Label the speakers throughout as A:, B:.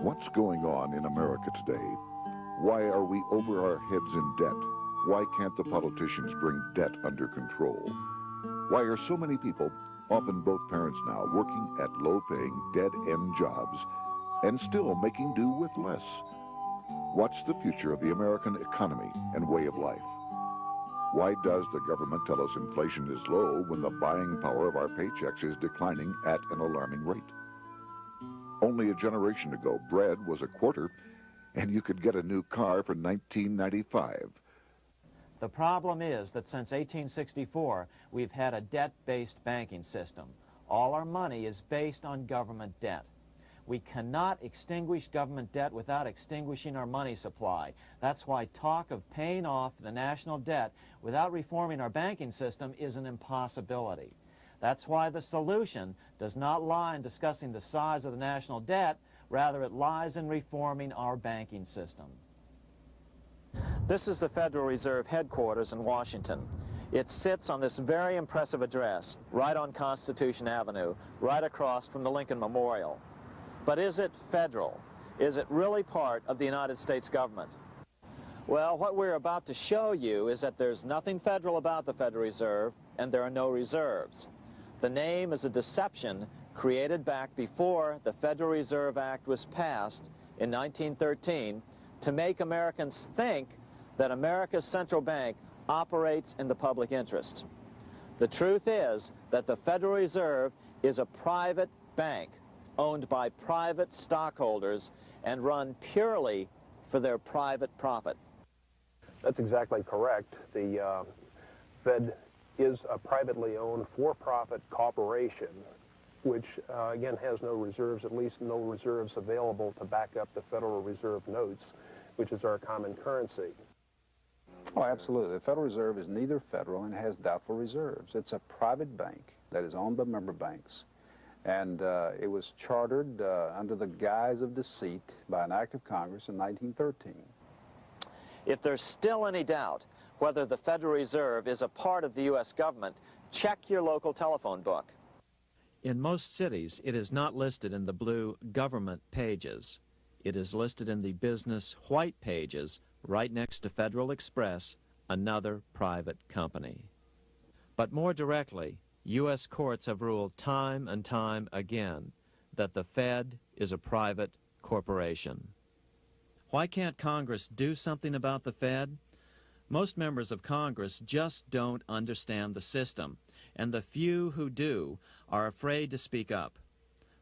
A: What's going on in America today? Why are we over our heads in debt? Why can't the politicians bring debt under control? Why are so many people, often both parents now, working at low-paying, dead-end jobs and still making do with less? What's the future of the American economy and way of life? Why does the government tell us inflation is low when the buying power of our paychecks is declining at an alarming rate? Only a generation ago, bread was a quarter, and you could get a new car for $19.95.
B: The problem is that since 1864, we've had a debt-based banking system. All our money is based on government debt. We cannot extinguish government debt without extinguishing our money supply. That's why talk of paying off the national debt without reforming our banking system is an impossibility. That's why the solution does not lie in discussing the size of the national debt, rather it lies in reforming our banking system. This is the Federal Reserve headquarters in Washington. It sits on this very impressive address, right on Constitution Avenue, right across from the Lincoln Memorial. But is it federal? Is it really part of the United States government? Well, what we're about to show you is that there's nothing federal about the Federal Reserve, and there are no reserves. The name is a deception created back before the Federal Reserve Act was passed in 1913 to make Americans think that America's central bank operates in the public interest. The truth is that the Federal Reserve is a private bank owned by private stockholders and run purely for their private profit.
C: That's exactly correct. The Fed is a privately owned for-profit corporation, which again has no reserves, at least no reserves available to back up the Federal Reserve notes, which is our common currency.
D: Oh, absolutely. The Federal Reserve is neither federal and has doubtful reserves. It's a private bank that is owned by member banks. And it was chartered under the guise of deceit by an act of Congress in 1913.
B: If there's still any doubt whether the Federal Reserve is a part of the U.S. government, check your local telephone book. In most cities, it is not listed in the blue government pages. It is listed in the business white pages right next to Federal Express, another private company. But more directly, U.S. courts have ruled time and time again that the Fed is a private corporation. Why can't Congress do something about the Fed? Most members of Congress just don't understand the system, and the few who do are afraid to speak up.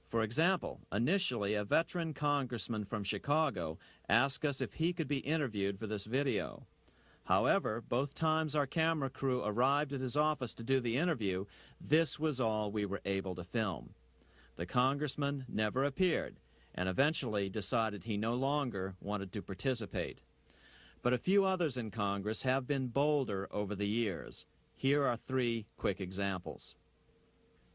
B: For example, initially a veteran congressman from Chicago asked us if he could be interviewed for this video. However, both times our camera crew arrived at his office to do the interview, this was all we were able to film. The congressman never appeared and eventually decided he no longer wanted to participate. But a few others in Congress have been bolder over the years. Here are 3 quick examples.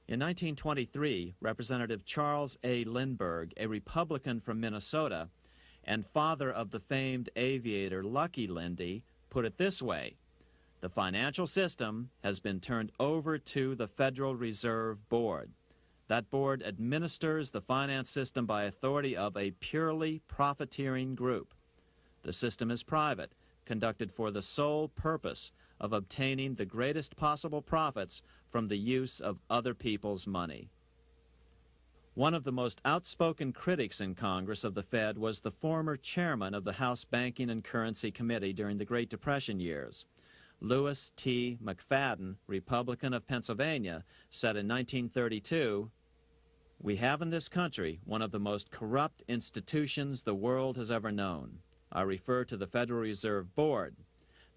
B: In 1923, Representative Charles A. Lindbergh, a Republican from Minnesota and father of the famed aviator Lucky Lindy, put it this way: the financial system has been turned over to the Federal Reserve Board. That board administers the finance system by authority of a purely profiteering group. The system is private, conducted for the sole purpose of obtaining the greatest possible profits from the use of other people's money. One of the most outspoken critics in Congress of the Fed was the former chairman of the House Banking and Currency Committee during the Great Depression years. Lewis T. McFadden, Republican of Pennsylvania, said in 1932, "We have in this country one of the most corrupt institutions the world has ever known. I refer to the Federal Reserve Board.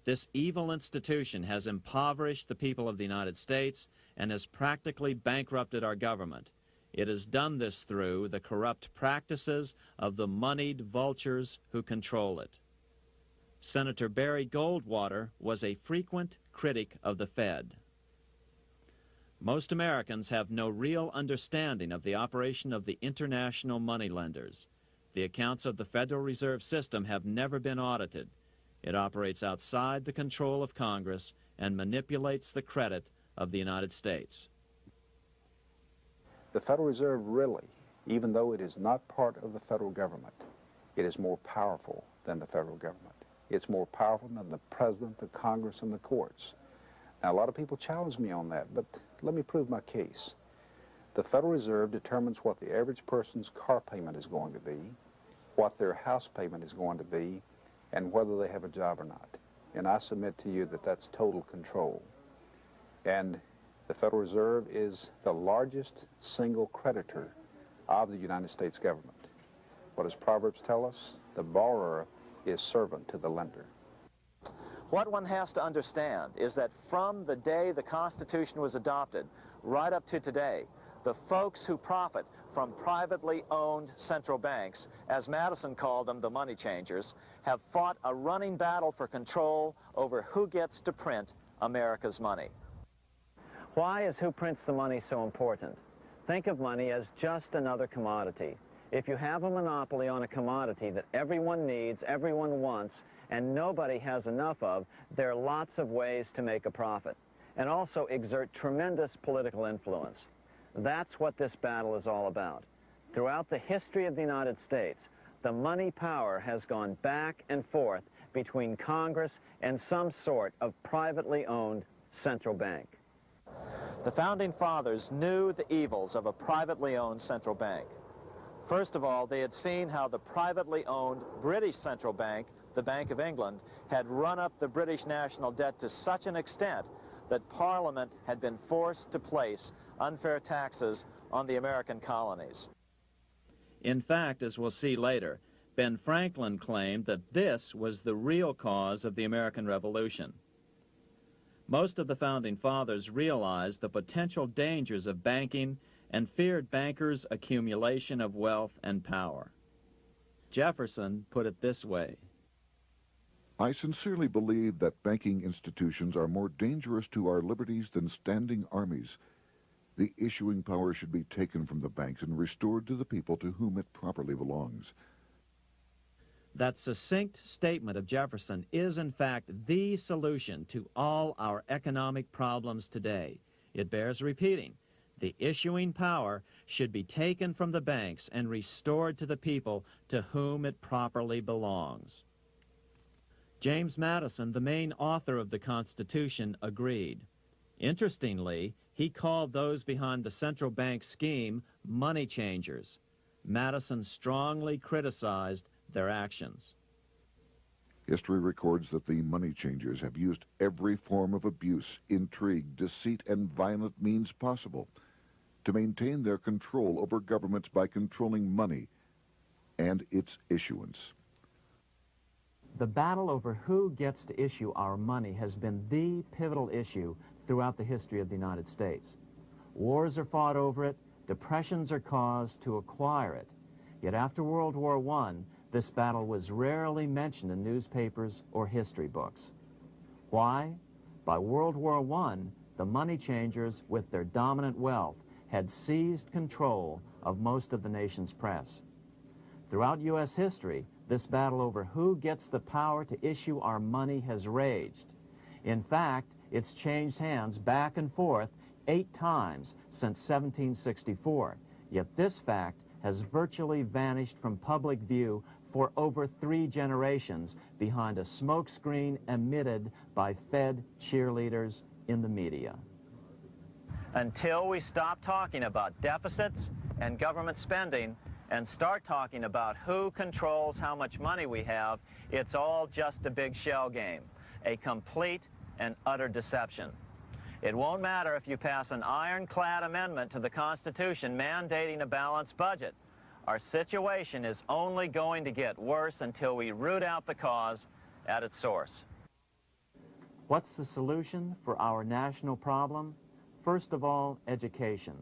B: This evil institution has impoverished the people of the United States and has practically bankrupted our government. It has done this through the corrupt practices of the moneyed vultures who control it." Senator Barry Goldwater was a frequent critic of the Fed. Most Americans have no real understanding of the operation of the international moneylenders. The accounts of the Federal Reserve System have never been audited. It operates outside the control of Congress and manipulates the credit of the United States.
D: The Federal Reserve really even though it is not part of the federal government, it is more powerful than the federal government. It's more powerful than the president, the Congress, and the courts. Now, a lot of people challenge me on that, but let me prove my case. The Federal Reserve determines what the average person's car payment is going to be, what their house payment is going to be, and whether they have a job or not. And I submit to you that that's total control. And the Federal Reserve is the largest single creditor of the United States government. What does Proverbs tell us? The borrower is servant to the lender.
B: What one has to understand is that from the day the Constitution was adopted right up to today, the folks who profit from privately owned central banks, as Madison called them, the money changers, have fought a running battle for control over who gets to print America's money. Why is who prints the money so important? Think of money as just another commodity. If you have a monopoly on a commodity that everyone needs, everyone wants, and nobody has enough of, there are lots of ways to make a profit, and also exert tremendous political influence. That's what this battle is all about. Throughout the history of the United States, the money power has gone back and forth between Congress and some sort of privately owned central bank. The Founding Fathers knew the evils of a privately owned central bank. First of all, they had seen how the privately owned British central bank, the Bank of England, had run up the British national debt to such an extent that Parliament had been forced to place unfair taxes on the American colonies. In fact, as we'll see later, Ben Franklin claimed that this was the real cause of the American Revolution. Most of the Founding Fathers realized the potential dangers of banking and feared bankers' accumulation of wealth and power. Jefferson put it this way:
A: I sincerely believe that banking institutions are more dangerous to our liberties than standing armies. The issuing power should be taken from the banks and restored to the people to whom it properly belongs.
B: That succinct statement of Jefferson is, in fact, the solution to all our economic problems today. It bears repeating. The issuing power should be taken from the banks and restored to the people to whom it properly belongs. James Madison, the main author of the Constitution, agreed. Interestingly, he called those behind the central bank scheme money changers. Madison strongly criticized their actions.
A: History records that the money changers have used every form of abuse, intrigue, deceit, and violent means possible to maintain their control over governments by controlling money and its issuance.
B: The battle over who gets to issue our money has been the pivotal issue throughout the history of the United States. Wars are fought over it, depressions are caused to acquire it. Yet after World War I, this battle was rarely mentioned in newspapers or history books. Why? By World War I, the money changers, with their dominant wealth, had seized control of most of the nation's press. Throughout U.S. history, this battle over who gets the power to issue our money has raged. In fact, it's changed hands back and forth 8 times since 1764, yet this fact has virtually vanished from public view for over 3 generations behind a smokescreen emitted by Fed cheerleaders in the media. Until we stop talking about deficits and government spending and start talking about who controls how much money we have, it's all just a big shell game, a complete and utter deception. It won't matter if you pass an ironclad amendment to the Constitution mandating a balanced budget. Our situation is only going to get worse until we root out the cause at its source. What's the solution for our national problem? First of all, education.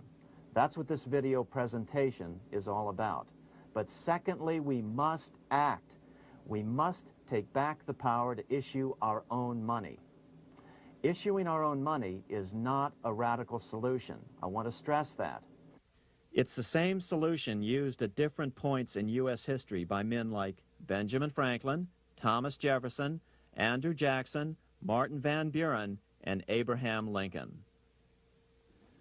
B: That's what this video presentation is all about. But secondly, we must act. We must take back the power to issue our own money. Issuing our own money is not a radical solution. I want to stress that. It's the same solution used at different points in U.S. history by men like Benjamin Franklin, Thomas Jefferson, Andrew Jackson, Martin Van Buren, and Abraham Lincoln.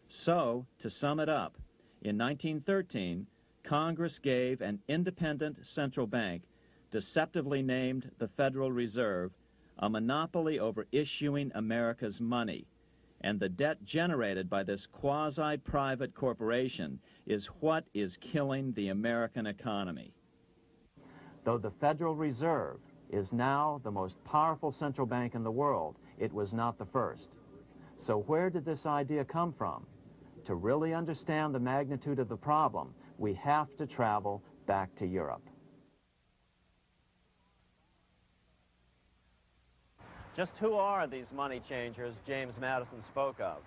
B: So, to sum it up, in 1913, Congress gave an independent central bank, deceptively named the Federal Reserve, a monopoly over issuing America's money. And the debt generated by this quasi-private corporation is what is killing the American economy. Though the Federal Reserve is now the most powerful central bank in the world, it was not the first. So where did this idea come from? To really understand the magnitude of the problem, we have to travel back to Europe. Just who are these money changers James Madison spoke of?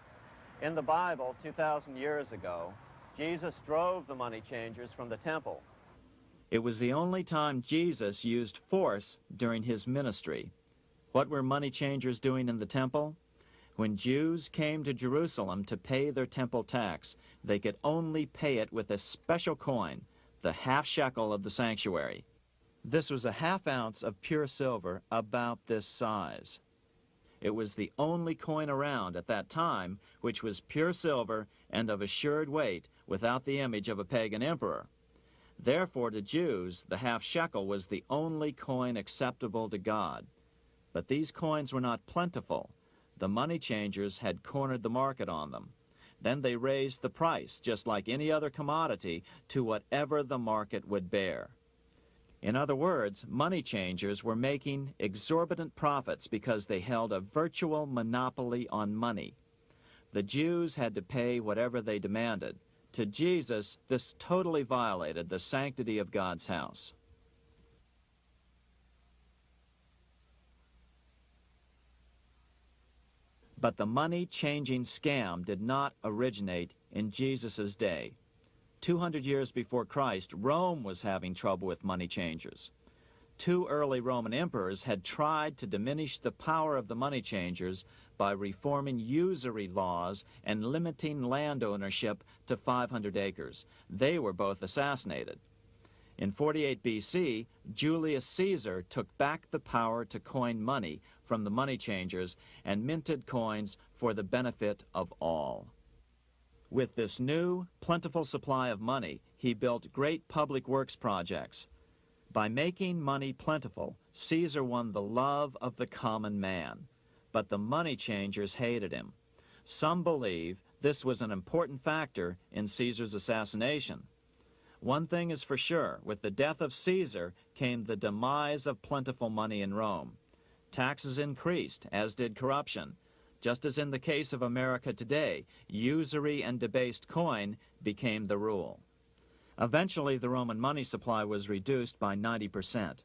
B: In the Bible, 2,000 years ago, Jesus drove the money changers from the temple. It was the only time Jesus used force during his ministry. What were money changers doing in the temple? When Jews came to Jerusalem to pay their temple tax, they could only pay it with a special coin, the half shekel of the sanctuary. This was a half ounce of pure silver about this size. It was the only coin around at that time which was pure silver and of assured weight without the image of a pagan emperor. Therefore, to Jews, the half shekel was the only coin acceptable to God. But these coins were not plentiful. The money changers had cornered the market on them. Then they raised the price, just like any other commodity, to whatever the market would bear. In other words, money changers were making exorbitant profits because they held a virtual monopoly on money. The Jews had to pay whatever they demanded. To Jesus, this totally violated the sanctity of God's house. But the money-changing scam did not originate in Jesus' day. 200 years before Christ, Rome was having trouble with money changers. 2 early Roman emperors had tried to diminish the power of the money changers by reforming usury laws and limiting land ownership to 500 acres. They were both assassinated. In 48 BC, Julius Caesar took back the power to coin money from the money changers and minted coins for the benefit of all. With this new, plentiful supply of money, he built great public works projects. By making money plentiful, Caesar won the love of the common man. But the money changers hated him. Some believe this was an important factor in Caesar's assassination. One thing is for sure, with the death of Caesar came the demise of plentiful money in Rome. Taxes increased, as did corruption. Just as in the case of America today, usury and debased coin became the rule. Eventually, the Roman money supply was reduced by 90%.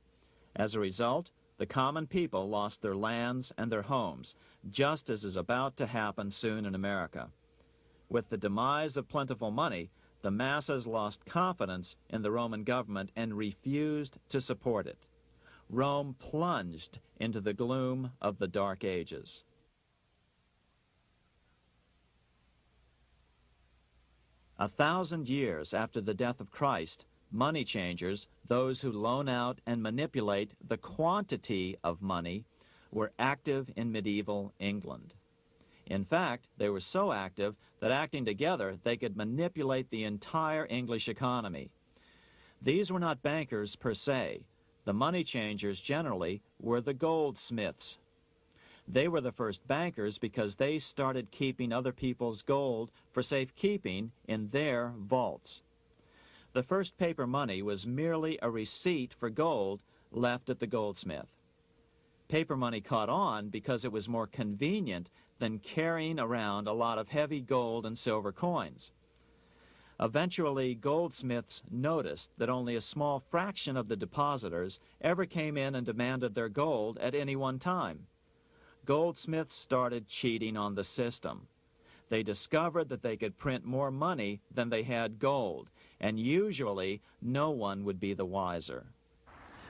B: As a result, the common people lost their lands and their homes, just as is about to happen soon in America. With the demise of plentiful money, the masses lost confidence in the Roman government and refused to support it. Rome plunged into the gloom of the Dark Ages. A 1,000 years after the death of Christ, money changers, those who loan out and manipulate the quantity of money, were active in medieval England. In fact, they were so active that acting together, they could manipulate the entire English economy. These were not bankers per se. The money changers generally were the goldsmiths. They were the first bankers because they started keeping other people's gold for safekeeping in their vaults. The first paper money was merely a receipt for gold left at the goldsmith. Paper money caught on because it was more convenient than carrying around a lot of heavy gold and silver coins. Eventually, goldsmiths noticed that only a small fraction of the depositors ever came in and demanded their gold at any one time. Goldsmiths started cheating on the system. They discovered that they could print more money than they had gold, and usually no one would be the wiser.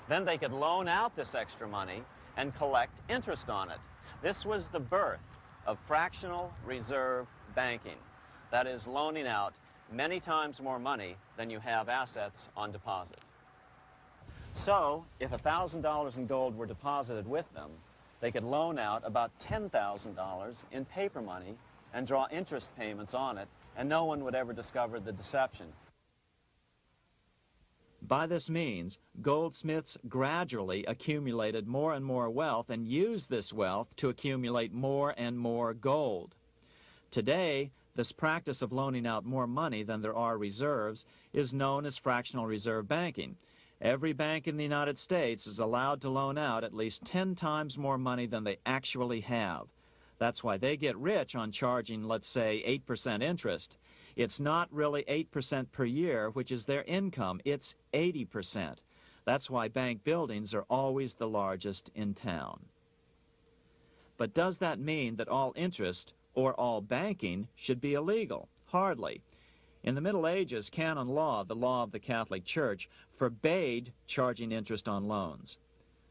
B: Then they could loan out this extra money and collect interest on it. This was the birth of fractional reserve banking. That is, loaning out many times more money than you have assets on deposit. So, if $1,000 in gold were deposited with them, they could loan out about $10,000 in paper money and draw interest payments on it, and no one would ever discover the deception. By this means, goldsmiths gradually accumulated more and more wealth and used this wealth to accumulate more and more gold. Today, this practice of loaning out more money than there are reserves is known as fractional reserve banking. Every bank in the United States is allowed to loan out at least 10 times more money than they actually have. That's why they get rich on charging, let's say, 8% interest. It's not really 8% per year, which is their income. It's 80%. That's why bank buildings are always the largest in town. But does that mean that all interest or all banking should be illegal? Hardly. In the Middle Ages, canon law, the law of the Catholic Church, forbade charging interest on loans.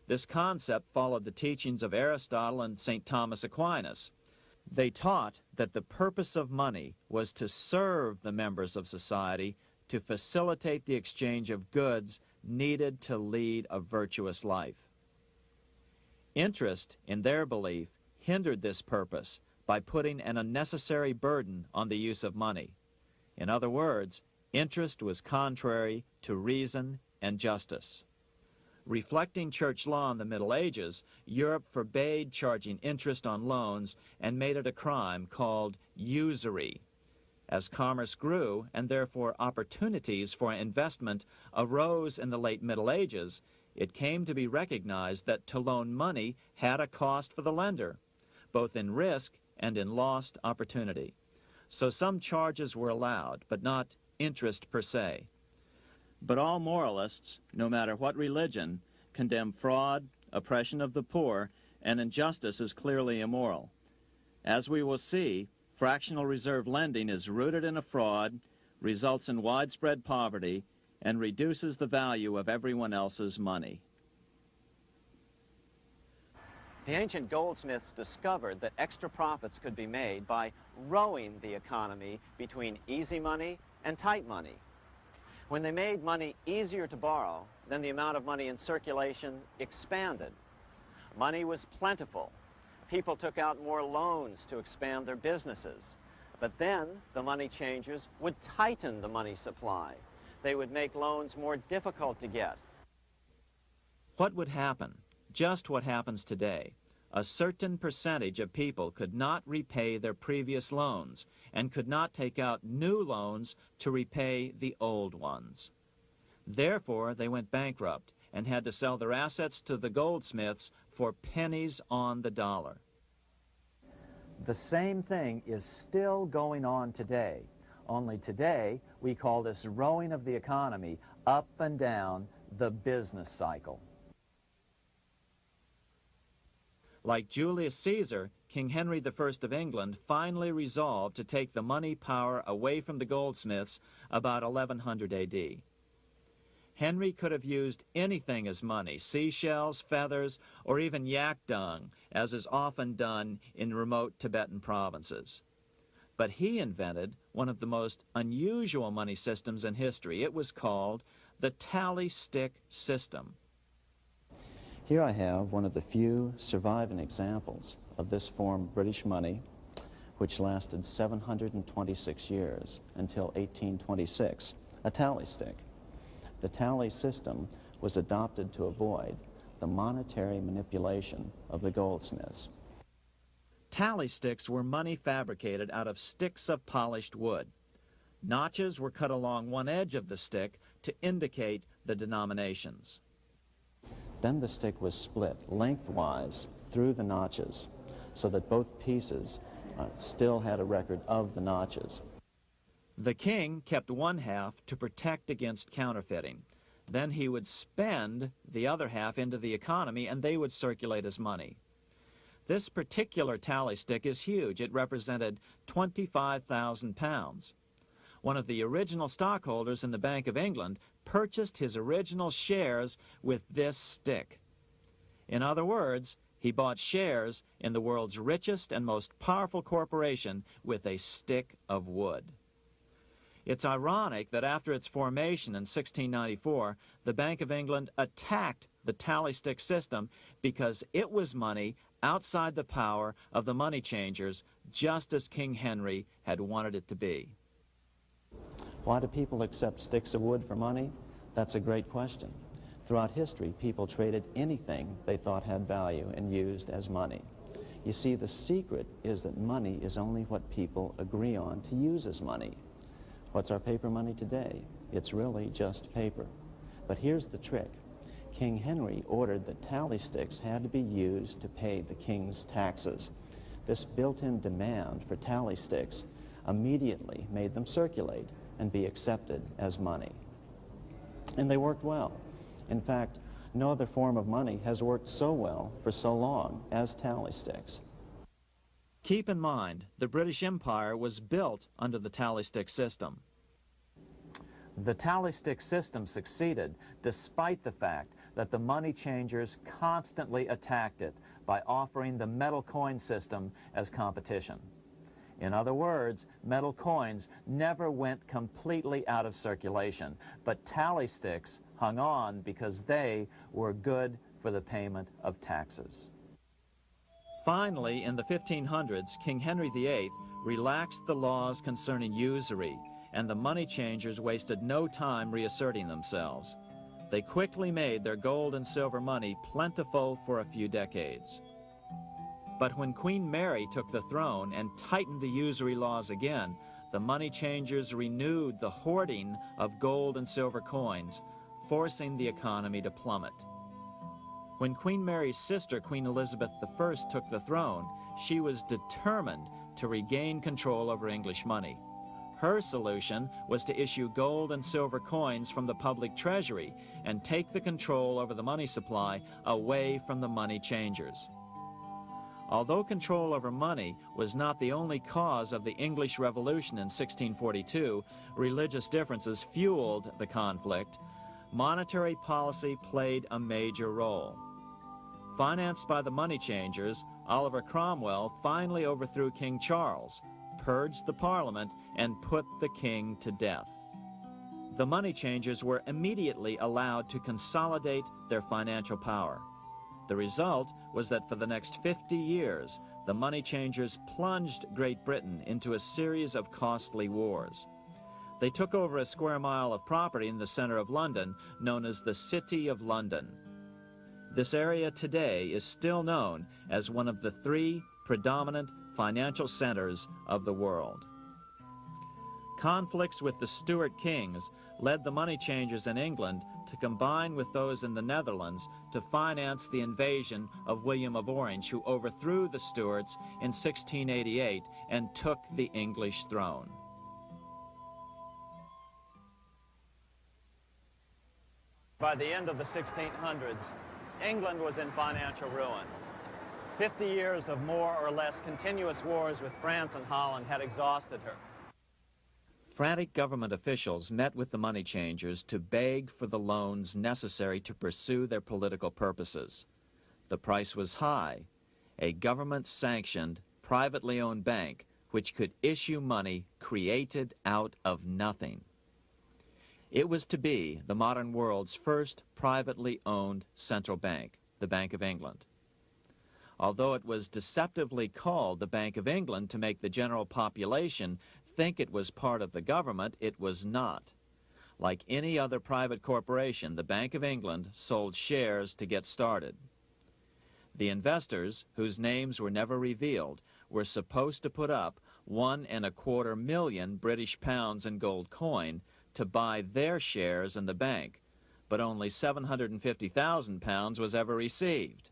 B: This concept followed the teachings of Aristotle and St. Thomas Aquinas. They taught that the purpose of money was to serve the members of society, to facilitate the exchange of goods needed to lead a virtuous life. Interest, in their belief, hindered this purpose by putting an unnecessary burden on the use of money. In other words, interest was contrary to reason and justice. Reflecting church law in the Middle Ages, Europe forbade charging interest on loans and made it a crime called usury. As commerce grew, and therefore opportunities for investment arose in the late Middle Ages, it came to be recognized that to loan money had a cost for the lender, both in risk and in lost opportunity. So some charges were allowed, but not interest per se. But all moralists, no matter what religion, condemn fraud, oppression of the poor, and injustice as clearly immoral. As we will see, fractional reserve lending is rooted in a fraud, results in widespread poverty, and reduces the value of everyone else's money. The ancient goldsmiths discovered that extra profits could be made by rowing the economy between easy money and tight money. When they made money easier to borrow, then the amount of money in circulation expanded. Money was plentiful. People took out more loans to expand their businesses. But then the money changers would tighten the money supply. They would make loans more difficult to get. What would happen? Just what happens today. A certain percentage of people could not repay their previous loans and could not take out new loans to repay the old ones. Therefore, they went bankrupt and had to sell their assets to the goldsmiths for pennies on the dollar. The same thing is still going on today. Only today, we call this rowing of the economy up and down the business cycle. Like Julius Caesar, King Henry I of England finally resolved to take the money power away from the goldsmiths about 1100 A.D. Henry could have used anything as money, seashells, feathers, or even yak dung, as is often done in remote Tibetan provinces. But he invented one of the most unusual money systems in history. It was called the tally stick system. Here I have one of the few surviving examples of this form of British money, which lasted 726 years until 1826, a tally stick. The tally system was adopted to avoid the monetary manipulation of the goldsmiths. Tally sticks were money fabricated out of sticks of polished wood. Notches were cut along one edge of the stick to indicate the denominations. Then the stick was split lengthwise through the notches so that both pieces still had a record of the notches. The king kept one half to protect against counterfeiting. Then he would spend the other half into the economy and they would circulate as money. This particular tally stick is huge. It represented 25,000 pounds. One of the original stockholders in the Bank of England purchased his original shares with this stick. In other words, he bought shares in the world's richest and most powerful corporation with a stick of wood. It's ironic that after its formation in 1694, the Bank of England attacked the tally stick system because it was money outside the power of the money changers, just as King Henry had wanted it to be. Why do people accept sticks of wood for money? That's a great question. Throughout history, people traded anything they thought had value and used as money. You see, the secret is that money is only what people agree on to use as money. What's our paper money today? It's really just paper. But here's the trick. King Henry ordered that tally sticks had to be used to pay the king's taxes. This built-in demand for tally sticks immediately made them circulate and be accepted as money. And they worked well. In fact, no other form of money has worked so well for so long as tally sticks. Keep in mind, the British Empire was built under the tally stick system. The tally stick system succeeded despite the fact that the money changers constantly attacked it by offering the metal coin system as competition. In other words, metal coins never went completely out of circulation, but tally sticks hung on because they were good for the payment of taxes. Finally, in the 1500s, King Henry VIII relaxed the laws concerning usury, and the money changers wasted no time reasserting themselves. They quickly made their gold and silver money plentiful for a few decades. But when Queen Mary took the throne and tightened the usury laws again, the money changers renewed the hoarding of gold and silver coins, forcing the economy to plummet. When Queen Mary's sister, Queen Elizabeth I, took the throne, she was determined to regain control over English money. Her solution was to issue gold and silver coins from the public treasury and take the control over the money supply away from the money changers. Although control over money was not the only cause of the English Revolution in 1642, religious differences fueled the conflict. Monetary policy played a major role. Financed by the money changers, Oliver Cromwell finally overthrew King Charles, purged the Parliament, and put the king to death. The money changers were immediately allowed to consolidate their financial power. The result was that for the next 50 years, the money changers plunged Great Britain into a series of costly wars. They took over a square mile of property in the center of London, known as the City of London. This area today is still known as one of the 3 predominant financial centers of the world. Conflicts with the Stuart kings led the money changers in England to combine with those in the Netherlands to finance the invasion of William of Orange, who overthrew the Stuarts in 1688 and took the English throne. By the end of the 1600s, England was in financial ruin. 50 years of more or less continuous wars with France and Holland had exhausted her. Frantic government officials met with the money changers to beg for the loans necessary to pursue their political purposes. The price was high: a government-sanctioned, privately owned bank which could issue money created out of nothing. It was to be the modern world's first privately owned central bank, the Bank of England. Although it was deceptively called the Bank of England to make the general population think it was part of the government, it was not. Like any other private corporation, the Bank of England sold shares to get started. The investors, whose names were never revealed, were supposed to put up £1.25 million British pounds in gold coin to buy their shares in the bank, but only £750,000 was ever received.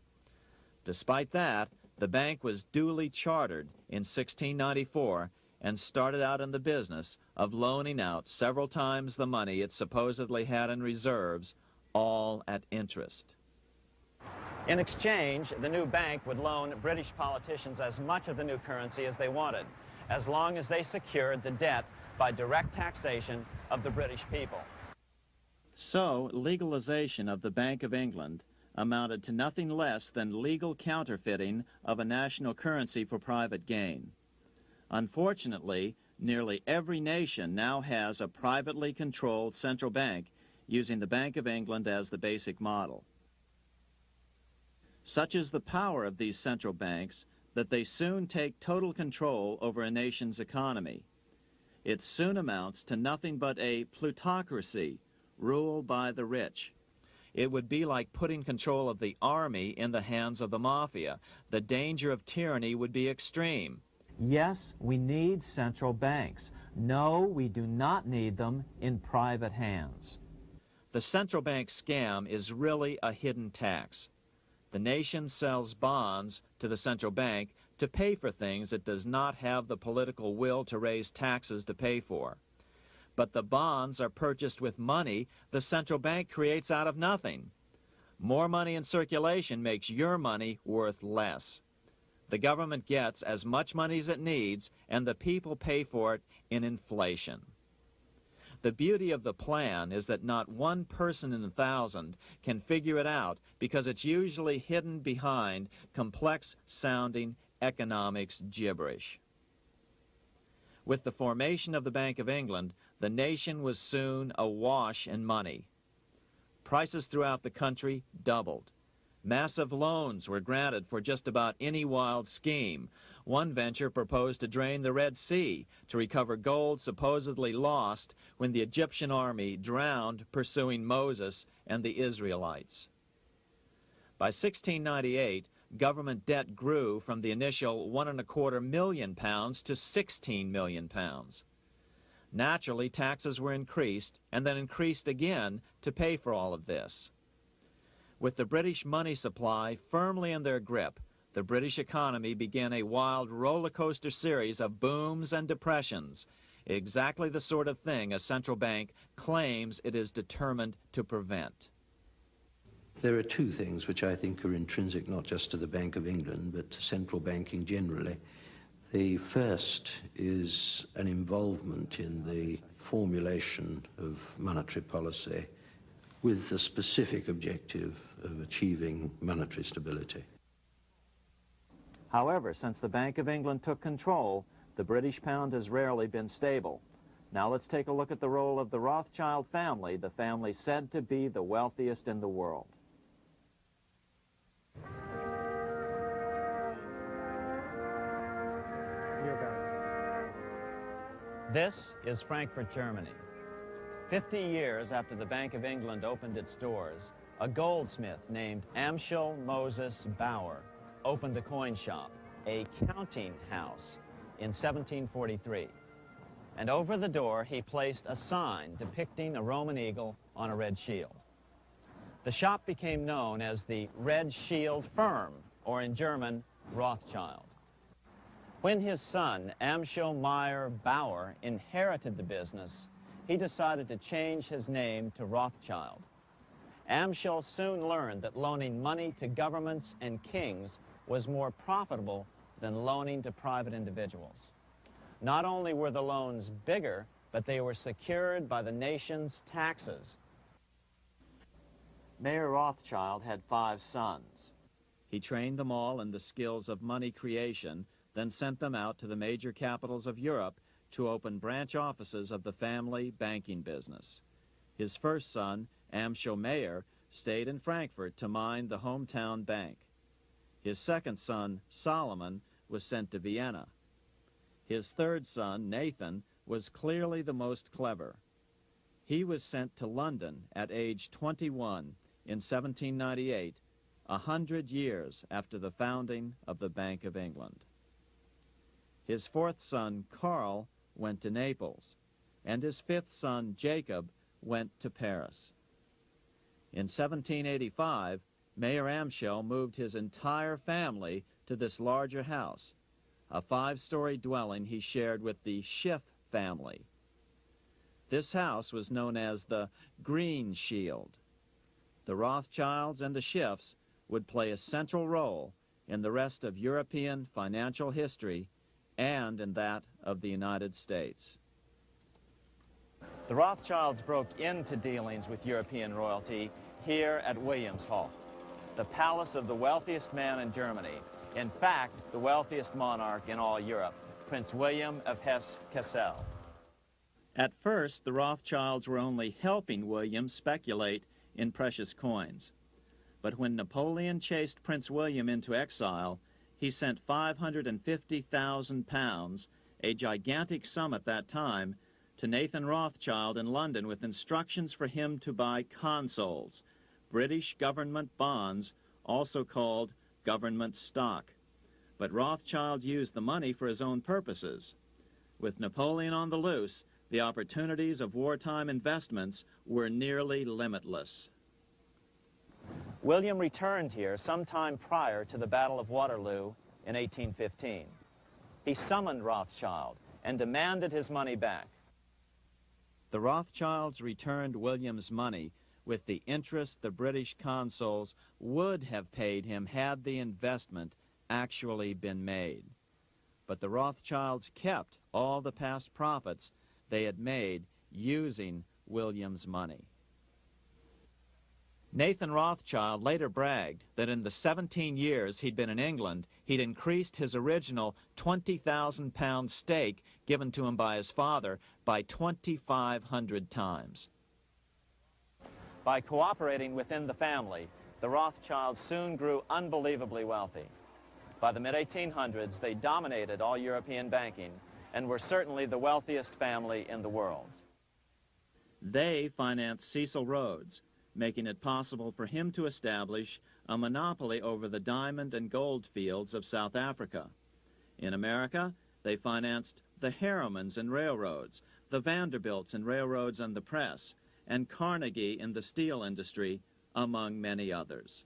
B: Despite that, the bank was duly chartered in 1694 and started out in the business of loaning out several times the money it supposedly had in reserves, all at interest. In exchange, the new bank would loan British politicians as much of the new currency as they wanted, as long as they secured the debt by direct taxation of the British people. So, legalization of the Bank of England amounted to nothing less than legal counterfeiting of a national currency for private gain. Unfortunately, nearly every nation now has a privately controlled central bank using the Bank of England as the basic model. Such is the power of these central banks that they soon take total control over a nation's economy. It soon amounts to nothing but a plutocracy, rule by the rich. It would be like putting control of the army in the hands of the mafia. The danger of tyranny would be extreme. Yes, we need central banks. No, we do not need them in private hands. The central bank scam is really a hidden tax. The nation sells bonds to the central bank to pay for things it does not have the political will to raise taxes to pay for. But the bonds are purchased with money the central bank creates out of nothing. More money in circulation makes your money worth less. The government gets as much money as it needs, and the people pay for it in inflation. The beauty of the plan is that not one person in 1,000 can figure it out because it's usually hidden behind complex-sounding economics gibberish. With the formation of the Bank of England, the nation was soon awash in money. Prices throughout the country doubled. Massive loans were granted for just about any wild scheme. One venture proposed to drain the Red Sea to recover gold supposedly lost when the Egyptian army drowned pursuing Moses and the Israelites. By 1698, government debt grew from the initial £1.25 million to £16 million. Naturally, taxes were increased and then increased again to pay for all of this. With the British money supply firmly in their grip, the British economy began a wild roller coaster series of booms and depressions, exactly the sort of thing a central bank claims it is determined to prevent.
E: There are two things which I think are intrinsic not just to the Bank of England, but to central banking generally. The first is an involvement in the formulation of monetary policy with the specific objective of achieving monetary stability.
B: However, since the Bank of England took control, the British pound has rarely been stable. Now let's take a look at the role of the Rothschild family, the family said to be the wealthiest in the world. This is Frankfurt, Germany. 50 years after the Bank of England opened its doors, a goldsmith named Amschel Moses Bauer opened a coin shop, a counting house, in 1743. And over the door he placed a sign depicting a Roman eagle on a red shield. The shop became known as the Red Shield Firm, or in German, Rothschild. When his son, Amschel Meyer Bauer, inherited the business, he decided to change his name to Rothschild. Amschel soon learned that loaning money to governments and kings was more profitable than loaning to private individuals. Not only were the loans bigger, but they were secured by the nation's taxes. Mayer Rothschild had 5 sons. He trained them all in the skills of money creation, then sent them out to the major capitals of Europe to open branch offices of the family banking business. His first son, Amschel Meyer, stayed in Frankfurt to mind the hometown bank. His second son, Solomon, was sent to Vienna. His third son, Nathan, was clearly the most clever. He was sent to London at age 21 in 1798, 100 years after the founding of the Bank of England. His fourth son, Karl, went to Naples, and his fifth son, Jacob, went to Paris. In 1785, Mayer Amschel moved his entire family to this larger house, a 5-story dwelling he shared with the Schiff family. This house was known as the Green Shield. The Rothschilds and the Schiffs would play a central role in the rest of European financial history and in that of the United States. The Rothschilds broke into dealings with European royalty here at Wilhelmshof, the palace of the wealthiest man in Germany. In fact, the wealthiest monarch in all Europe, Prince William of Hesse-Kassel. At first, the Rothschilds were only helping William speculate in precious coins. But when Napoleon chased Prince William into exile, he sent £550,000, a gigantic sum at that time, to Nathan Rothschild in London with instructions for him to buy consols, British government bonds, also called government stock. But Rothschild used the money for his own purposes. With Napoleon on the loose, the opportunities of wartime investments were nearly limitless. William returned here sometime prior to the Battle of Waterloo in 1815. He summoned Rothschild and demanded his money back. The Rothschilds returned William's money with the interest the British consuls would have paid him had the investment actually been made. But the Rothschilds kept all the past profits they had made using William's money. Nathan Rothschild later bragged that in the 17 years he'd been in England, he'd increased his original £20,000 stake given to him by his father by 2,500 times. By cooperating within the family, the Rothschilds soon grew unbelievably wealthy. By the mid-1800s, they dominated all European banking and were certainly the wealthiest family in the world. They financed Cecil Rhodes, making it possible for him to establish a monopoly over the diamond and gold fields of South Africa. In America, they financed the Harrimans and railroads, the Vanderbilts and railroads and the press, and Carnegie in the steel industry, among many others.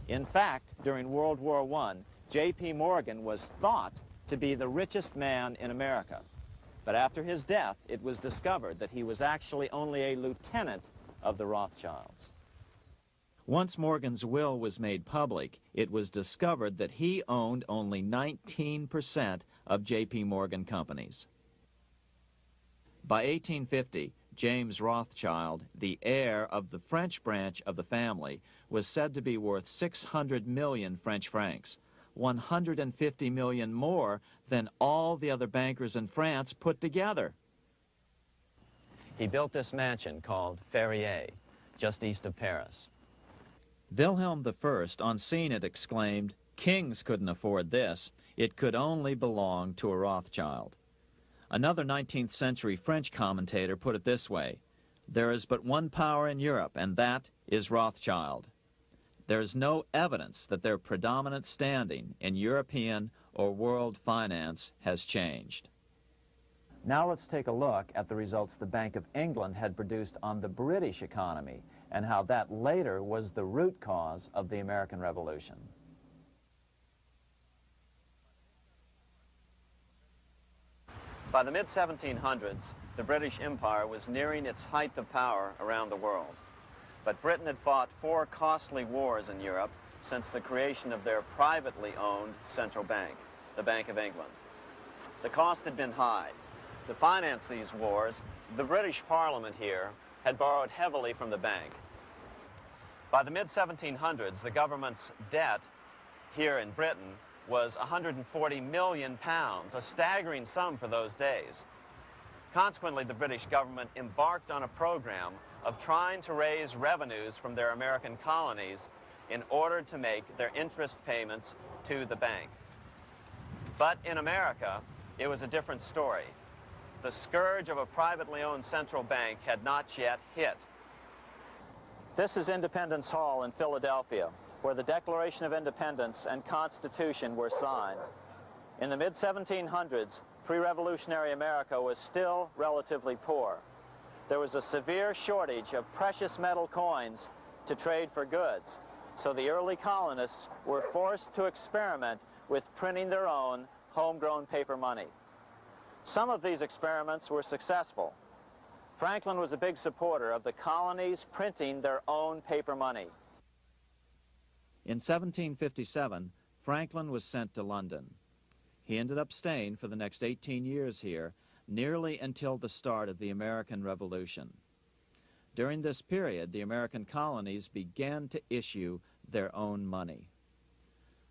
B: In fact, during World War I, J.P. Morgan was thought to be the richest man in America. But after his death, it was discovered that he was actually only a lieutenant of the Rothschilds. Once Morgan's will was made public, it was discovered that he owned only 19% of J.P. Morgan companies. By 1850, James Rothschild, the heir of the French branch of the family, was said to be worth 600 million French francs, 150 million more than all the other bankers in France put together. He built this mansion called Ferrier, just east of Paris. Wilhelm I, on seeing it, exclaimed, "Kings couldn't afford this. It could only belong to a Rothschild." Another 19th century French commentator put it this way: "There is but one power in Europe, and that is Rothschild." There is no evidence that their predominant standing in European or world finance has changed. Now let's take a look at the results the Bank of England had produced on the British economy and how that later was the root cause of the American Revolution. By the mid-1700s, the British Empire was nearing its height of power around the world. But Britain had fought 4 costly wars in Europe since the creation of their privately owned central bank, the Bank of England. The cost had been high. To finance these wars, the British Parliament here had borrowed heavily from the bank. By the mid-1700s, the government's debt here in Britain was £140 million, a staggering sum for those days. Consequently, the British government embarked on a program of trying to raise revenues from their American colonies in order to make their interest payments to the bank. But in America, it was a different story. The scourge of a privately owned central bank had not yet hit. This is Independence Hall in Philadelphia, where the Declaration of Independence and Constitution were signed. In the mid-1700s, pre-revolutionary America was still relatively poor. There was a severe shortage of precious metal coins to trade for goods, so the early colonists were forced to experiment with printing their own homegrown paper money. Some of these experiments were successful. Franklin was a big supporter of the colonies printing their own paper money. In 1757, Franklin was sent to London. He ended up staying for the next 18 years here, nearly until the start of the American Revolution. During this period, the American colonies began to issue their own money.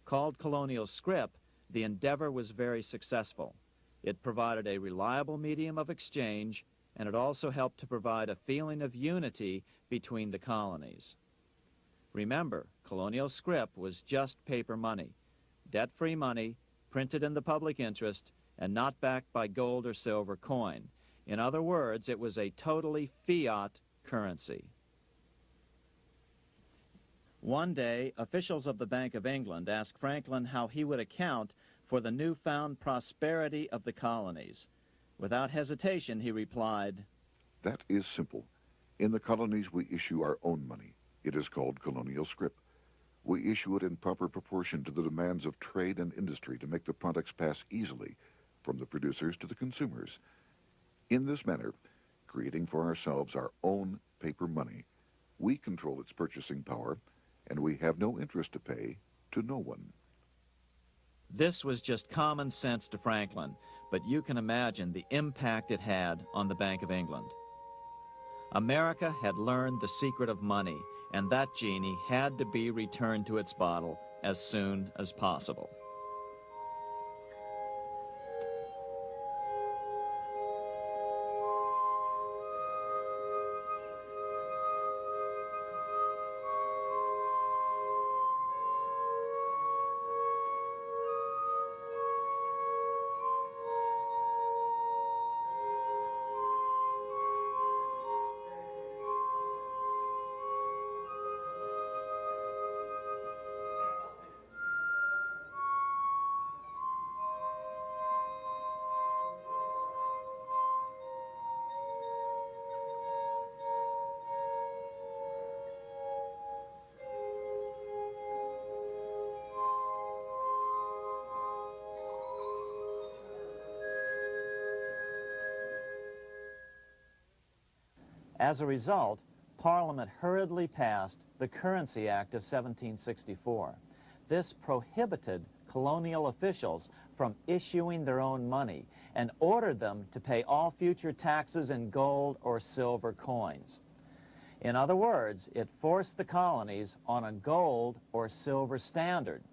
B: Called colonial scrip, the endeavor was very successful. It provided a reliable medium of exchange, and it also helped to provide a feeling of unity between the colonies. Remember, colonial scrip was just paper money, debt-free money, printed in the public interest, and not backed by gold or silver coin. In other words, it was a totally fiat currency. One day, officials of the Bank of England asked Franklin how he would account for the newfound prosperity of the colonies. Without hesitation, he replied,
A: "That is simple. In the colonies, we issue our own money. It is called colonial scrip. We issue it in proper proportion to the demands of trade and industry to make the products pass easily from the producers to the consumers. In this manner, creating for ourselves our own paper money, we control its purchasing power, and we have no interest to pay to no one."
B: This was just common sense to Franklin, but you can imagine the impact it had on the Bank of England. America had learned the secret of money, and that genie had to be returned to its bottle as soon as possible. As a result, Parliament hurriedly passed the Currency Act of 1764. This prohibited colonial officials from issuing their own money and ordered them to pay all future taxes in gold or silver coins. In other words, it forced the colonies on a gold or silver standard.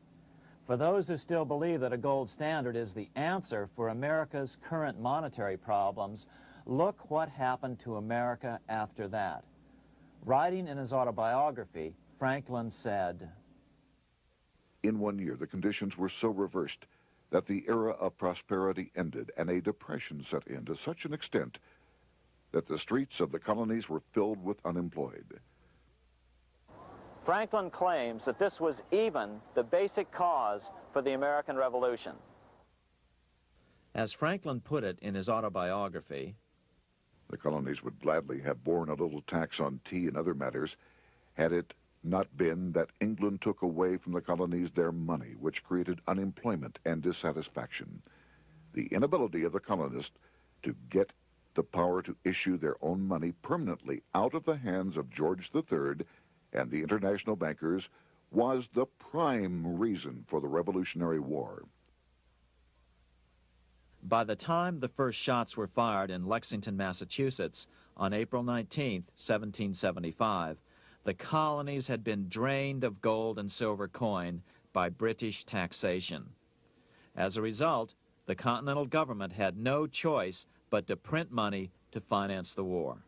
B: For those who still believe that a gold standard is the answer for America's current monetary problems, look what happened to America after that. Writing in his autobiography, Franklin said,
A: "In 1 year, the conditions were so reversed that the era of prosperity ended and a depression set in to such an extent that the streets of the colonies were filled with unemployed."
B: Franklin claims that this was even the basic cause for the American Revolution. As Franklin put it in his autobiography,
A: The colonies would gladly have borne a little tax on tea and other matters had it not been that England took away from the colonies their money, which created unemployment and dissatisfaction. The inability of the colonists to get the power to issue their own money permanently out of the hands of George III and the international bankers was the prime reason for the Revolutionary War.
B: by the time the first shots were fired in Lexington, Massachusetts, on April 19, 1775, the colonies had been drained of gold and silver coin by British taxation. As a result, the Continental government had no choice but to print money to finance the war.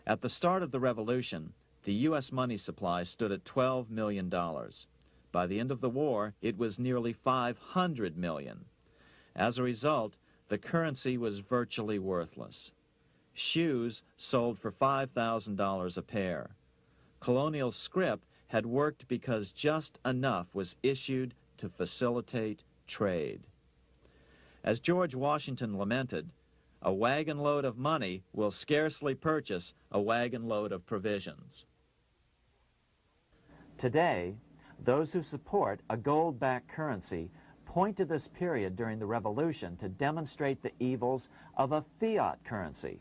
B: At the start of the Revolution, the U.S. money supply stood at $12 million. By the end of the war, it was nearly $500 million. As a result, the currency was virtually worthless. Shoes sold for $5,000 a pair. Colonial scrip had worked because just enough was issued to facilitate trade. As George Washington lamented, a wagon load of money will scarcely purchase a wagon load of provisions. Today, those who support a gold-backed currency point to this period during the Revolution to demonstrate the evils of a fiat currency.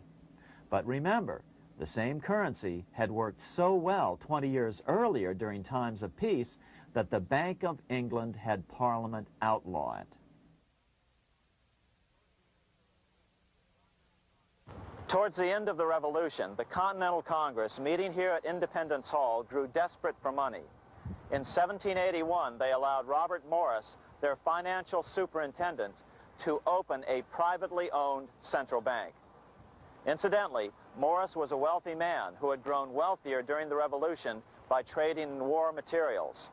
B: But remember, the same currency had worked so well 20 years earlier during times of peace that the Bank of England had Parliament outlaw it. Towards the end of the Revolution, the Continental Congress, meeting here at Independence Hall, grew desperate for money. In 1781, they allowed Robert Morris, their financial superintendent, to open a privately owned central bank. Incidentally, Morris was a wealthy man who had grown wealthier during the Revolution by trading in war materials.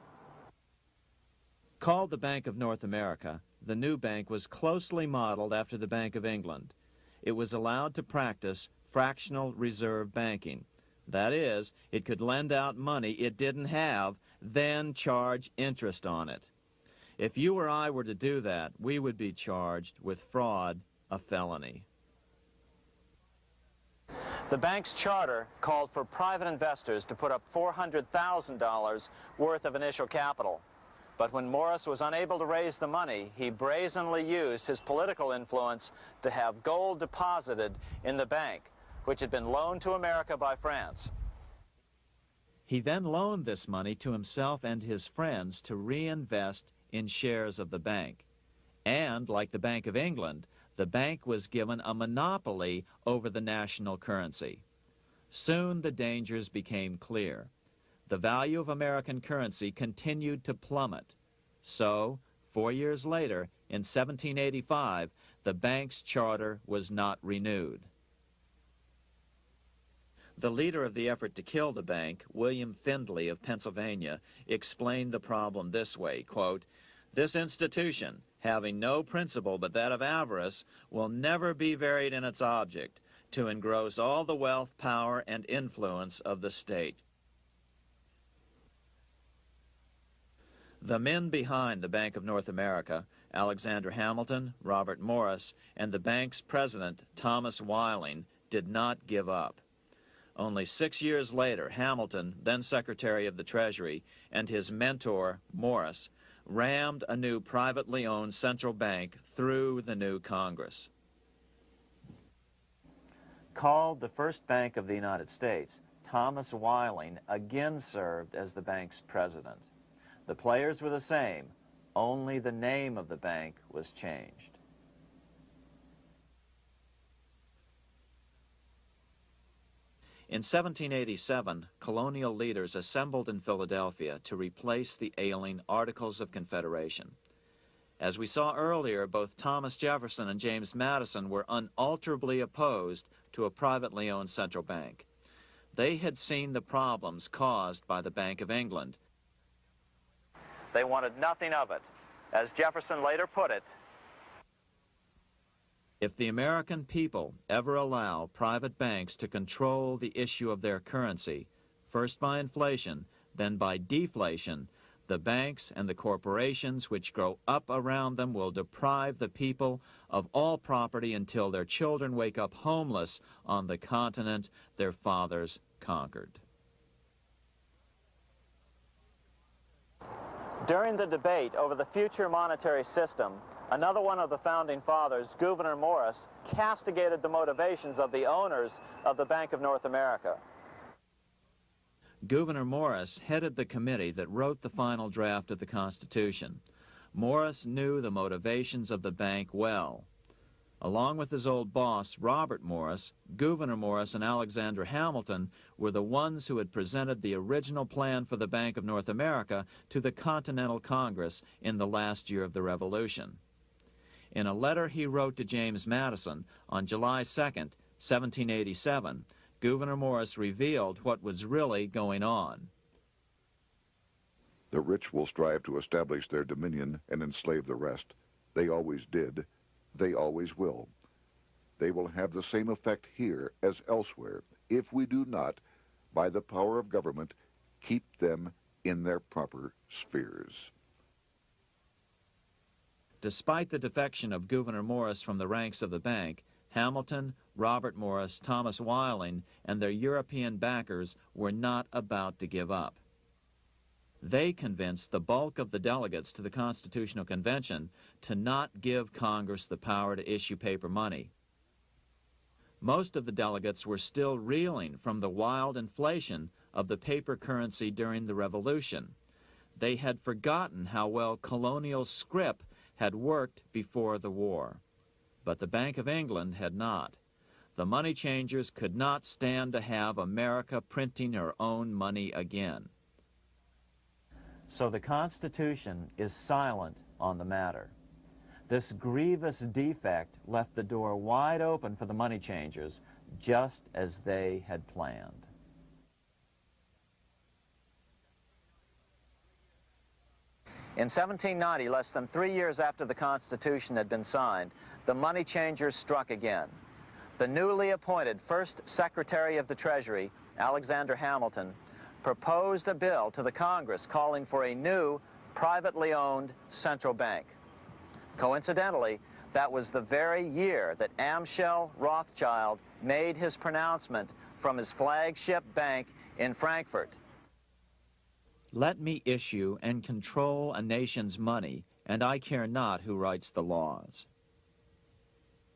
B: Called the Bank of North America, the new bank was closely modeled after the Bank of England. It was allowed to practice fractional reserve banking. That is, it could lend out money it didn't have, then charge interest on it. If you or I were to do that, we would be charged with fraud, a felony. The bank's charter called for private investors to put up $400,000 worth of initial capital. But when Morris was unable to raise the money, he brazenly used his political influence to have gold deposited in the bank, which had been loaned to America by France. He then loaned this money to himself and his friends to reinvest in shares of the bank. And, like the Bank of England, the bank was given a monopoly over the national currency. Soon the dangers became clear. The value of American currency continued to plummet. So, 4 years later, in 1785, the bank's charter was not renewed. The leader of the effort to kill the bank, William Findley of Pennsylvania, explained the problem this way, quote, "This institution, having no principle but that of avarice, will never be varied in its object, to engross all the wealth, power, and influence of the state." The men behind the Bank of North America, Alexander Hamilton, Robert Morris, and the bank's president, Thomas Whiling, did not give up. Only 6 years later, Hamilton, then Secretary of the Treasury, and his mentor, Morris, rammed a new privately owned central bank through the new Congress. Called the first bank of the United States, Thomas Whiling again served as the bank's president. The players were the same, only the name of the bank was changed. In 1787, colonial leaders assembled in Philadelphia to replace the ailing Articles of Confederation. As we saw earlier, both Thomas Jefferson and James Madison were unalterably opposed to a privately owned central bank. They had seen the problems caused by the Bank of England. They wanted nothing of it. As Jefferson later put it, "If the American people ever allow private banks to control the issue of their currency, first by inflation, then by deflation, the banks and the corporations which grow up around them will deprive the people of all property until their children wake up homeless on the continent their fathers conquered." During the debate over the future monetary system, another one of the founding fathers, Gouverneur Morris, castigated the motivations of the owners of the Bank of North America. Gouverneur Morris headed the committee that wrote the final draft of the Constitution. Morris knew the motivations of the bank well. Along with his old boss, Robert Morris, Gouverneur Morris and Alexander Hamilton were the ones who had presented the original plan for the Bank of North America to the Continental Congress in the last year of the Revolution. In a letter he wrote to James Madison on July 2nd, 1787, Gouverneur Morris revealed what was really going on.
A: "The rich will strive to establish their dominion and enslave the rest. They always did. They always will. They will have the same effect here as elsewhere if we do not, by the power of government, keep them in their proper spheres."
B: Despite the defection of Gouverneur Morris from the ranks of the bank, Hamilton, Robert Morris, Thomas Whiling, and their European backers were not about to give up. They convinced the bulk of the delegates to the Constitutional Convention to not give Congress the power to issue paper money. Most of the delegates were still reeling from the wild inflation of the paper currency during the Revolution. They had forgotten how well colonial scrip had worked before the war. But the Bank of England had not. The money changers could not stand to have America printing her own money again. So the Constitution is silent on the matter. This grievous defect left the door wide open for the money changers, just as they had planned. In 1790, less than 3 years after the Constitution had been signed, the money changers struck again. The newly appointed first Secretary of the Treasury, Alexander Hamilton, proposed a bill to the Congress calling for a new, privately owned central bank. Coincidentally, that was the very year that Amschel Rothschild made his pronouncement from his flagship bank in Frankfurt. Let me issue and control a nation's money, and I care not who writes the laws.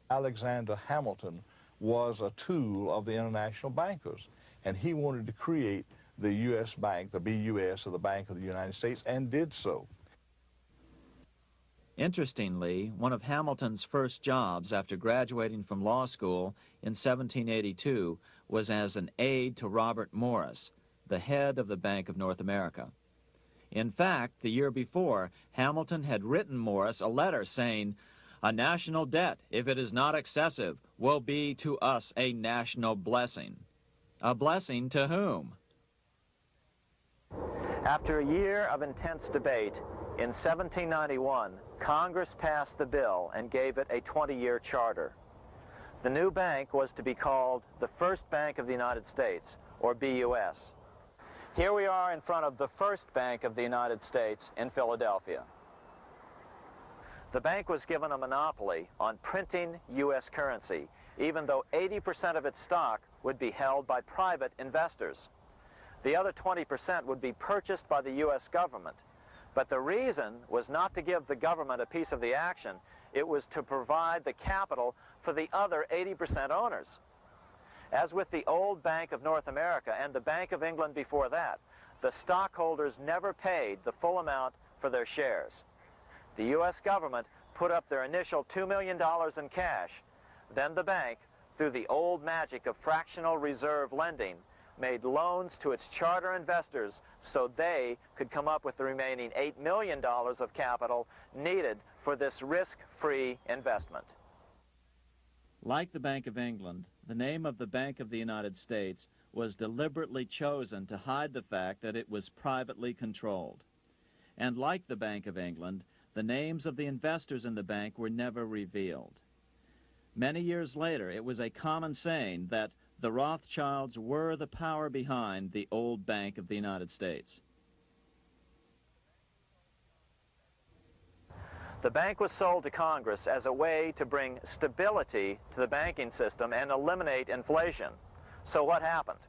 F: Alexander Hamilton was a tool of the international bankers, and he wanted to create the U.S. Bank, the BUS, or the Bank of the United States, and did so.
B: Interestingly, one of Hamilton's first jobs after graduating from law school in 1782 was as an aide to Robert Morris, the head of the Bank of North America. In fact, the year before, Hamilton had written Morris a letter saying, "A national debt, if it is not excessive, will be to us a national blessing." A blessing to whom? After a year of intense debate, in 1791, Congress passed the bill and gave it a 20-year charter. The new bank was to be called the First Bank of the United States, or BUS. Here we are in front of the First Bank of the United States in Philadelphia. The bank was given a monopoly on printing U.S. currency, even though 80% of its stock would be held by private investors. The other 20% would be purchased by the U.S. government. But the reason was not to give the government a piece of the action. It was to provide the capital for the other 80% owners. As with the old Bank of North America and the Bank of England before that, the stockholders never paid the full amount for their shares. The U.S. government put up their initial $2 million in cash. Then the bank, through the old magic of fractional reserve lending, made loans to its charter investors so they could come up with the remaining $8 million of capital needed for this risk-free investment. Like the Bank of England, the name of the Bank of the United States was deliberately chosen to hide the fact that it was privately controlled. And like the Bank of England, the names of the investors in the bank were never revealed. Many years later, it was a common saying that the Rothschilds were the power behind the old Bank of the United States. The bank was sold to Congress as a way to bring stability to the banking system and eliminate inflation. So what happened?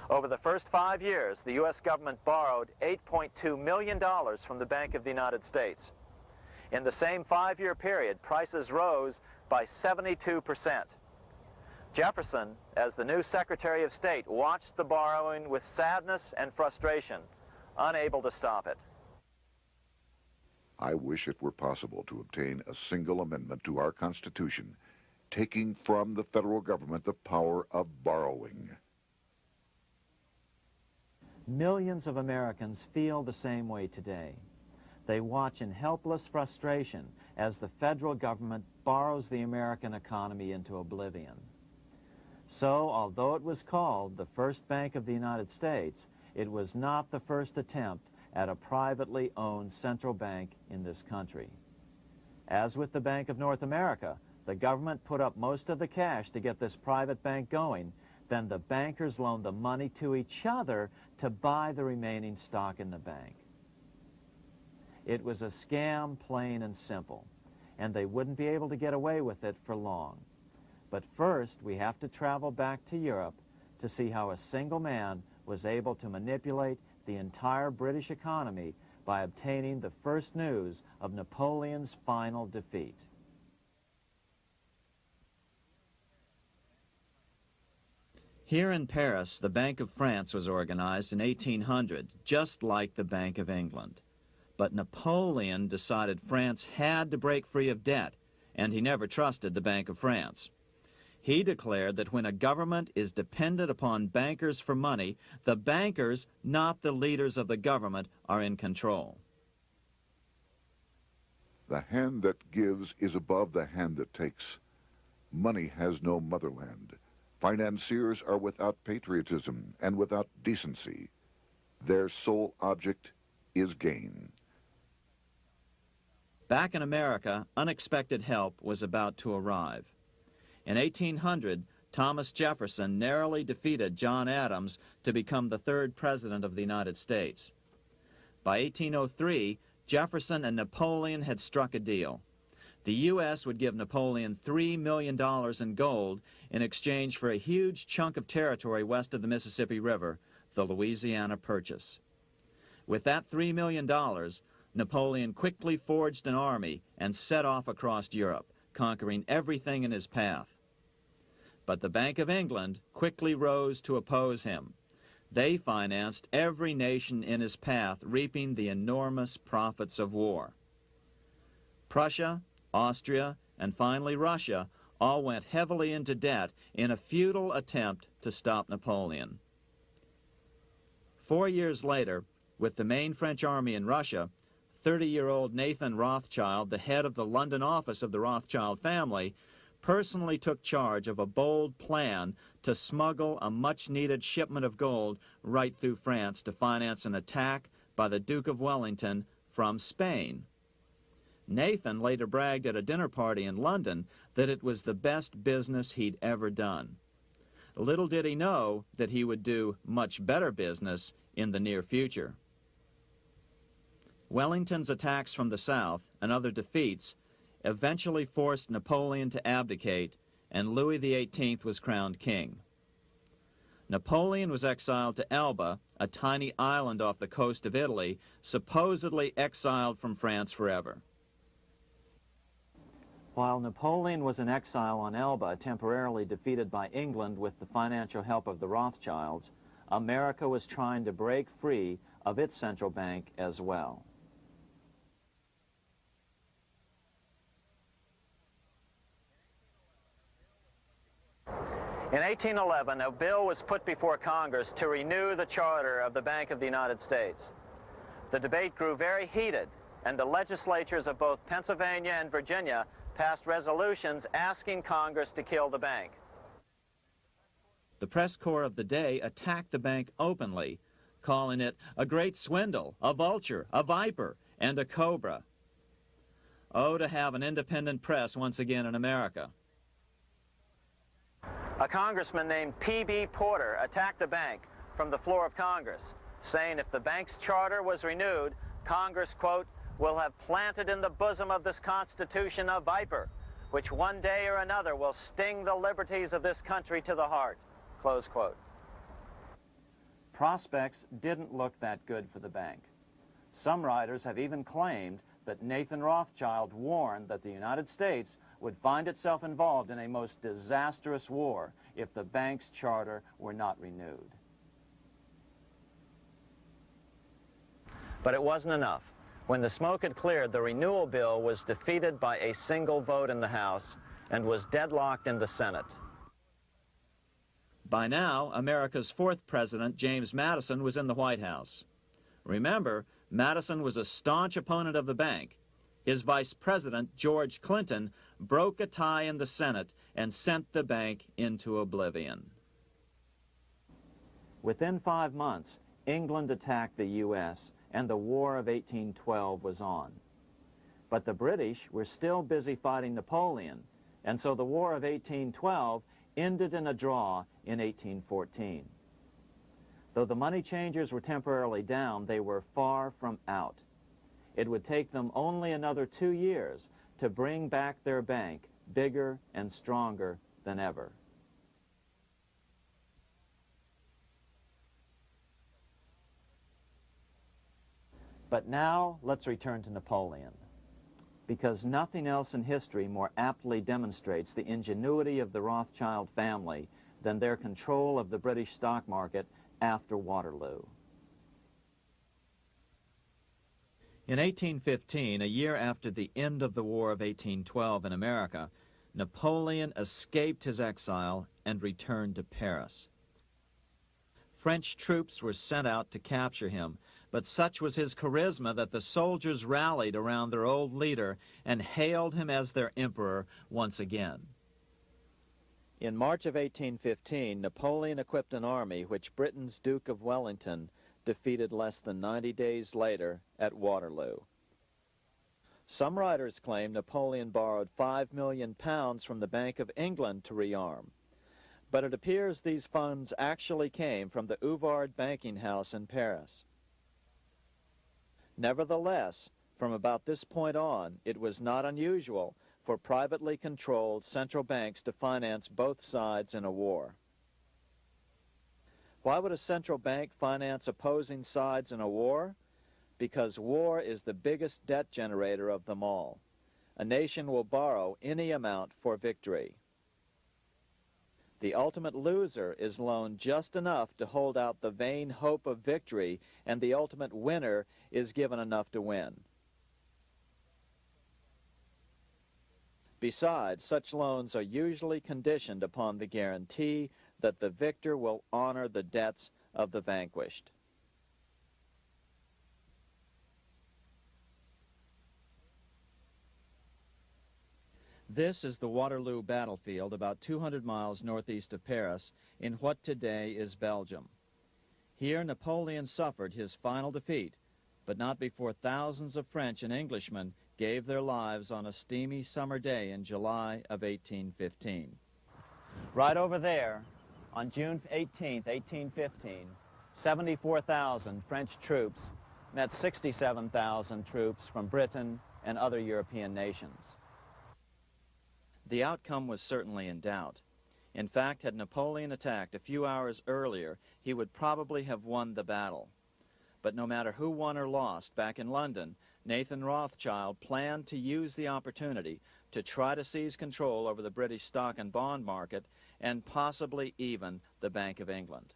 B: Over the first 5 years, the U.S. government borrowed $8.2 million from the Bank of the United States. In the same 5-year period, prices rose by 72%. Jefferson, as the new Secretary of State, watched the borrowing with sadness and frustration, unable to stop it.
A: I wish it were possible to obtain a single amendment to our Constitution, taking from the federal government the power of borrowing.
B: Millions of Americans feel the same way today. They watch in helpless frustration as the federal government borrows the American economy into oblivion. So, although it was called the First Bank of the United States, it was not the first attempt at a privately owned central bank in this country. As with the Bank of North America, the government put up most of the cash to get this private bank going, then the bankers loaned the money to each other to buy the remaining stock in the bank. It was a scam, plain and simple, and they wouldn't be able to get away with it for long. But first, we have to travel back to Europe to see how a single man was able to manipulate the entire British economy by obtaining the first news of Napoleon's final defeat. Here in Paris, the Bank of France was organized in 1800, just like the Bank of England. But Napoleon decided France had to break free of debt, and he never trusted the Bank of France. He declared that when a government is dependent upon bankers for money, the bankers, not the leaders of the government, are in control.
A: The hand that gives is above the hand that takes. Money has no motherland. Financiers are without patriotism and without decency. Their sole object is gain.
B: Back in America, unexpected help was about to arrive. In 1800, Thomas Jefferson narrowly defeated John Adams to become the third president of the United States. By 1803, Jefferson and Napoleon had struck a deal. The U.S. would give Napoleon $3 million in gold in exchange for a huge chunk of territory west of the Mississippi River, the Louisiana Purchase. With that $3 million, Napoleon quickly forged an army and set off across Europe, conquering everything in his path. But the Bank of England quickly rose to oppose him. They financed every nation in his path, reaping the enormous profits of war. Prussia, Austria, and finally Russia all went heavily into debt in a futile attempt to stop Napoleon. 4 years later, with the main French army in Russia, 30-year-old Nathan Rothschild, the head of the London office of the Rothschild family, personally took charge of a bold plan to smuggle a much-needed shipment of gold right through France to finance an attack by the Duke of Wellington from Spain. Nathan later bragged at a dinner party in London that it was the best business he'd ever done. Little did he know that he would do much better business in the near future. Wellington's attacks from the south and other defeats eventually forced Napoleon to abdicate, and Louis XVIII was crowned king. Napoleon was exiled to Elba, a tiny island off the coast of Italy, supposedly exiled from France forever. While Napoleon was in exile on Elba, temporarily defeated by England with the financial help of the Rothschilds, America was trying to break free of its central bank as well. In 1811, a bill was put before Congress to renew the charter of the Bank of the United States. The debate grew very heated, and the legislatures of both Pennsylvania and Virginia passed resolutions asking Congress to kill the bank. The press corps of the day attacked the bank openly, calling it a great swindle, a vulture, a viper, and a cobra. Oh, to have an independent press once again in America. A congressman named P.B. Porter attacked the bank from the floor of Congress, saying if the bank's charter was renewed, Congress, quote, will have planted in the bosom of this Constitution a viper, which one day or another will sting the liberties of this country to the heart, close quote. Prospects didn't look that good for the bank. Some writers have even claimed that Nathan Rothschild warned that the United States would find itself involved in a most disastrous war if the bank's charter were not renewed. But it wasn't enough. When the smoke had cleared, the renewal bill was defeated by a single vote in the House and was deadlocked in the Senate. By now, America's fourth president, James Madison, was in the White House. Remember, Madison was a staunch opponent of the bank. His vice president, George Clinton, broke a tie in the Senate and sent the bank into oblivion. Within 5 months, England attacked the U.S., and the War of 1812 was on. But the British were still busy fighting Napoleon, and so the War of 1812 ended in a draw in 1814. Though the money changers were temporarily down, they were far from out. It would take them only another 2 years to bring back their bank bigger and stronger than ever. But now let's return to Napoleon, because nothing else in history more aptly demonstrates the ingenuity of the Rothschild family than their control of the British stock market after Waterloo. In 1815, a year after the end of the War of 1812 in America, Napoleon escaped his exile and returned to Paris. French troops were sent out to capture him, but such was his charisma that the soldiers rallied around their old leader and hailed him as their emperor once again. In March of 1815, Napoleon equipped an army which Britain's Duke of Wellington defeated less than 90 days later at Waterloo. Some writers claim Napoleon borrowed £5 million from the Bank of England to rearm, but it appears these funds actually came from the Ouvard banking house in Paris. Nevertheless, from about this point on, it was not unusual for privately controlled central banks to finance both sides in a war. Why would a central bank finance opposing sides in a war? Because war is the biggest debt generator of them all. A nation will borrow any amount for victory. The ultimate loser is loaned just enough to hold out the vain hope of victory, and the ultimate winner is given enough to win. Besides, such loans are usually conditioned upon the guarantee that the victor will honor the debts of the vanquished. This is the Waterloo battlefield about 200 miles northeast of Paris in what today is Belgium. Here Napoleon suffered his final defeat, but not before thousands of French and Englishmen gave their lives on a steamy summer day in July of 1815. Right over there, on June 18, 1815, 74,000 French troops met 67,000 troops from Britain and other European nations. The outcome was certainly in doubt. In fact, had Napoleon attacked a few hours earlier, he would probably have won the battle. But no matter who won or lost, back in London, Nathan Rothschild planned to use the opportunity to try to seize control over the British stock and bond market and possibly even the Bank of England.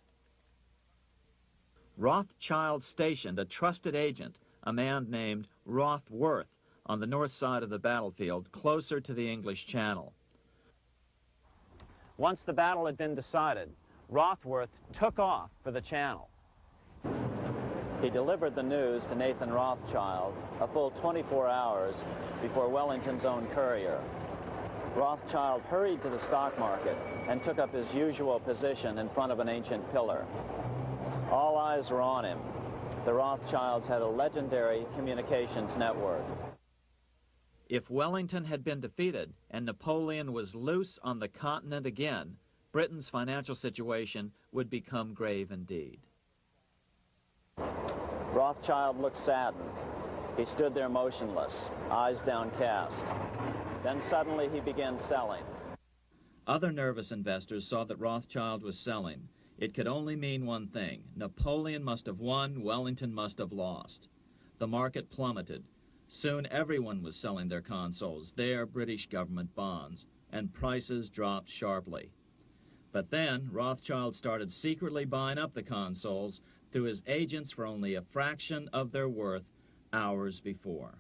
B: Rothschild stationed a trusted agent, a man named Rothworth, on the north side of the battlefield, closer to the English Channel. Once the battle had been decided, Rothworth took off for the Channel. He delivered the news to Nathan Rothschild a full 24 hours before Wellington's own courier. Rothschild hurried to the stock market and took up his usual position in front of an ancient pillar. All eyes were on him. The Rothschilds had a legendary communications network. If Wellington had been defeated and Napoleon was loose on the continent again, Britain's financial situation would become grave indeed. Rothschild looked saddened. He stood there motionless, eyes downcast. Then suddenly he began selling. Other nervous investors saw that Rothschild was selling. It could only mean one thing: Napoleon must have won, Wellington must have lost. The market plummeted. Soon everyone was selling their consols, their British government bonds, and prices dropped sharply. But then Rothschild started secretly buying up the consols through his agents for only a fraction of their worth hours before.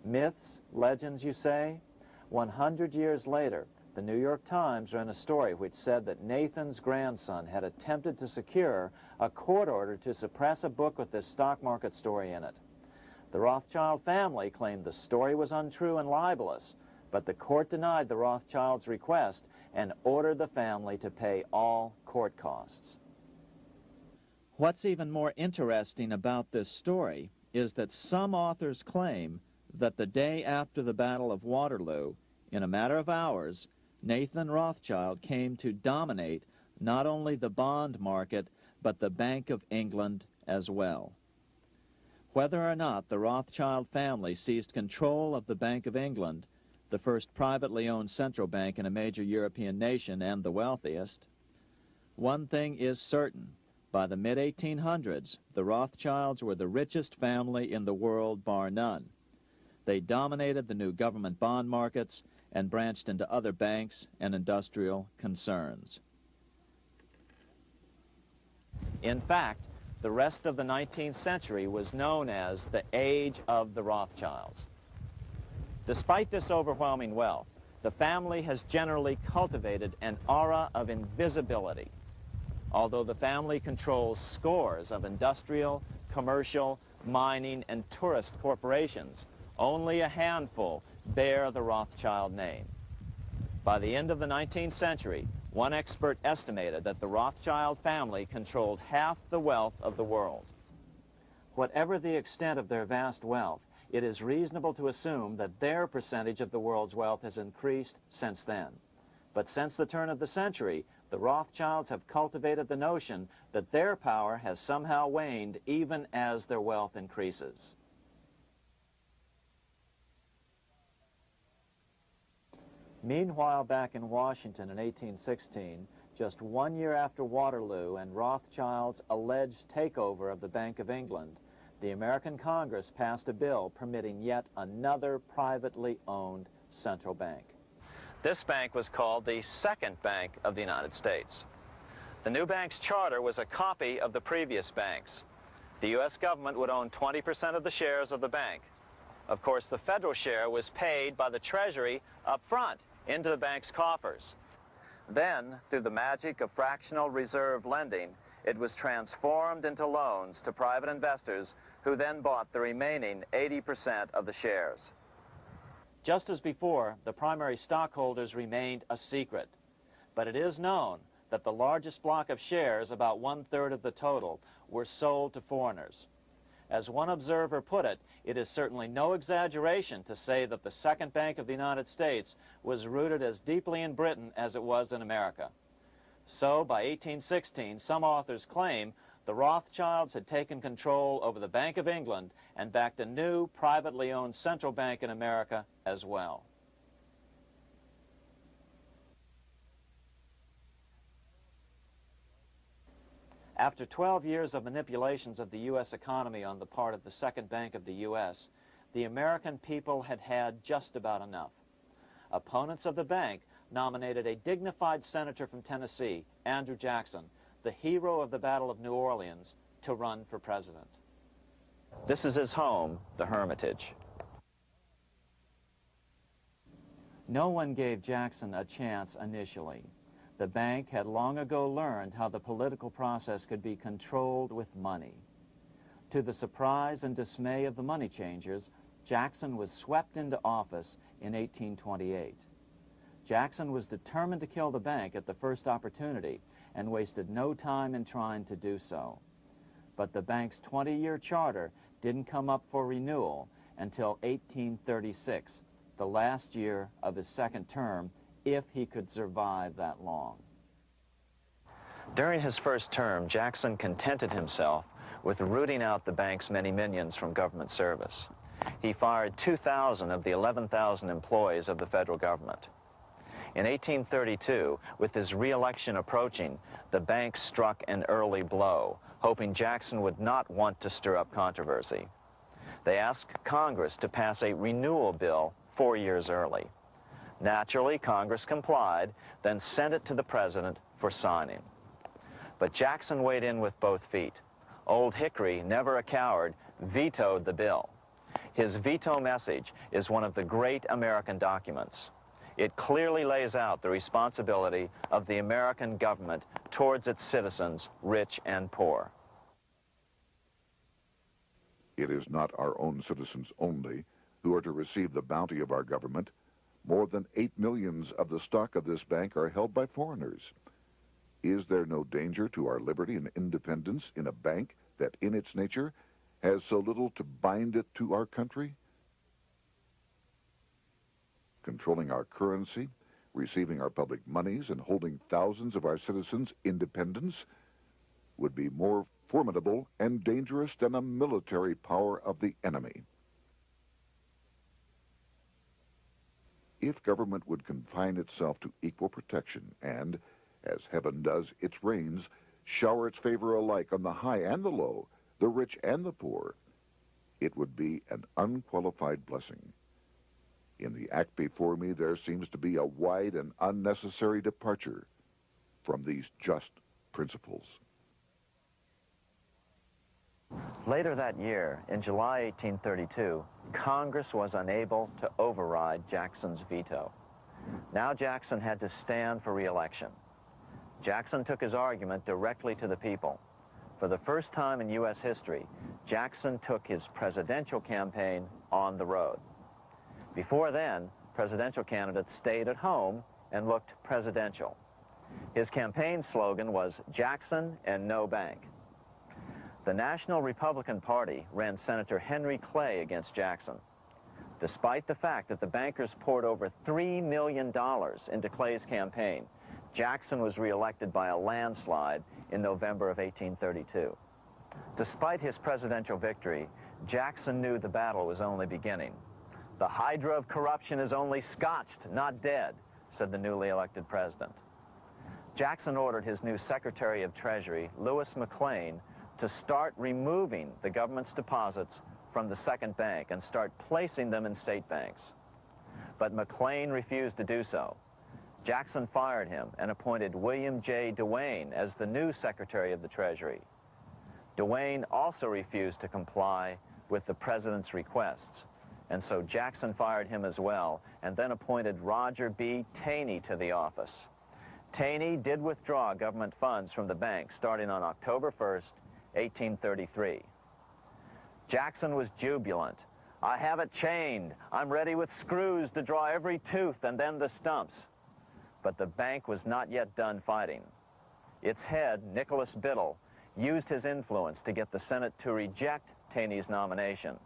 B: Myths, legends, you say? 100 years later, the New York Times ran a story which said that Nathan's grandson had attempted to secure a court order to suppress a book with this stock market story in it. The Rothschild family claimed the story was untrue and libelous, but the court denied the Rothschilds' request and ordered the family to pay all court costs. What's even more interesting about this story is that some authors claim that the day after the Battle of Waterloo, in a matter of hours, Nathan Rothschild came to dominate not only the bond market, but the Bank of England as well. Whether or not the Rothschild family seized control of the Bank of England, the first privately owned central bank in a major European nation and the wealthiest, one thing is certain: by the mid-1800s, the Rothschilds were the richest family in the world, bar none. They dominated the new government bond markets and branched into other banks and industrial concerns. In fact, the rest of the 19th century was known as the Age of the Rothschilds. Despite this overwhelming wealth, the family has generally cultivated an aura of invisibility. Although the family controls scores of industrial, commercial, mining, and tourist corporations, only a handful bear the Rothschild name. By the end of the 19th century, one expert estimated that the Rothschild family controlled half the wealth of the world. Whatever the extent of their vast wealth, it is reasonable to assume that their percentage of the world's wealth has increased since then. But since the turn of the century, the Rothschilds have cultivated the notion that their power has somehow waned even as their wealth increases. Meanwhile, back in Washington in 1816, just 1 year after Waterloo and Rothschild's alleged takeover of the Bank of England, the American Congress passed a bill permitting yet another privately owned central bank. This bank was called the Second Bank of the United States. The new bank's charter was a copy of the previous bank's. The U.S. government would own 20% of the shares of the bank. Of course, the federal share was paid by the Treasury up front into the bank's coffers. Then, through the magic of fractional reserve lending, it was transformed into loans to private investors who then bought the remaining 80% of the shares. Just as before, the primary stockholders remained a secret. But it is known that the largest block of shares, about 1/3 of the total, were sold to foreigners. As one observer put it, it is certainly no exaggeration to say that the Second Bank of the United States was rooted as deeply in Britain as it was in America. So, by 1816, some authors claim the Rothschilds had taken control over the Bank of England and backed a new, privately owned central bank in America as well. After 12 years of manipulations of the U.S. economy on the part of the Second Bank of the U.S., the American people had had just about enough. Opponents of the bank nominated a dignified senator from Tennessee, Andrew Jackson, the hero of the Battle of New Orleans, to run for president. This is his home, the Hermitage. No one gave Jackson a chance initially. The bank had long ago learned how the political process could be controlled with money. To the surprise and dismay of the money changers, Jackson was swept into office in 1828. Jackson was determined to kill the bank at the first opportunity and wasted no time in trying to do so. But the bank's 20-year charter didn't come up for renewal until 1836, the last year of his second term, if he could survive that long. During his first term, Jackson contented himself with rooting out the bank's many minions from government service. He fired 2,000 of the 11,000 employees of the federal government. In 1832, with his re-election approaching, the bank struck an early blow, hoping Jackson would not want to stir up controversy. They asked Congress to pass a renewal bill 4 years early. Naturally, Congress complied, then sent it to the president for signing. But Jackson weighed in with both feet. Old Hickory, never a coward, vetoed the bill. His veto message is one of the great American documents. It clearly lays out the responsibility of the American government towards its citizens, rich and poor.
A: It is not our own citizens only who are to receive the bounty of our government. More than 8 million of the stock of this bank are held by foreigners. Is there no danger to our liberty and independence in a bank that in its nature has so little to bind it to our country? Controlling our currency, receiving our public monies, and holding thousands of our citizens' independence would be more formidable and dangerous than a military power of the enemy. If government would confine itself to equal protection and, as heaven does its rains, shower its favor alike on the high and the low, the rich and the poor, it would be an unqualified blessing. In the act before me, there seems to be a wide and unnecessary departure from these just principles.
B: Later that year, in July 1832, Congress was unable to override Jackson's veto. Now Jackson had to stand for re-election. Jackson took his argument directly to the people. For the first time in U.S. history, Jackson took his presidential campaign on the road. Before then, presidential candidates stayed at home and looked presidential. His campaign slogan was "Jackson and no bank." The National Republican Party ran Senator Henry Clay against Jackson. Despite the fact that the bankers poured over $3 million into Clay's campaign, Jackson was reelected by a landslide in November of 1832. Despite his presidential victory, Jackson knew the battle was only beginning. "The hydra of corruption is only scotched, not dead," said the newly elected president. Jackson ordered his new Secretary of Treasury, Lewis McLean, to start removing the government's deposits from the second bank and start placing them in state banks. But McLean refused to do so. Jackson fired him and appointed William J. Duane as the new Secretary of the Treasury. Duane also refused to comply with the president's requests, and so Jackson fired him as well and then appointed Roger B. Taney to the office. Taney did withdraw government funds from the bank starting on October 1st, 1833. Jackson was jubilant. "I have it chained. I'm ready with screws to draw every tooth and then the stumps." But the bank was not yet done fighting. Its head, Nicholas Biddle, used his influence to get the Senate to reject Taney's nomination.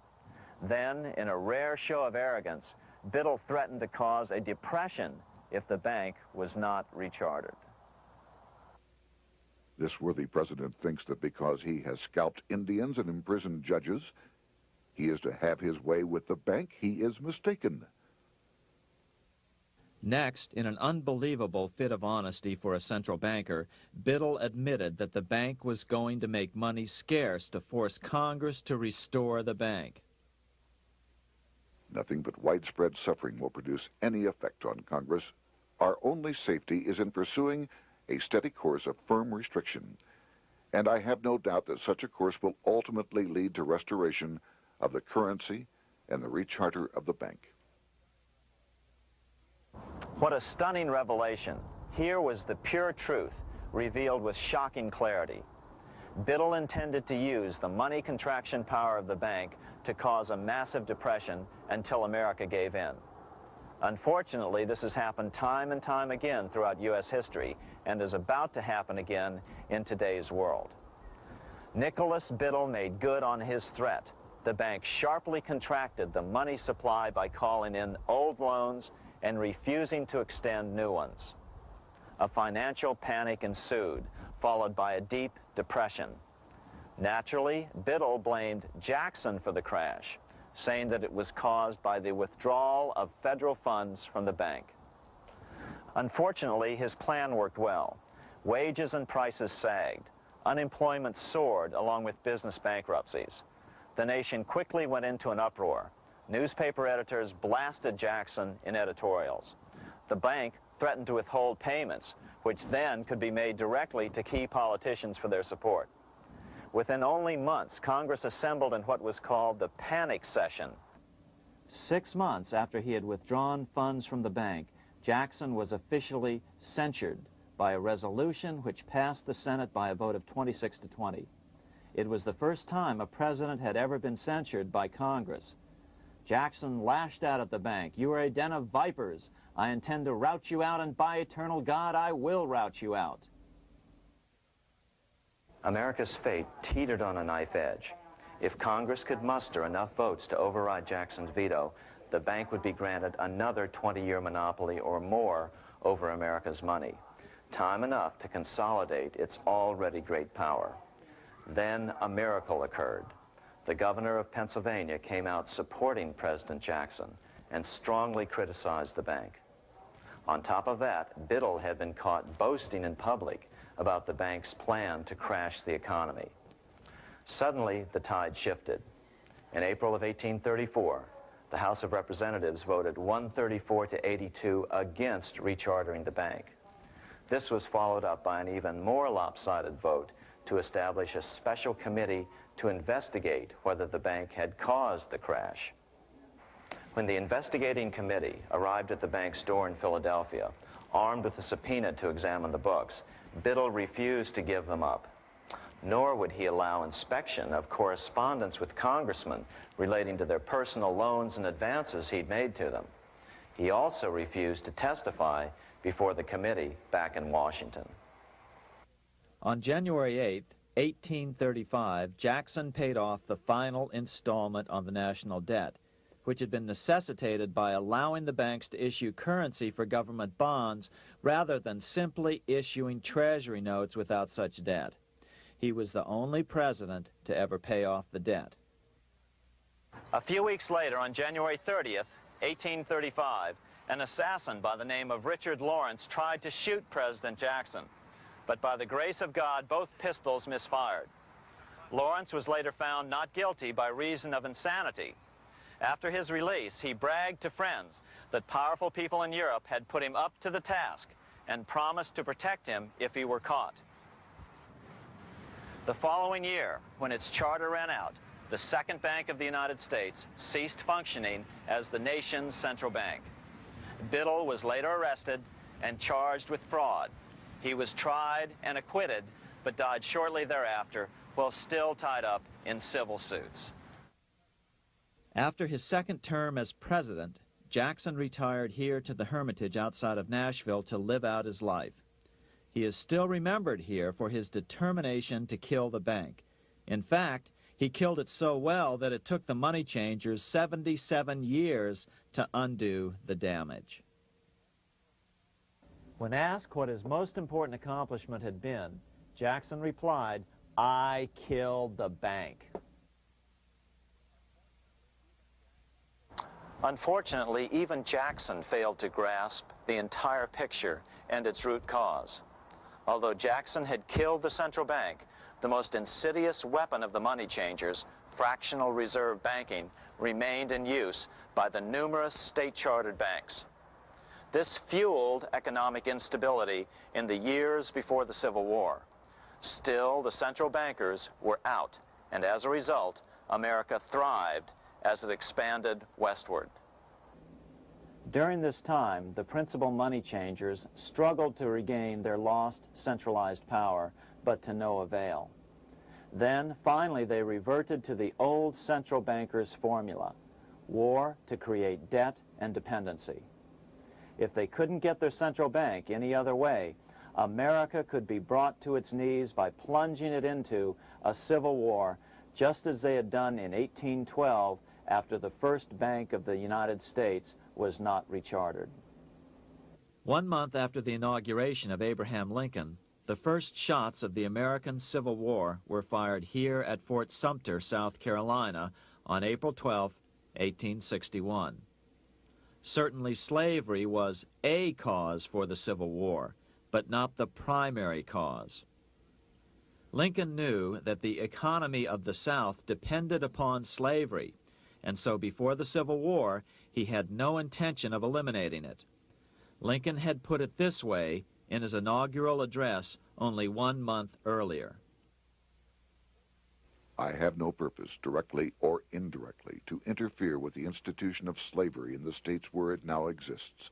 B: Then, in a rare show of arrogance, Biddle threatened to cause a depression if the bank was not rechartered.
A: This worthy president thinks that because he has scalped Indians and imprisoned judges, he is to have his way with the bank. He is mistaken.
B: Next, in an unbelievable fit of honesty for a central banker, Biddle admitted that the bank was going to make money scarce to force Congress to restore the bank.
A: Nothing but widespread suffering will produce any effect on Congress. Our only safety is in pursuing a steady course of firm restriction, and I have no doubt that such a course will ultimately lead to restoration of the currency and the recharter of the bank.
B: What a stunning revelation. Here was the pure truth, revealed with shocking clarity. Biddle intended to use the money contraction power of the bank to cause a massive depression until America gave in. Unfortunately, this has happened time and time again throughout U.S. history and is about to happen again in today's world. Nicholas Biddle made good on his threat. The bank sharply contracted the money supply by calling in old loans and refusing to extend new ones. A financial panic ensued, followed by a deep depression. Naturally, Biddle blamed Jackson for the crash, saying that it was caused by the withdrawal of federal funds from the bank. Unfortunately, his plan worked well. Wages and prices sagged. Unemployment soared along with business bankruptcies. The nation quickly went into an uproar. Newspaper editors blasted Jackson in editorials. The bank threatened to withhold payments, which then could be made directly to key politicians for their support. Within only months, Congress assembled in what was called the panic session. 6 months after he had withdrawn funds from the bank, Jackson was officially censured by a resolution which passed the Senate by a vote of 26 to 20. It was the first time a president had ever been censured by Congress. Jackson lashed out at the bank. "You are a den of vipers. I intend to rout you out, and by eternal God, I will rout you out." America's fate teetered on a knife edge. If Congress could muster enough votes to override Jackson's veto, the bank would be granted another 20-year monopoly or more over America's money, time enough to consolidate its already great power. Then a miracle occurred. The governor of Pennsylvania came out supporting President Jackson and strongly criticized the bank. On top of that, Biddle had been caught boasting in public about the bank's plan to crash the economy. Suddenly, the tide shifted. In April of 1834, the House of Representatives voted 134 to 82 against rechartering the bank. This was followed up by an even more lopsided vote to establish a special committee to investigate whether the bank had caused the crash. When the investigating committee arrived at the bank's door in Philadelphia, armed with a subpoena to examine the books, Biddle refused to give them up. Nor would he allow inspection of correspondence with congressmen relating to their personal loans and advances he'd made to them. He also refused to testify before the committee back in Washington. On January 8th, 1835, Jackson paid off the final installment on the national debt, which had been necessitated by allowing the banks to issue currency for government bonds rather than simply issuing treasury notes without such debt. He was the only president to ever pay off the debt. A few weeks later, on January 30th, 1835, an assassin by the name of Richard Lawrence tried to shoot President Jackson, but by the grace of God, both pistols misfired. Lawrence was later found not guilty by reason of insanity. After his release, he bragged to friends that powerful people in Europe had put him up to the task and promised to protect him if he were caught. The following year, when its charter ran out, the Second Bank of the United States ceased functioning as the nation's central bank. Biddle was later arrested and charged with fraud. He was tried and acquitted, but died shortly thereafter while still tied up in civil suits. After his second term as president, Jackson retired here to the Hermitage outside of Nashville to live out his life. He is still remembered here for his determination to kill the bank. In fact, he killed it so well that it took the money changers 77 years to undo the damage. When asked what his most important accomplishment had been, Jackson replied, "I killed the bank." Unfortunately, even Jackson failed to grasp the entire picture and its root cause. Although Jackson had killed the central bank, the most insidious weapon of the money changers, fractional reserve banking, remained in use by the numerous state-chartered banks. This fueled economic instability in the years before the Civil War. Still, the central bankers were out, and as a result, America thrived as it expanded westward. During this time, the principal money changers struggled to regain their lost centralized power, but to no avail. Then, finally, they reverted to the old central bankers' formula: war to create debt and dependency. If they couldn't get their central bank any other way, America could be brought to its knees by plunging it into a civil war, just as they had done in 1812 after the first Bank of the United States was not rechartered. 1 month after the inauguration of Abraham Lincoln, the first shots of the American Civil War were fired here at Fort Sumter, South Carolina, on April 12, 1861. Certainly slavery was a cause for the Civil War, but not the primary cause. Lincoln knew that the economy of the South depended upon slavery, and so before the Civil War, he had no intention of eliminating it. Lincoln had put it this way in his inaugural address only 1 month earlier.
A: I have no purpose, directly or indirectly, to interfere with the institution of slavery in the states where it now exists.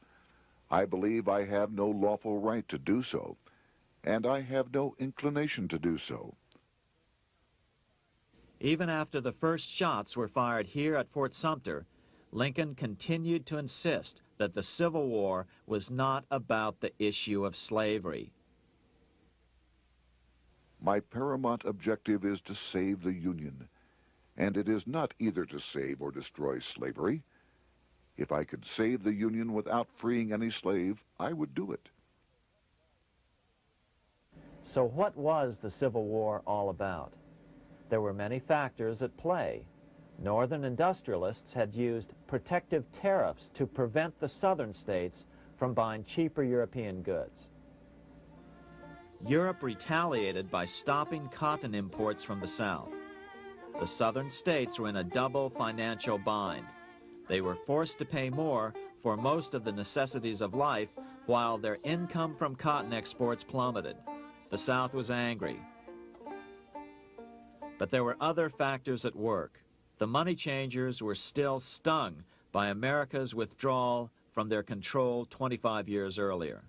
A: I believe I have no lawful right to do so, and I have no inclination to do so.
B: Even after the first shots were fired here at Fort Sumter, Lincoln continued to insist that the Civil War was not about the issue of slavery.
A: My paramount objective is to save the Union, and it is not either to save or destroy slavery. If I could save the Union without freeing any slave, I would do it.
B: So what was the Civil War all about? There were many factors at play. Northern industrialists had used protective tariffs to prevent the southern states from buying cheaper European goods. Europe retaliated by stopping cotton imports from the South. The southern states were in a double financial bind. They were forced to pay more for most of the necessities of life, while their income from cotton exports plummeted. The South was angry. But there were other factors at work. The money changers were still stung by America's withdrawal from their control 25 years earlier.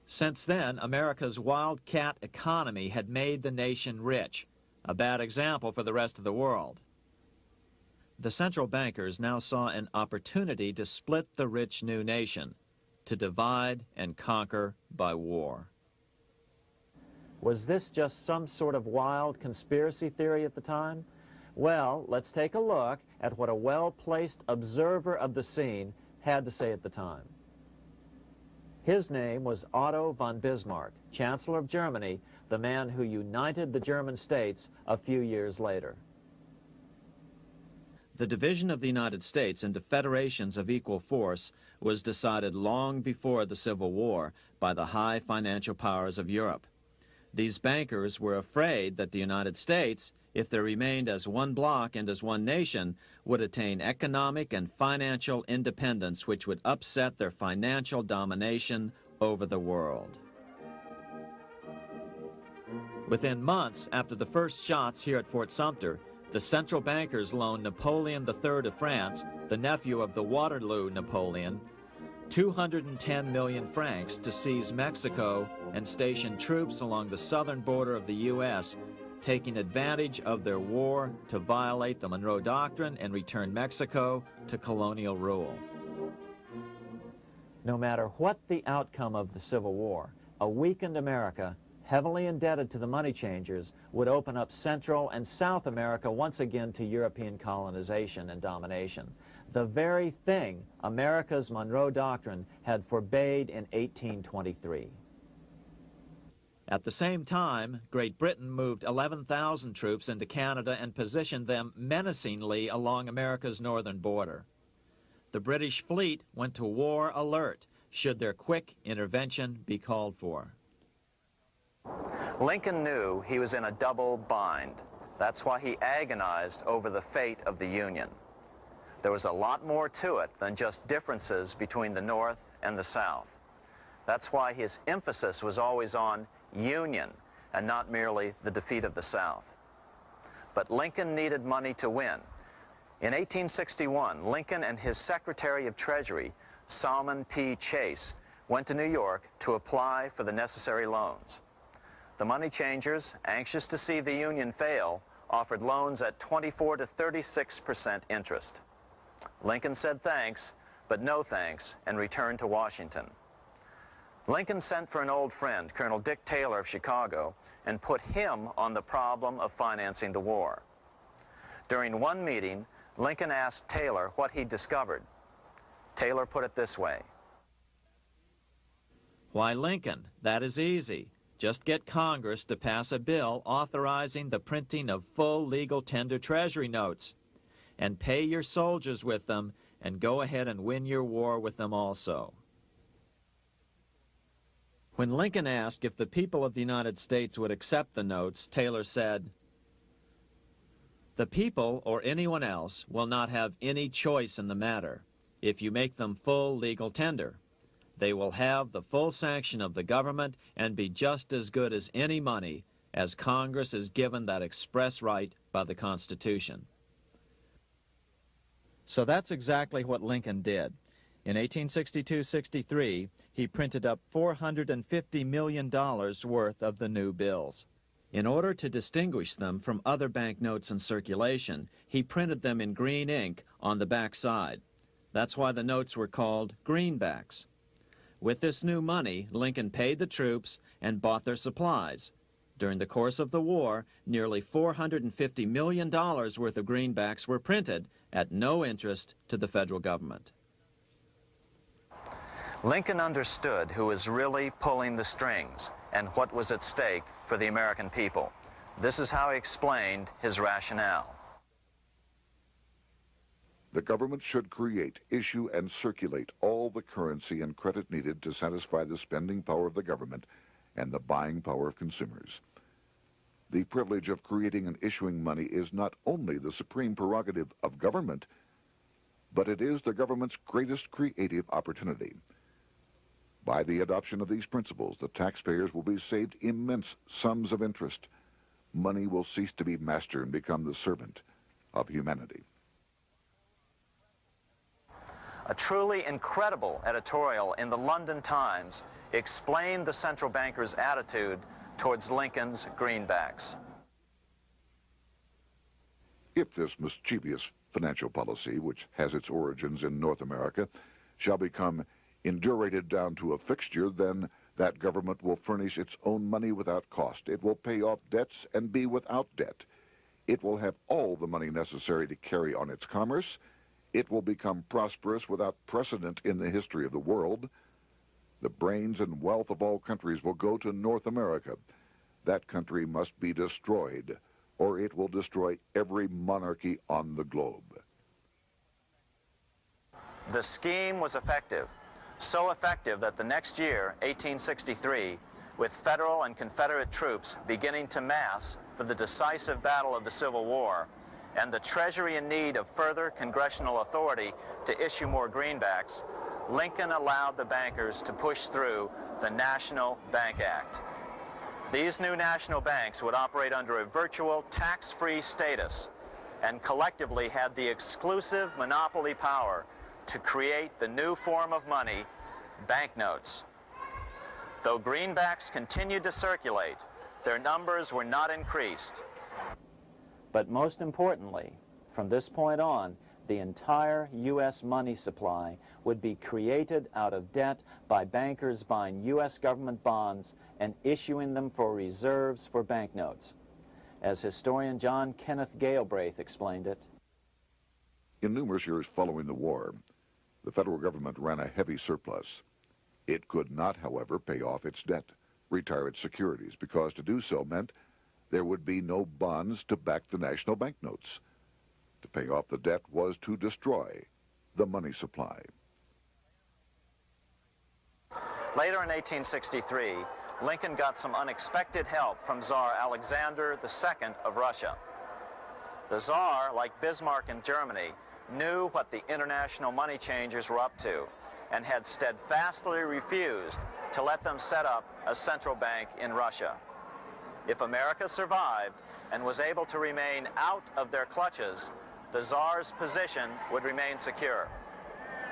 B: Since then, America's wildcat economy had made the nation rich, a bad example for the rest of the world. The central bankers now saw an opportunity to split the rich new nation, to divide and conquer by war. Was this just some sort of wild conspiracy theory at the time? Well, let's take a look at what a well-placed observer of the scene had to say at the time. His name was Otto von Bismarck, Chancellor of Germany, the man who united the German states a few years later. The division of the United States into federations of equal force was decided long before the Civil War by the high financial powers of Europe. These bankers were afraid that the United States, if they remained as one bloc and as one nation, would attain economic and financial independence which would upset their financial domination over the world. Within months after the first shots here at Fort Sumter, the central bankers loaned Napoleon III of France, the nephew of the Waterloo Napoleon, 210 million francs to seize Mexico and station troops along the southern border of the U.S., taking advantage of their war to violate the Monroe Doctrine and return Mexico to colonial rule. No matter what the outcome of the Civil War, a weakened America, heavily indebted to the money changers, would open up Central and South America once again to European colonization and domination. The very thing America's Monroe Doctrine had forbade in 1823. At the same time, Great Britain moved 11,000 troops into Canada and positioned them menacingly along America's northern border. The British fleet went to war alert should their quick intervention be called for. Lincoln knew he was in a double bind. That's why he agonized over the fate of the Union. There was a lot more to it than just differences between the North and the South. That's why his emphasis was always on union and not merely the defeat of the South. But Lincoln needed money to win. In 1861, Lincoln and his Secretary of Treasury, Salmon P. Chase, went to New York to apply for the necessary loans. The money changers, anxious to see the Union fail, offered loans at 24 to 36% interest. Lincoln said thanks, but no thanks, and returned to Washington. Lincoln sent for an old friend, Colonel Dick Taylor of Chicago, and put him on the problem of financing the war. During one meeting, Lincoln asked Taylor what he'd discovered. Taylor put it this way: "Why, Lincoln, that is easy. Just get Congress to pass a bill authorizing the printing of full legal tender Treasury notes, and pay your soldiers with them, and go ahead and win your war with them also." When Lincoln asked if the people of the United States would accept the notes, Taylor said, "The people, or anyone else, will not have any choice in the matter if you make them full legal tender. They will have the full sanction of the government and be just as good as any money, as Congress is given that express right by the Constitution." So that's exactly what Lincoln did. In 1862-63, he printed up $450 million worth of the new bills. In order to distinguish them from other banknotes in circulation, he printed them in green ink on the back side. That's why the notes were called greenbacks. With this new money, Lincoln paid the troops and bought their supplies. During the course of the war, nearly $450 million worth of greenbacks were printed at no interest to the federal government. Lincoln understood who was really pulling the strings and what was at stake for the American people. This is how he explained his rationale.
A: The government should create, issue, and circulate all the currency and credit needed to satisfy the spending power of the government and the buying power of consumers. The privilege of creating and issuing money is not only the supreme prerogative of government, but it is the government's greatest creative opportunity. By the adoption of these principles, the taxpayers will be saved immense sums of interest. Money will cease to be master and become the servant of humanity.
B: A truly incredible editorial in the London Times explained the central bankers' attitude towards Lincoln's greenbacks.
A: If this mischievous financial policy, which has its origins in North America, shall become indurated down to a fixture, then That government will furnish its own money without cost. It will pay off debts and be without debt. It will have all the money necessary to carry on its commerce. It will become prosperous without precedent in the history of the world. The brains and wealth of all countries will go to North America. That country must be destroyed, or it will destroy every monarchy on the globe.
B: The scheme was effective, so effective that the next year, 1863, with Federal and Confederate troops beginning to mass for the decisive battle of the Civil War, and the Treasury in need of further congressional authority to issue more greenbacks, Lincoln allowed the bankers to push through the National Bank Act. These new national banks would operate under a virtual tax-free status and collectively had the exclusive monopoly power to create the new form of money, banknotes. Though greenbacks continued to circulate, their numbers were not increased. But most importantly, from this point on, the entire U.S. money supply would be created out of debt by bankers buying U.S. government bonds and issuing them for reserves for banknotes. As historian John Kenneth Galbraith explained it,
A: in numerous years following the war, the federal government ran a heavy surplus. It could not, however, pay off its debt, retire its securities, because to do so meant there would be no bonds to back the national banknotes. To pay off the debt was to destroy the money supply.
B: later in 1863, Lincoln got some unexpected help from Tsar Alexander II of Russia. The Tsar, like Bismarck in Germany, knew what the international money changers were up to and had steadfastly refused to let them set up a central bank in Russia. If America survived and was able to remain out of their clutches, the Tsar's position would remain secure.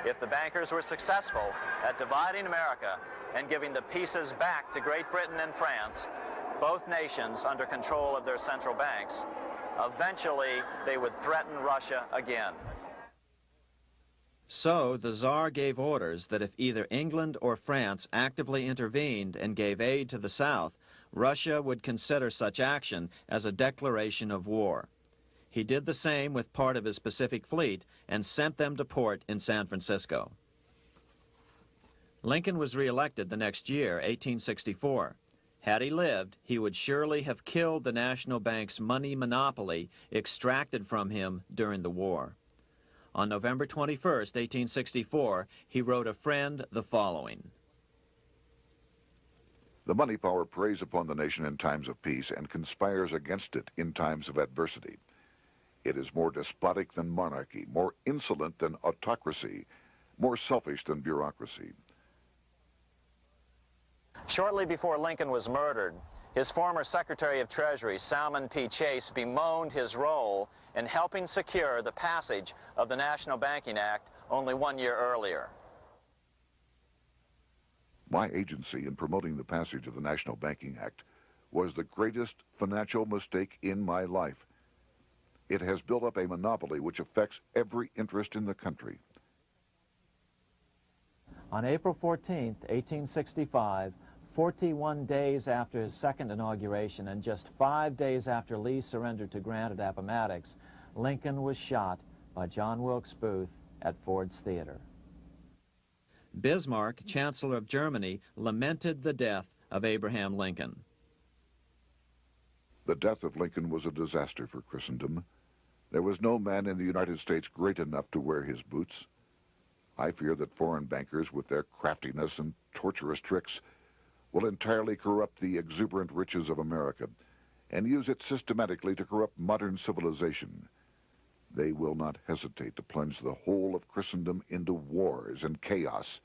B: If the bankers were successful at dividing America and giving the pieces back to Great Britain and France, both nations under control of their central banks, eventually they would threaten Russia again.
G: So the Tsar gave orders that if either England or France actively intervened and gave aid to the South, Russia would consider such action as a declaration of war. He did the same with part of his Pacific Fleet and sent them to port in San Francisco. Lincoln was reelected the next year, 1864. Had he lived, he would surely have killed the national bank's money monopoly extracted from him during the war. On November 21st, 1864, he wrote a friend the following.
A: The money power preys upon the nation in times of peace and conspires against it in times of adversity. It is more despotic than monarchy, more insolent than autocracy, more selfish than bureaucracy.
B: Shortly before Lincoln was murdered, his former Secretary of Treasury, Salmon P. Chase, bemoaned his role in helping secure the passage of the National Banking Act only 1 year earlier.
A: My agency in promoting the passage of the National Banking Act was the greatest financial mistake in my life. It has built up a monopoly which affects every interest in the country.
B: On April 14, 1865, 41 days after his second inauguration and just 5 days after Lee surrendered to Grant at Appomattox, Lincoln was shot by John Wilkes Booth at Ford's Theater.
G: Bismarck, Chancellor of Germany, lamented the death of Abraham Lincoln.
A: The death of Lincoln was a disaster for Christendom. There was no man in the United States great enough to wear his boots. I fear that foreign bankers, with their craftiness and tortuous tricks, will entirely corrupt the exuberant riches of America and use it systematically to corrupt modern civilization. They will not hesitate to plunge the whole of Christendom into wars and chaos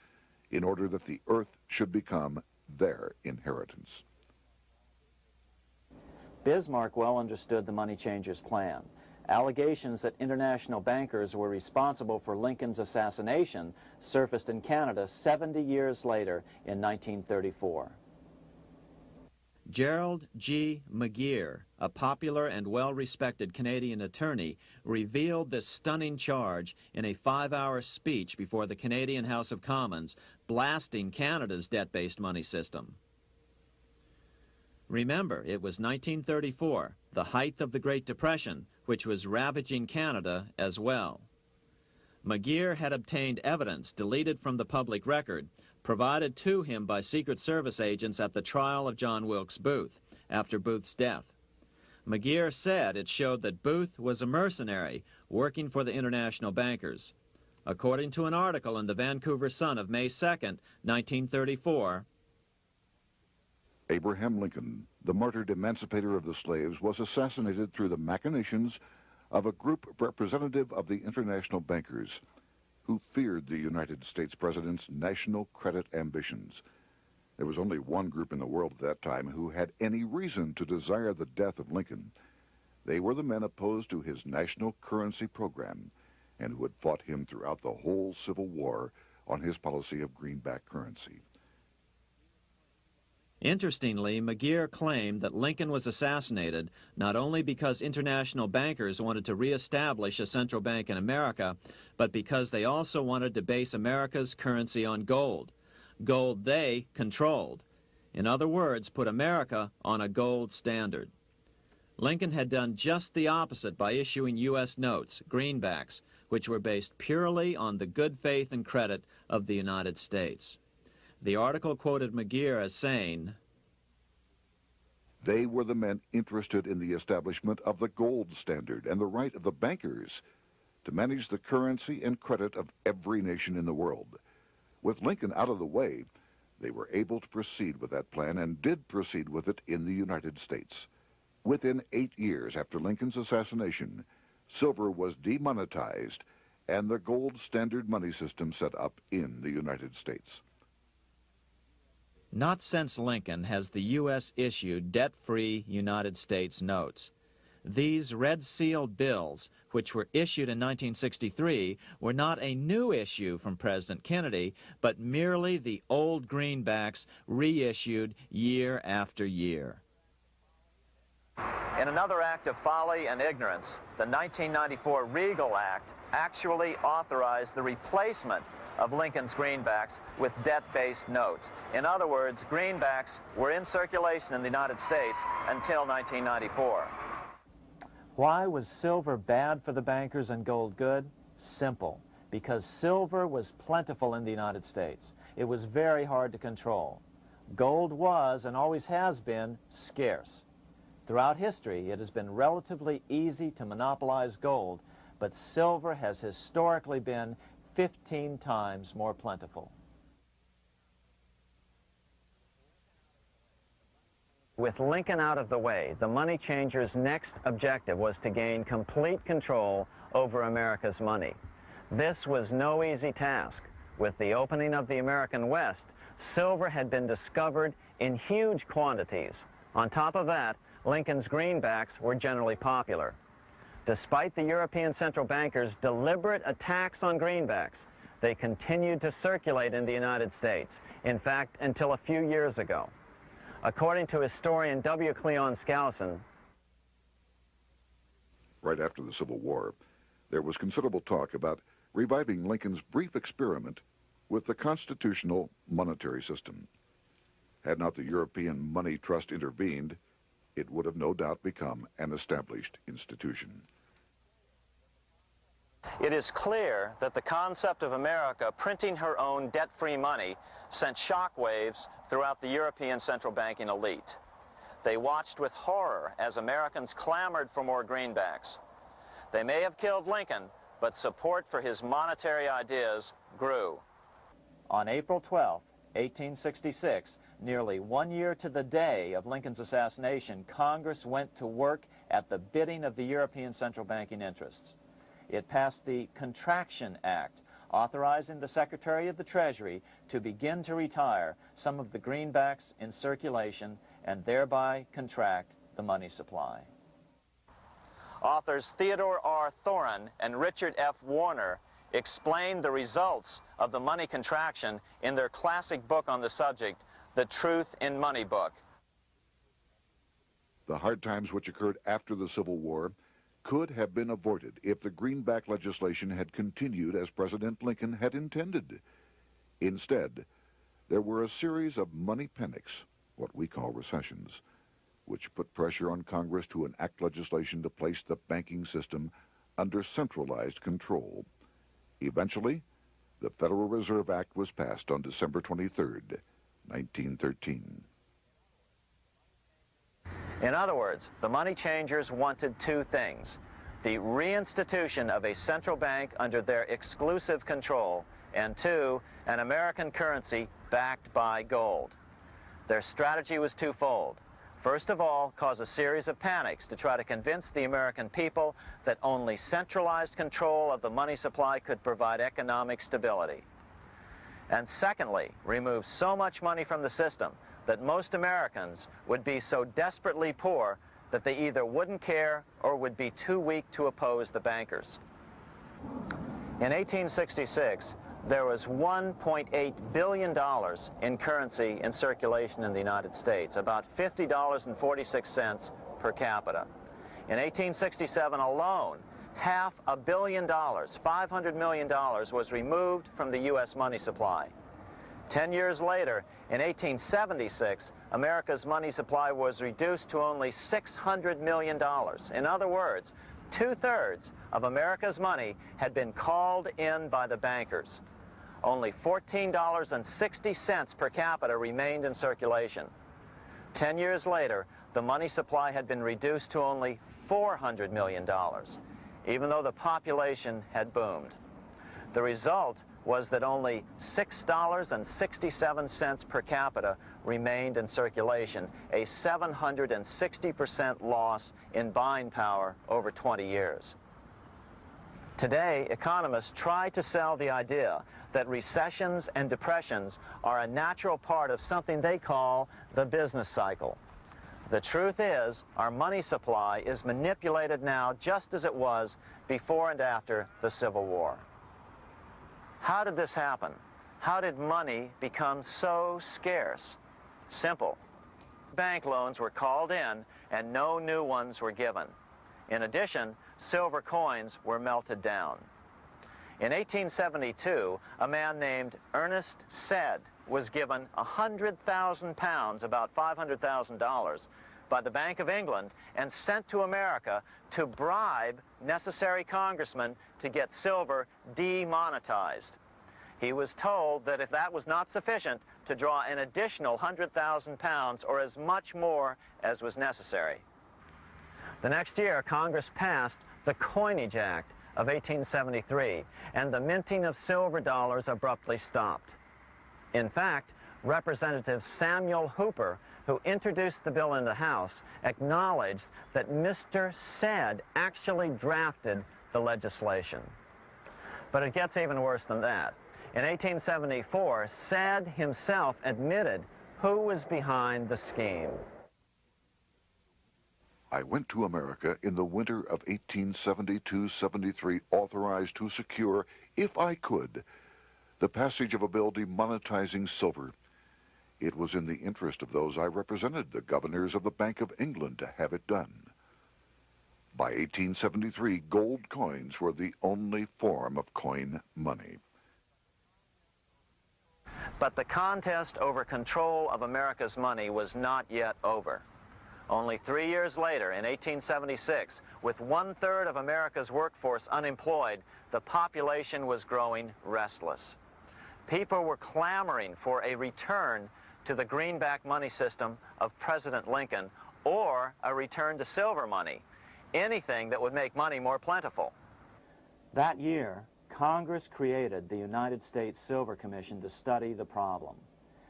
A: in order that the earth should become their inheritance.
B: Bismarck well understood the money changers' plan. Allegations that international bankers were responsible for Lincoln's assassination surfaced in Canada 70 years later in 1934.
G: Gerald G. McGeer, a popular and well-respected Canadian attorney, revealed this stunning charge in a 5-hour speech before the Canadian House of Commons, blasting Canada's debt-based money system. Remember, it was 1934, the height of the Great Depression, which was ravaging Canada as well. McGeer had obtained evidence deleted from the public record, provided to him by Secret Service agents at the trial of John Wilkes Booth, after Booth's death. McGeer said it showed that Booth was a mercenary working for the international bankers. According to an article in the Vancouver Sun of May 2nd, 1934,
A: Abraham Lincoln, the martyred emancipator of the slaves, was assassinated through the machinations of a group representative of the international bankers who feared the United States president's national credit ambitions. There was only one group in the world at that time who had any reason to desire the death of Lincoln. They were the men opposed to his national currency program and who had fought him throughout the whole Civil War on his policy of greenback currency.
G: Interestingly, McGeer claimed that Lincoln was assassinated not only because international bankers wanted to reestablish a central bank in America, but because they also wanted to base America's currency on gold. Gold they controlled. In other words, put America on a gold standard. Lincoln had done just the opposite by issuing U.S. notes, greenbacks, which were based purely on the good faith and credit of the United States. The article quoted McGeer as saying,
A: "They were the men interested in the establishment of the gold standard and the right of the bankers to manage the currency and credit of every nation in the world. With Lincoln out of the way, they were able to proceed with that plan and did proceed with it in the United States. Within 8 years after Lincoln's assassination, silver was demonetized and the gold standard money system set up in the United States."
G: Not since Lincoln has the U.S. issued debt-free United States notes. These red-sealed bills, which were issued in 1963, were not a new issue from President Kennedy, but merely the old greenbacks reissued year after year. In another act of folly and ignorance, the 1994 Regal Act actually authorized the replacement of Lincoln's greenbacks with debt-based notes. In other words, greenbacks were in circulation in the United States until 1994. Why was silver bad for the bankers and gold good? Simple. Because silver was plentiful in the United States. It was very hard to control. Gold was, and always has been, scarce. Throughout history, it has been relatively easy to monopolize gold, but silver has historically been 15 times more plentiful. With Lincoln out of the way, the money changers' next objective was to gain complete control over America's money. This was no easy task. With the opening of the American West, silver had been discovered in huge quantities. On top of that, Lincoln's greenbacks were generally popular. Despite the European central bankers' deliberate attacks on greenbacks, they continued to circulate in the United States, in fact, until a few years ago. According to historian W. Cleon Skousen,
A: right after the Civil War, there was considerable talk about reviving Lincoln's brief experiment with the constitutional monetary system. Had not the European Money Trust intervened, it would have no doubt become an established institution.
B: It is clear that the concept of America printing her own debt-free money sent shockwaves throughout the European central banking elite. They watched with horror as Americans clamored for more greenbacks. They may have killed Lincoln, but support for his monetary ideas grew. On April 12, 1866, nearly 1 year to the day of Lincoln's assassination, Congress went to work at the bidding of the European central banking interests. It passed the Contraction Act, authorizing the Secretary of the Treasury to begin to retire some of the greenbacks in circulation and thereby contract the money supply. Authors Theodore R. Thorin and Richard F. Warner explained the results of the money contraction in their classic book on the subject, The Truth in Money Book.
A: The hard times which occurred after the Civil War could have been avoided if the greenback legislation had continued as President Lincoln had intended. Instead, there were a series of money panics, what we call recessions, which put pressure on Congress to enact legislation to place the banking system under centralized control. Eventually, the Federal Reserve Act was passed on December 23, 1913.
B: In other words, the money changers wanted two things: the reinstitution of a central bank under their exclusive control, and two, an American currency backed by gold. Their strategy was twofold. First of all, cause a series of panics to try to convince the American people that only centralized control of the money supply could provide economic stability. And secondly, remove so much money from the system that most Americans would be so desperately poor that they either wouldn't care or would be too weak to oppose the bankers. In 1866, there was $1.8 billion in currency in circulation in the United States, about $50.46 per capita. In 1867 alone, $500 million, $500 million, was removed from the U.S. money supply. 10 years later, in 1876, America's money supply was reduced to only $600 million. In other words, 2/3 of America's money had been called in by the bankers. Only $14.60 per capita remained in circulation. 10 years later, the money supply had been reduced to only $400 million, even though the population had boomed. The result was that only $6.67 per capita remained in circulation, a 760% loss in buying power over 20 years. Today, economists try to sell the idea that recessions and depressions are a natural part of something they call the business cycle. The truth is, our money supply is manipulated now just as it was before and after the Civil War. How did this happen? How did money become so scarce? Simple. Bank loans were called in and no new ones were given. In addition, silver coins were melted down. In 1872, a man named Ernest Sed was given 100,000 pounds, about $500,000, by the Bank of England and sent to America to bribe necessary congressmen to get silver demonetized. He was told that if that was not sufficient, to draw an additional 100,000 pounds or as much more as was necessary. The next year, Congress passed the Coinage Act of 1873, and the minting of silver dollars abruptly stopped. In fact, Representative Samuel Hooper, who introduced the bill in the House, acknowledged that Mr. Sed actually drafted the legislation. But it gets even worse than that. In 1874, Sed himself admitted who was behind the scheme.
A: I went to America in the winter of 1872-73, authorized to secure, if I could, the passage of a bill demonetizing silver. It was in the interest of those I represented, the governors of the Bank of England, to have it done. By 1873, gold coins were the only form of coin money.
B: But the contest over control of America's money was not yet over. Only 3 years later, in 1876, with 1/3 of America's workforce unemployed, the population was growing restless. People were clamoring for a return to the greenback money system of President Lincoln, or a return to silver money, anything that would make money more plentiful. That year, Congress created the United States Silver Commission to study the problem.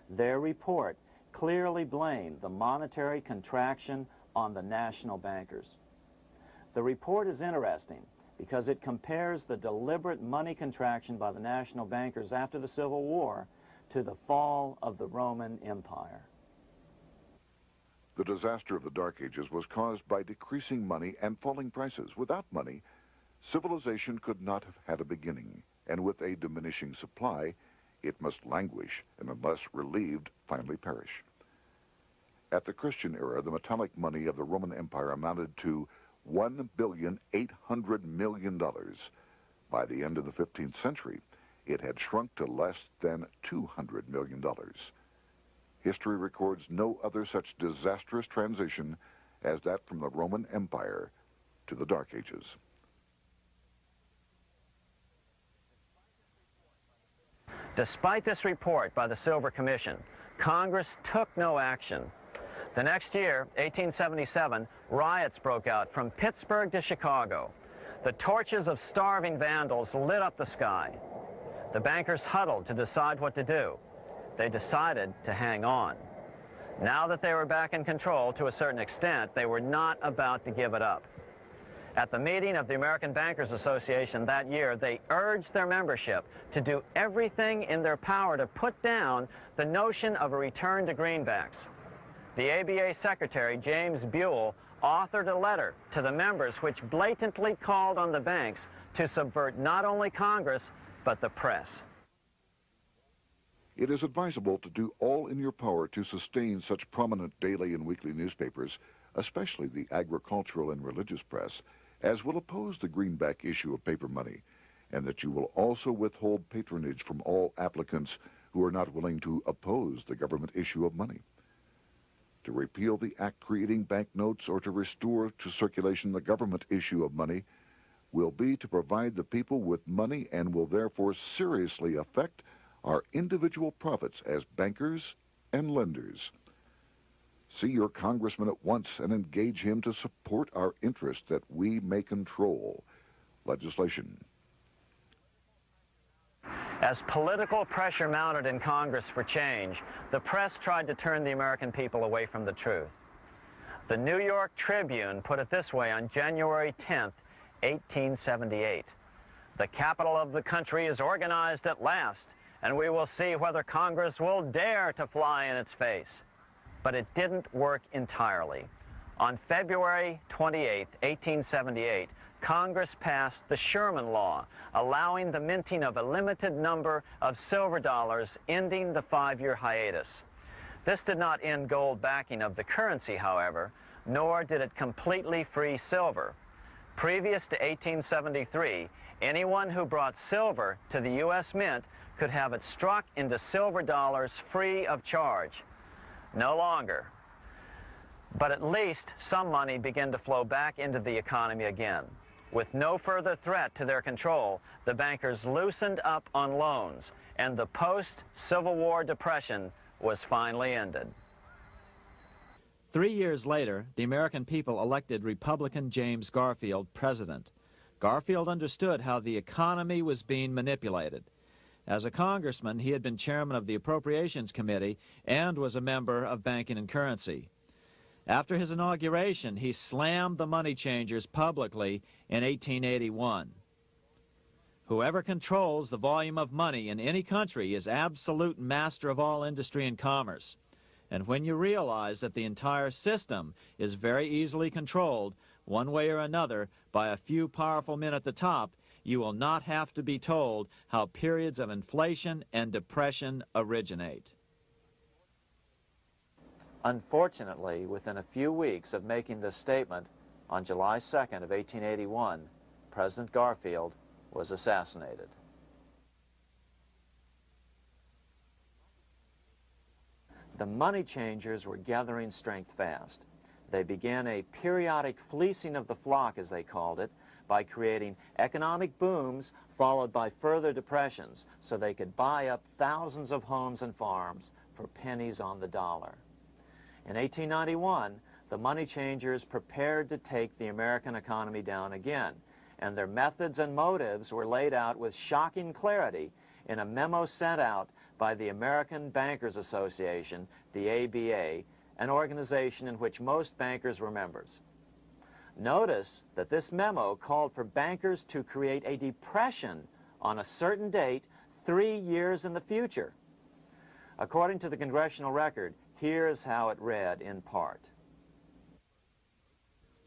B: Their report clearly blamed the monetary contraction on the national bankers. The report is interesting because it compares the deliberate money contraction by the national bankers after the Civil War to the fall of the Roman Empire.
A: The disaster of the Dark Ages was caused by decreasing money and falling prices. Without money, civilization could not have had a beginning, and with a diminishing supply, it must languish and, unless relieved, finally perish. At the Christian era, the metallic money of the Roman Empire amounted to $1,800,000,000. By the end of the 15th century, it had shrunk to less than $200 million. History records no other such disastrous transition as that from the Roman Empire to the Dark Ages.
B: Despite this report by the Silver Commission, Congress took no action. The next year, 1877, riots broke out from Pittsburgh to Chicago. The torches of starving vandals lit up the sky. The bankers huddled to decide what to do. They decided to hang on. Now that they were back in control to a certain extent, they were not about to give it up. At the meeting of the American Bankers Association that year, they urged their membership to do everything in their power to put down the notion of a return to greenbacks. The ABA Secretary, James Buell, authored a letter to the members which blatantly called on the banks to subvert not only Congress, but the press.
A: It is advisable to do all in your power to sustain such prominent daily and weekly newspapers, especially the agricultural and religious press, as will oppose the greenback issue of paper money, and that you will also withhold patronage from all applicants who are not willing to oppose the government issue of money. To repeal the act creating banknotes or to restore to circulation the government issue of money will be to provide the people with money and will therefore seriously affect our individual profits as bankers and lenders. See your congressman at once and engage him to support our interest that we may control legislation.
B: As political pressure mounted in Congress for change, the press tried to turn the American people away from the truth. The New York Tribune put it this way on January 10th, 1878. "The capital of the country is organized at last, and we will see whether Congress will dare to fly in its face." But it didn't work entirely. On February 28, 1878, Congress passed the Sherman Law, allowing the minting of a limited number of silver dollars, ending the 5-year hiatus. This did not end gold backing of the currency, however, nor did it completely free silver. Previous to 1873, anyone who brought silver to the U.S. Mint could have it struck into silver dollars free of charge. No longer. But at least some money began to flow back into the economy again. With no further threat to their control, the bankers loosened up on loans, and the post-Civil War depression was finally ended.
G: 3 years later, the American people elected Republican James Garfield president. Garfield understood how the economy was being manipulated. As a congressman, he had been chairman of the Appropriations Committee and was a member of Banking and Currency. After his inauguration, he slammed the money changers publicly in 1881. Whoever controls the volume of money in any country is absolute master of all industry and commerce. And when you realize that the entire system is very easily controlled, one way or another, by a few powerful men at the top, you will not have to be told how periods of inflation and depression originate. Unfortunately, within a few weeks of making this statement, on July 2nd of 1881, President Garfield was assassinated. The money changers were gathering strength fast. They began a periodic fleecing of the flock, as they called it, by creating economic booms followed by further depressions so they could buy up thousands of homes and farms for pennies on the dollar. In 1891, the money changers prepared to take the American economy down again, and their methods and motives were laid out with shocking clarity in a memo sent out by the American Bankers Association, the ABA, an organization in which most bankers were members. Notice that this memo called for bankers to create a depression on a certain date 3 years in the future. According to the congressional record, here's how it read in part.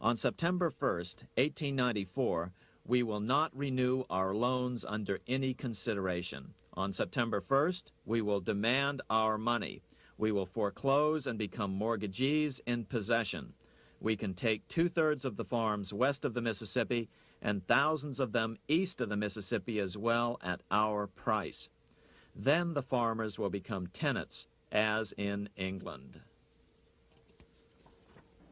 G: On September 1st, 1894, we will not renew our loans under any consideration. On September 1st, we will demand our money. We will foreclose and become mortgagees in possession. We can take 2/3 of the farms west of the Mississippi and thousands of them east of the Mississippi as well at our price. Then the farmers will become tenants, as in England.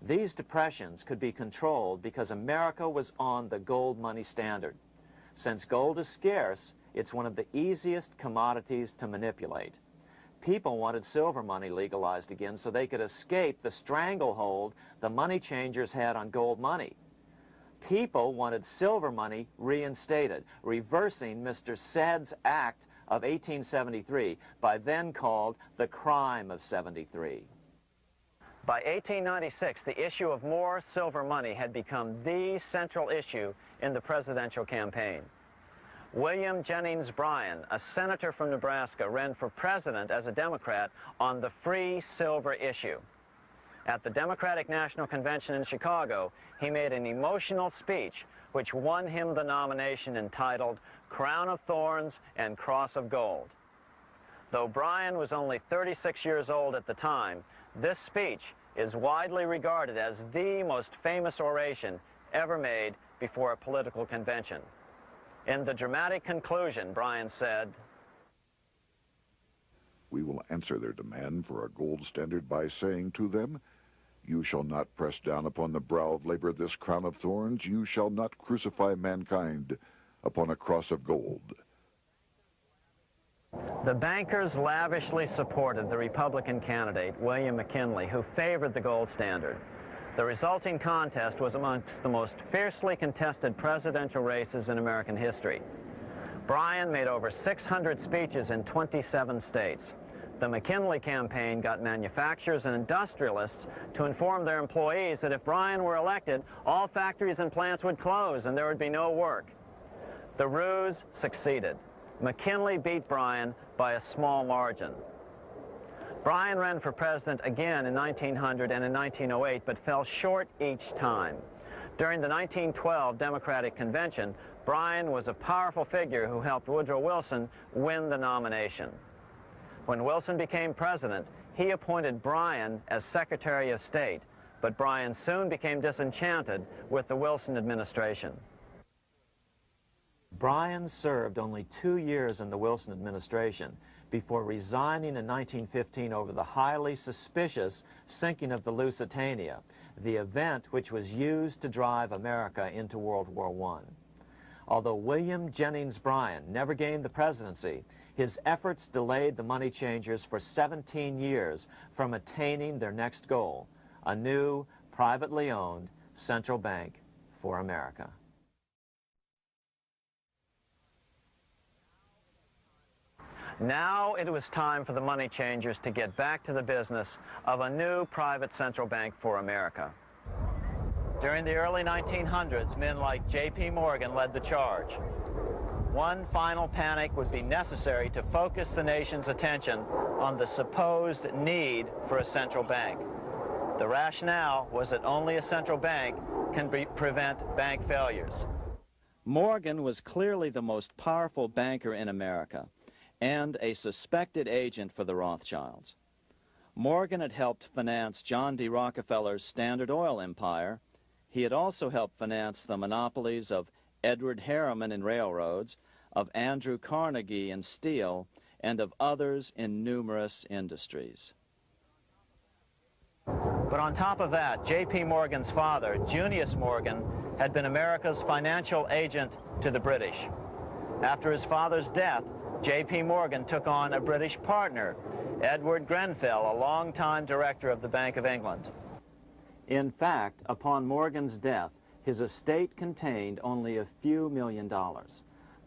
G: These depressions could be controlled because America was on the gold money standard. Since gold is scarce, it's one of the easiest commodities to manipulate. People wanted silver money legalized again so they could escape the stranglehold the money changers had on gold money. People wanted silver money reinstated, reversing Mr. Said's Act of 1873, by then called the Crime of '73. By 1896, the issue of more silver money had become the central issue in the presidential campaign. William Jennings Bryan, a senator from Nebraska, ran for president as a Democrat on the free silver issue. At the Democratic National Convention in Chicago, he made an emotional speech which won him the nomination, entitled Crown of Thorns and Cross of Gold. Though Bryan was only 36 years old at the time, this speech is widely regarded as the most famous oration ever made before a political convention. In the dramatic conclusion, Bryan said,
A: "We will answer their demand for a gold standard by saying to them, you shall not press down upon the brow of labor this crown of thorns. You shall not crucify mankind upon a cross of gold."
B: The bankers lavishly supported the Republican candidate, William McKinley, who favored the gold standard. The resulting contest was amongst the most fiercely contested presidential races in American history. Bryan made over 600 speeches in 27 states. The McKinley campaign got manufacturers and industrialists to inform their employees that if Bryan were elected, all factories and plants would close and there would be no work. The ruse succeeded. McKinley beat Bryan by a small margin. Bryan ran for president again in 1900 and in 1908, but fell short each time. During the 1912 Democratic Convention, Bryan was a powerful figure who helped Woodrow Wilson win the nomination. When Wilson became president, he appointed Bryan as Secretary of State, but Bryan soon became disenchanted with the Wilson administration. Bryan served only 2 years in the Wilson administration before resigning in 1915 over the highly suspicious sinking of the Lusitania, the event which was used to drive America into World War I. Although William Jennings Bryan never gained the presidency, his efforts delayed the money changers for 17 years from attaining their next goal, a new, privately owned central bank for America. Now it was time for the money changers to get back to the business of a new private central bank for America. During the early 1900s, men like J.P. Morgan led the charge. One final panic would be necessary to focus the nation's attention on the supposed need for a central bank. The rationale was that only a central bank can prevent bank failures. Morgan was clearly the most powerful banker in America and a suspected agent for the Rothschilds. Morgan had helped finance John D. Rockefeller's Standard Oil empire. He had also helped finance the monopolies of Edward Harriman in railroads, of Andrew Carnegie in steel, and of others in numerous industries. But on top of that, J.P. Morgan's father, Junius Morgan, had been America's financial agent to the British. After his father's death, J.P. Morgan took on a British partner, Edward Grenfell, a longtime director of the Bank of England. In fact, upon Morgan's death, his estate contained only a few $1 million.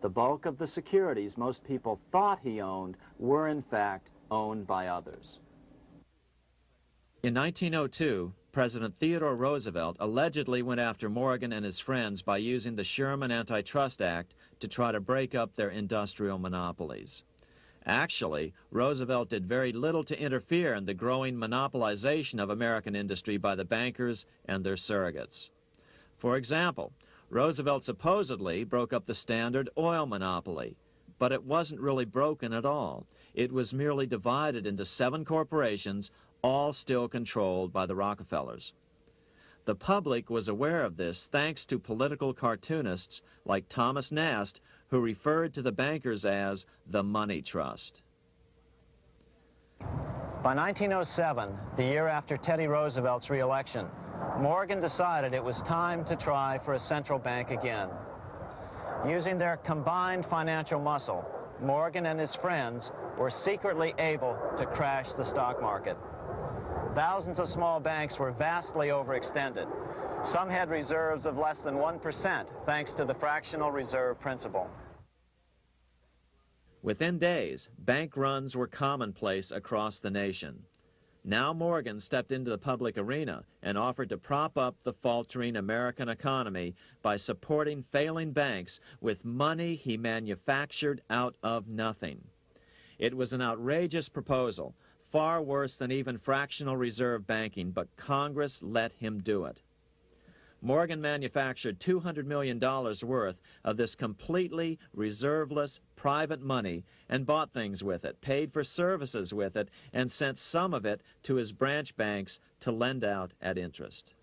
B: The bulk of the securities most people thought he owned were, in fact, owned by others. In 1902, President Theodore Roosevelt allegedly went after Morgan and his friends by using the Sherman Antitrust Act to try to break up their industrial monopolies. Actually, Roosevelt did very little to interfere in the growing monopolization of American industry by the bankers and their surrogates. For example, Roosevelt supposedly broke up the Standard Oil monopoly, but it wasn't really broken at all.
G: it was merely divided into 7 corporations, all still controlled by the Rockefellers. The public was aware of this thanks to political cartoonists like Thomas Nast, who referred to the bankers as the money trust.
B: By 1907, the year after Teddy Roosevelt's re-election, Morgan decided it was time to try for a central bank again. Using their combined financial muscle, Morgan and his friends were secretly able to crash the stock market. Thousands of small banks were vastly overextended. Some had reserves of less than 1% thanks to the fractional reserve principle.
G: Within days, bank runs were commonplace across the nation. Now Morgan stepped into the public arena and offered to prop up the faltering American economy by supporting failing banks with money he manufactured out of nothing. It was an outrageous proposal, far worse than even fractional reserve banking, but Congress let him do it. Morgan manufactured $200 million worth of this completely reserveless private money and bought things with it, paid for services with it, and sent some of it to his branch banks to lend out at interest.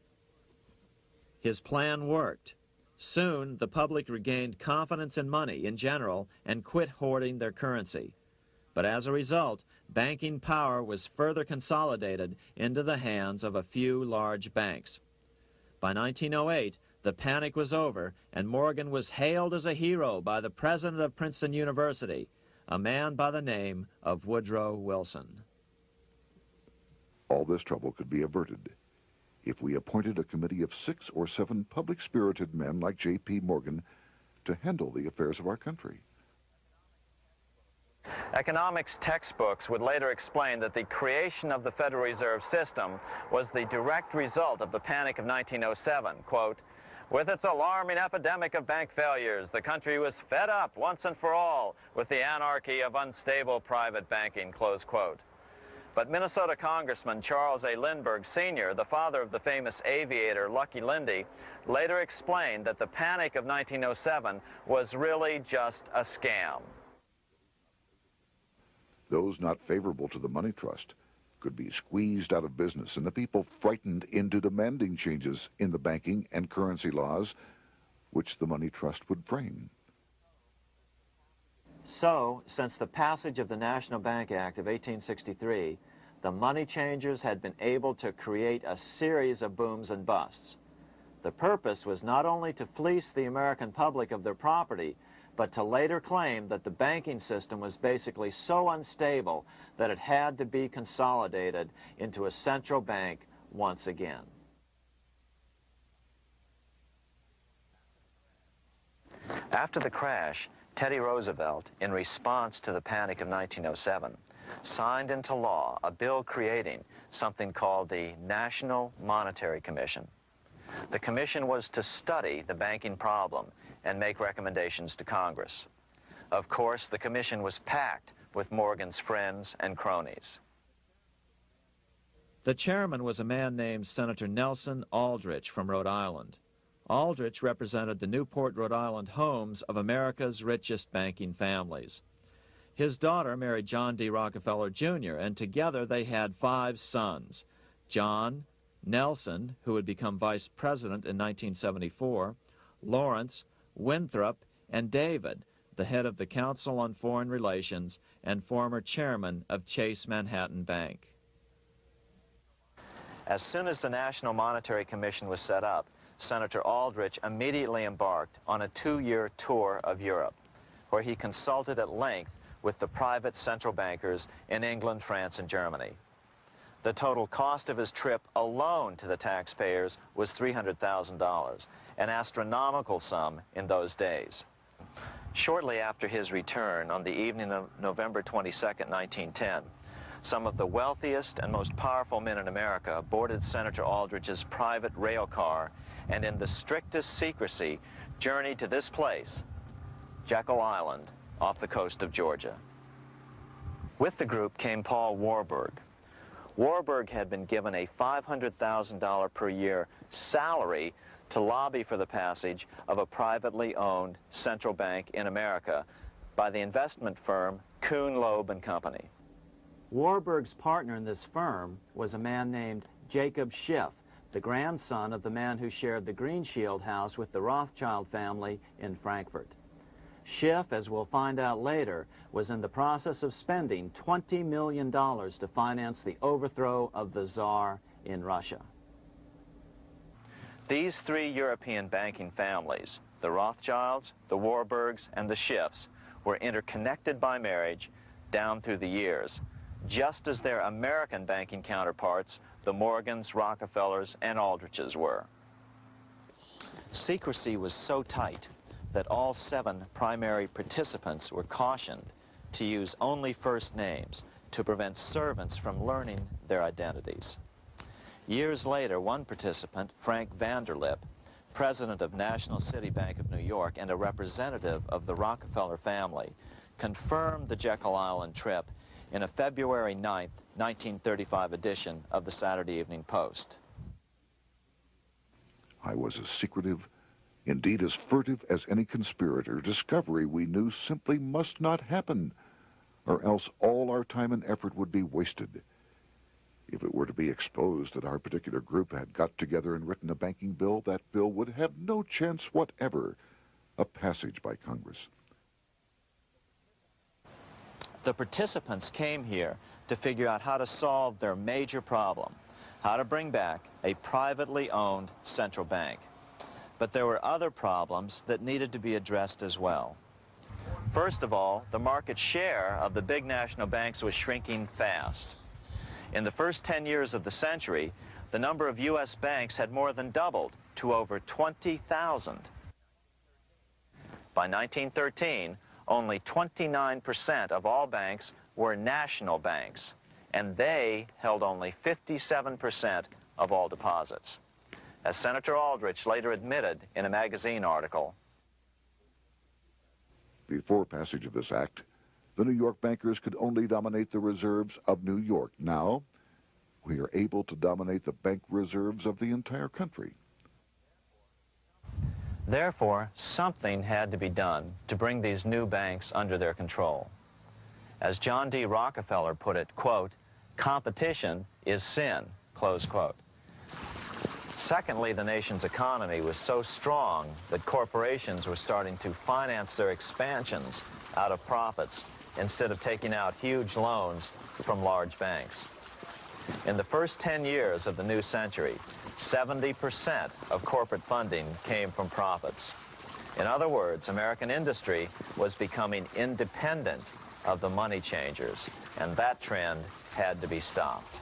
G: His plan worked. Soon, the public regained confidence in money in general and quit hoarding their currency. But as a result, banking power was further consolidated into the hands of a few large banks. By 1908, the panic was over, and Morgan was hailed as a hero by the president of Princeton University, a man by the name of Woodrow Wilson.
A: All this trouble could be averted if we appointed a committee of 6 or 7 public-spirited men like J.P. Morgan to handle the affairs of our country.
B: Economics textbooks would later explain that the creation of the Federal Reserve System was the direct result of the panic of 1907. Quote, "With its alarming epidemic of bank failures, the country was fed up once and for all with the anarchy of unstable private banking," close quote. But Minnesota Congressman Charles A. Lindbergh Sr., the father of the famous aviator Lucky Lindy, later explained that the panic of 1907 was really just a scam.
A: Those not favorable to the money trust could be squeezed out of business and the people frightened into demanding changes in the banking and currency laws which the money trust would frame.
B: So, since the passage of the National Bank Act of 1863, the money changers had been able to create a series of booms and busts. The purpose was not only to fleece the American public of their property, but to later claim that the banking system was basically so unstable that it had to be consolidated into a central bank once again. After the crash, Teddy Roosevelt, in response to the panic of 1907, signed into law a bill creating something called the National Monetary Commission. The commission was to study the banking problem and make recommendations to Congress. Of course, the commission was packed with Morgan's friends and cronies.
G: The chairman was a man named Senator Nelson Aldrich from Rhode Island. Aldrich represented the Newport, Rhode Island homes of America's richest banking families. His daughter married John D. Rockefeller, Jr., and together they had 5 sons: John, Nelson, who would become vice president in 1974, Lawrence, Winthrop, and David, the head of the Council on Foreign Relations and former chairman of Chase Manhattan Bank.
B: As soon as the National Monetary Commission was set up, Senator Aldrich immediately embarked on a 2-year tour of Europe, where he consulted at length with the private central bankers in England, France, and Germany. The total cost of his trip alone to the taxpayers was $300,000, an astronomical sum in those days. Shortly after his return, on the evening of November 22, 1910, some of the wealthiest and most powerful men in America boarded Senator Aldrich's private rail car and in the strictest secrecy journeyed to this place, Jekyll Island, off the coast of Georgia. With the group came Paul Warburg. Warburg had been given a $500,000 per year salary to lobby for the passage of a privately owned central bank in America by the investment firm Kuhn, Loeb and Company. Warburg's partner in this firm was a man named Jacob Schiff, the grandson of the man who shared the Green Shield house with the Rothschild family in Frankfurt. Schiff, as we'll find out later, was in the process of spending $20 million to finance the overthrow of the Tsar in Russia. These three European banking families, the Rothschilds, the Warburgs, and the Schiffs, were interconnected by marriage down through the years, just as their American banking counterparts, the Morgans, Rockefellers, and Aldriches were. Secrecy was so tight that all 7 primary participants were cautioned to use only first names to prevent servants from learning their identities. Years later, one participant, Frank Vanderlip, president of National City Bank of New York and a representative of the Rockefeller family, confirmed the Jekyll Island trip in a February 9, 1935 edition of the Saturday Evening Post.
A: I was as secretive, indeed as furtive as any conspirator. Discovery, we knew, simply must not happen, or else all our time and effort would be wasted. If it were to be exposed that our particular group had got together and written a banking bill, that bill would have no chance whatever of passage by Congress.
B: The participants came here to figure out how to solve their major problem, how to bring back a privately owned central bank. But there were other problems that needed to be addressed as well. First of all, the market share of the big national banks was shrinking fast. In the first 10 years of the century, the number of U.S. banks had more than doubled to over 20,000. By 1913, only 29% of all banks were national banks, and they held only 57% of all deposits. As Senator Aldrich later admitted in a magazine article,
A: before passage of this act, the New York bankers could only dominate the reserves of New York. Now, we are able to dominate the bank reserves of the entire country.
B: Therefore, something had to be done to bring these new banks under their control. As John D. Rockefeller put it, quote, "Competition is sin," close quote. Secondly, the nation's economy was so strong that corporations were starting to finance their expansions out of profits instead of taking out huge loans from large banks. In the first 10 years of the new century, 70% of corporate funding came from profits. In other words, American industry was becoming independent of the money changers, and that trend had to be stopped.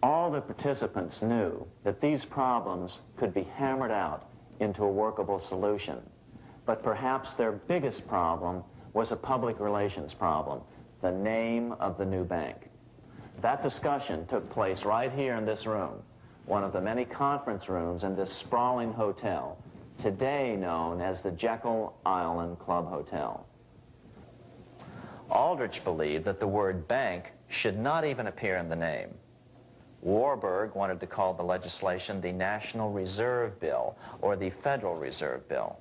B: All the participants knew that these problems could be hammered out into a workable solution, but perhaps their biggest problem was a public relations problem, the name of the new bank. That discussion took place right here in this room, one of the many conference rooms in this sprawling hotel, today known as the Jekyll Island Club Hotel. Aldrich believed that the word bank should not even appear in the name. Warburg wanted to call the legislation the National Reserve Bill or the Federal Reserve Bill.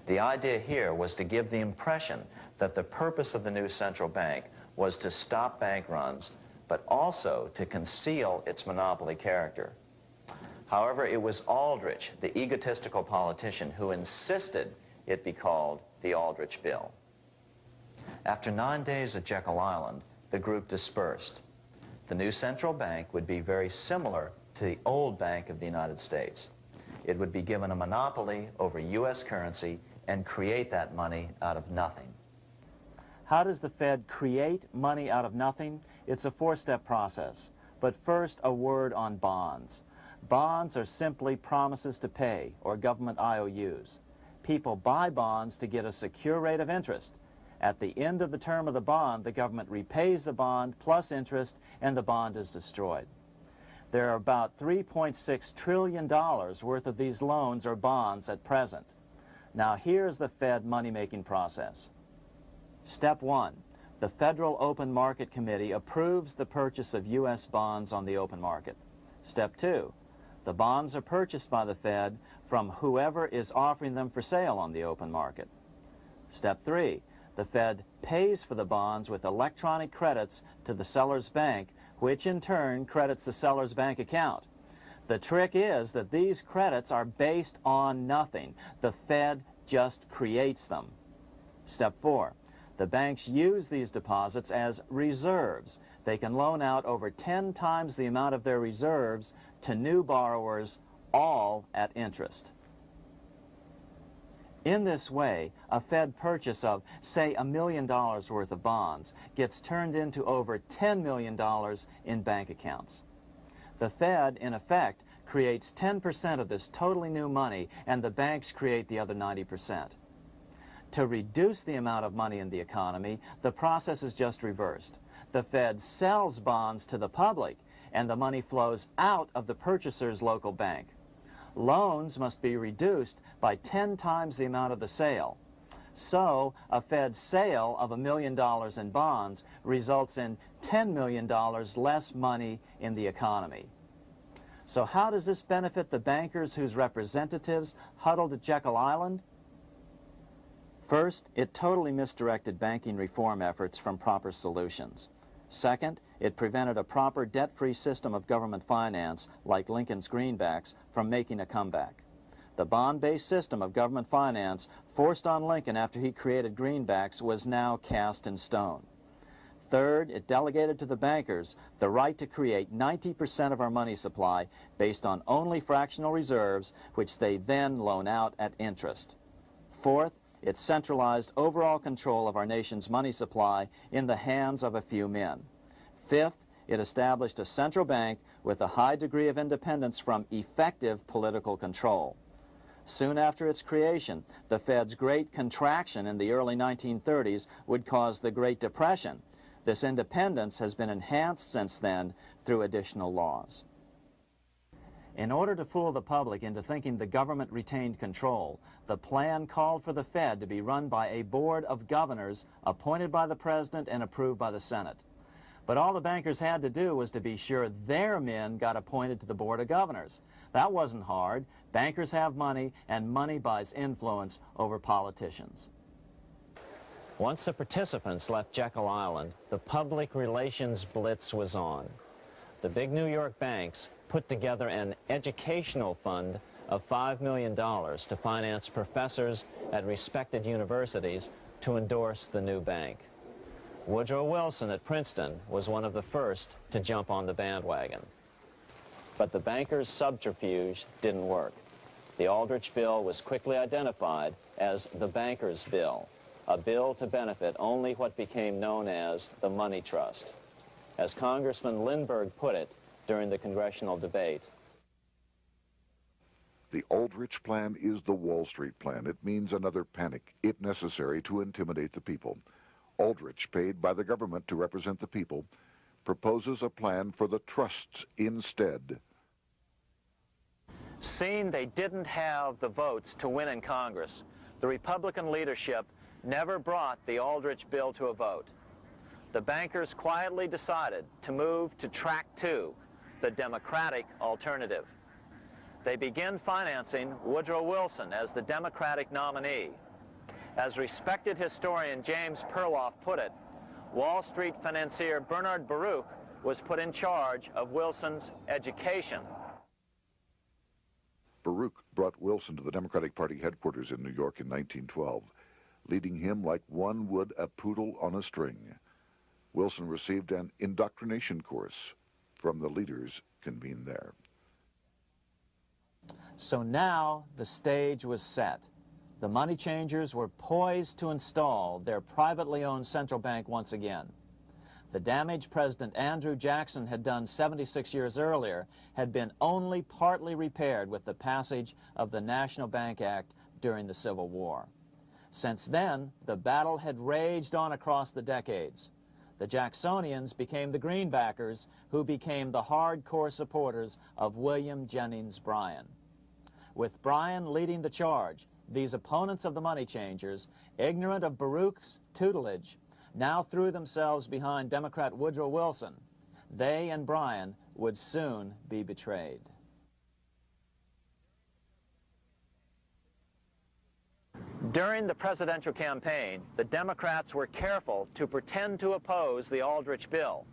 B: The idea here was to give the impression that the purpose of the new central bank was to stop bank runs, but also to conceal its monopoly character. However, it was Aldrich, the egotistical politician, who insisted it be called the Aldrich Bill. After 9 days at Jekyll Island, the group dispersed. The new central bank would be very similar to the old Bank of the United States. It would be given a monopoly over U.S. currency and create that money out of nothing. How does the Fed create money out of nothing? It's a four-step process. But first, a word on bonds. Bonds are simply promises to pay, or government IOUs. People buy bonds to get a secure rate of interest. At the end of the term of the bond, the government repays the bond plus interest, and the bond is destroyed. There are about $3.6 trillion worth of these loans or bonds at present. Now here's the Fed money-making process. Step 1. The Federal Open Market Committee approves the purchase of U.S. bonds on the open market. Step 2. The bonds are purchased by the Fed from whoever is offering them for sale on the open market. Step 3. The Fed pays for the bonds with electronic credits to the seller's bank, which in turn credits the seller's bank account. The trick is that these credits are based on nothing. The Fed just creates them. Step 4. The banks use these deposits as reserves. They can loan out over 10 times the amount of their reserves to new borrowers, all at interest. In this way, a Fed purchase of, say, $1 million worth of bonds gets turned into over $10 million in bank accounts. The Fed, in effect, creates 10% of this totally new money, and the banks create the other 90%. To reduce the amount of money in the economy, the process is just reversed. The Fed sells bonds to the public, and the money flows out of the purchaser's local bank. Loans must be reduced by 10 times the amount of the sale. So, a Fed sale of $1 million in bonds results in $10 million less money in the economy. So how does this benefit the bankers whose representatives huddled at Jekyll Island? First, it totally misdirected banking reform efforts from proper solutions. Second, it prevented a proper debt-free system of government finance, like Lincoln's greenbacks, from making a comeback. The bond-based system of government finance forced on Lincoln after he created greenbacks was now cast in stone. Third, it delegated to the bankers the right to create 90% of our money supply based on only fractional reserves, which they then loan out at interest. Fourth, it centralized overall control of our nation's money supply in the hands of a few men. Fifth, it established a central bank with a high degree of independence from effective political control. Soon after its creation, the Fed's great contraction in the early 1930s would cause the Great Depression. This independence has been enhanced since then through additional laws. In order to fool the public into thinking the government retained control, the plan called for the Fed to be run by a board of governors appointed by the President and approved by the Senate. But all the bankers had to do was to be sure their men got appointed to the board of governors. That wasn't hard. Bankers have money, and money buys influence over politicians. Once the participants left Jekyll Island, the public relations blitz was on. The big New York banks put together an educational fund of $5 million to finance professors at respected universities to endorse the new bank. Woodrow Wilson at Princeton was one of the first to jump on the bandwagon. But the bankers' subterfuge didn't work. The Aldrich Bill was quickly identified as the bankers' bill, a bill to benefit only what became known as the money trust. As Congressman Lindbergh put it during the congressional debate,
A: the Aldrich Plan is the Wall Street plan. It means another panic, if necessary, to intimidate the people. Aldrich, paid by the government to represent the people, proposes a plan for the trusts instead.
B: seeing they didn't have the votes to win in Congress, the Republican leadership never brought the Aldrich bill to a vote. The bankers quietly decided to move to track 2, the Democratic alternative. They began financing Woodrow Wilson as the Democratic nominee. As respected historian James Perloff put it, Wall Street financier Bernard Baruch was put in charge of Wilson's education.
A: Baruch brought Wilson to the Democratic Party headquarters in New York in 1912, leading him like one would a poodle on a string. Wilson received an indoctrination course from the leaders convened there.
B: So now the stage was set. The money changers were poised to install their privately owned central bank once again. The damage President Andrew Jackson had done 76 years earlier had been only partly repaired with the passage of the National Bank Act during the Civil War. Since then, the battle had raged on across the decades. The Jacksonians became the greenbackers, who became the hardcore supporters of William Jennings Bryan. With Bryan leading the charge, these opponents of the money changers, ignorant of Baruch's tutelage, now threw themselves behind Democrat Woodrow Wilson. They and Bryan would soon be betrayed. During the presidential campaign, the Democrats were careful to pretend to oppose the Aldrich bill.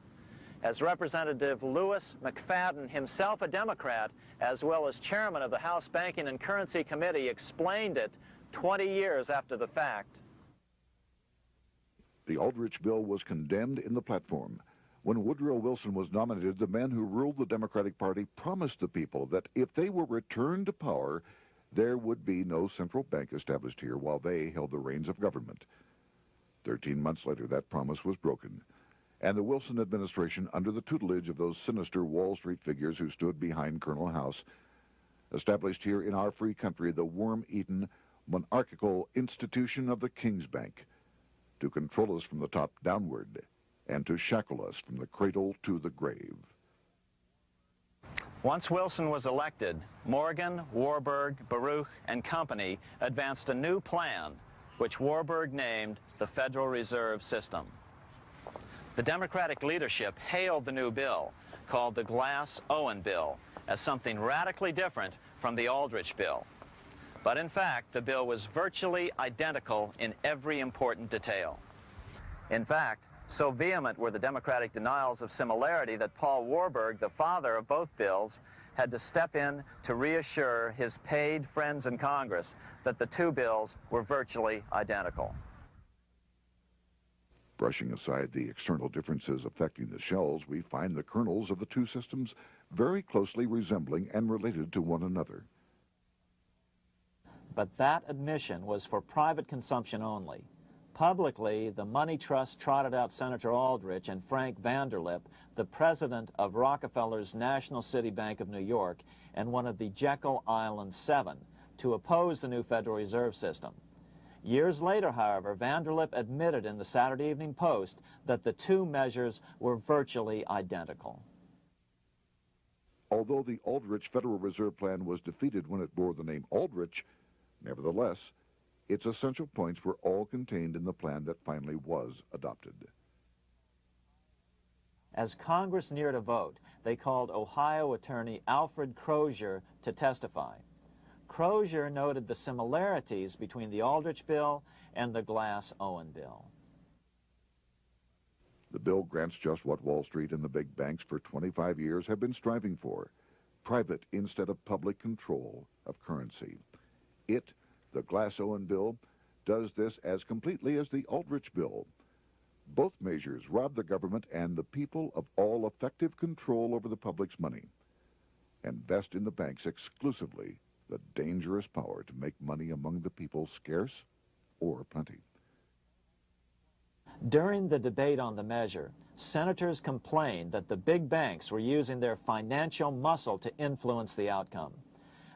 B: As Representative Lewis McFadden, himself a Democrat, as well as chairman of the House Banking and Currency Committee, explained it 20 years after the fact.
A: The Aldrich bill was condemned in the platform. When Woodrow Wilson was nominated, the men who ruled the Democratic Party promised the people that if they were returned to power, there would be no central bank established here while they held the reins of government. 13 months later, that promise was broken, and the Wilson administration, under the tutelage of those sinister Wall Street figures who stood behind Colonel House, established here in our free country the worm-eaten, monarchical institution of the King's Bank, to control us from the top downward and to shackle us from the cradle to the grave.
B: Once Wilson was elected, Morgan, Warburg, Baruch, and company advanced a new plan, which Warburg named the Federal Reserve System. The Democratic leadership hailed the new bill, called the Glass-Owen bill, as something radically different from the Aldrich bill. But in fact, the bill was virtually identical in every important detail. In fact, so vehement were the Democratic denials of similarity that Paul Warburg, the father of both bills, had to step in to reassure his paid friends in Congress that the two bills were virtually identical.
A: Brushing aside the external differences affecting the shells, we find the kernels of the two systems very closely resembling and related to one another.
B: But that admission was for private consumption only. Publicly, the money trust trotted out Senator Aldrich and Frank Vanderlip, the president of Rockefeller's National City Bank of New York and one of the Jekyll Island Seven, to oppose the new Federal Reserve System. Years later, however, Vanderlip admitted in the Saturday Evening Post that the two measures were virtually identical.
A: Although the Aldrich Federal Reserve Plan was defeated when it bore the name Aldrich, nevertheless, its essential points were all contained in the plan that finally was adopted.
B: As Congress neared a vote, they called Ohio attorney Alfred Crozier to testify. Crozier noted the similarities between the Aldrich bill and the Glass-Owen bill.
A: The bill grants just what Wall Street and the big banks for 25 years have been striving for: private instead of public control of currency. It, the Glass-Owen bill, does this as completely as the Aldrich bill. Both measures rob the government and the people of all effective control over the public's money and vest in the banks exclusively the dangerous power to make money among the people scarce or plenty.
B: During the debate on the measure, senators complained that the big banks were using their financial muscle to influence the outcome.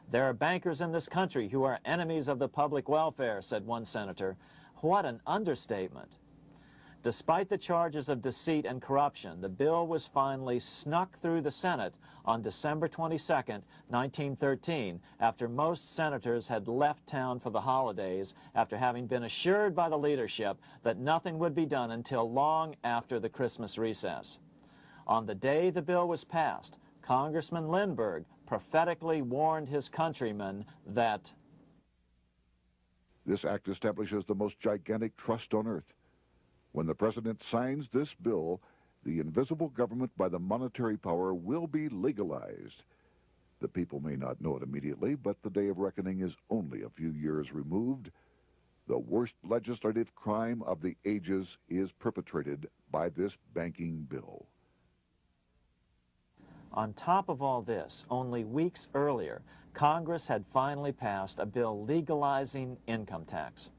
B: "There are bankers in this country who are enemies of the public welfare," said one senator. What an understatement. Despite the charges of deceit and corruption, the bill was finally snuck through the Senate on December 22, 1913, after most senators had left town for the holidays, after having been assured by the leadership that nothing would be done until long after the Christmas recess. On the day the bill was passed, Congressman Lindbergh prophetically warned his countrymen that
A: this act establishes the most gigantic trust on earth. When the president signs this bill, the invisible government by the monetary power will be legalized. The people may not know it immediately, but the day of reckoning is only a few years removed. The worst legislative crime of the ages is perpetrated by this banking bill.
B: On top of all this, only weeks earlier, Congress had finally passed a bill legalizing income tax.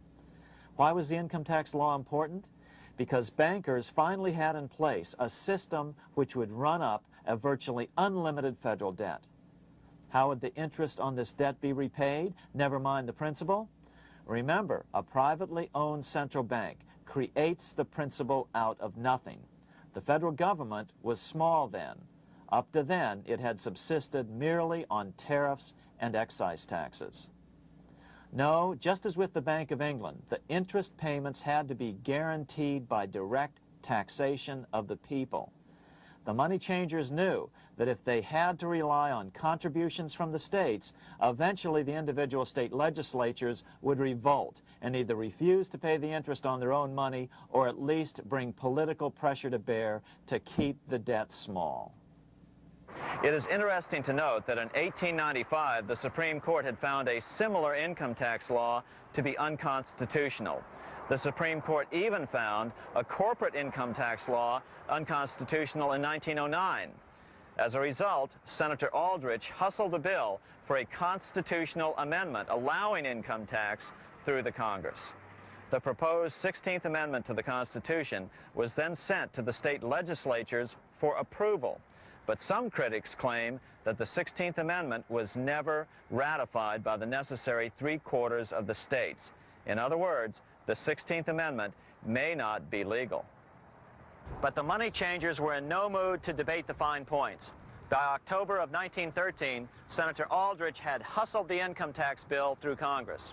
B: Why was the income tax law important? Because bankers finally had in place a system which would run up a virtually unlimited federal debt. How would the interest on this debt be repaid? Never mind the principal. Remember, a privately owned central bank creates the principal out of nothing. The federal government was small then. Up to then, it had subsisted merely on tariffs and excise taxes. No, just as with the Bank of England, the interest payments had to be guaranteed by direct taxation of the people. The money changers knew that if they had to rely on contributions from the states, eventually the individual state legislatures would revolt and either refuse to pay the interest on their own money or at least bring political pressure to bear to keep the debt small. It is interesting to note that in 1895, the Supreme Court had found a similar income tax law to be unconstitutional. The Supreme Court even found a corporate income tax law unconstitutional in 1909. As a result, Senator Aldrich hustled a bill for a constitutional amendment allowing income tax through the Congress. The proposed 16th Amendment to the Constitution was then sent to the state legislatures for approval. But some critics claim that the 16th Amendment was never ratified by the necessary 3/4 of the states. In other words, the 16th Amendment may not be legal. But the money changers were in no mood to debate the fine points. By October of 1913, Senator Aldrich had hustled the income tax bill through Congress.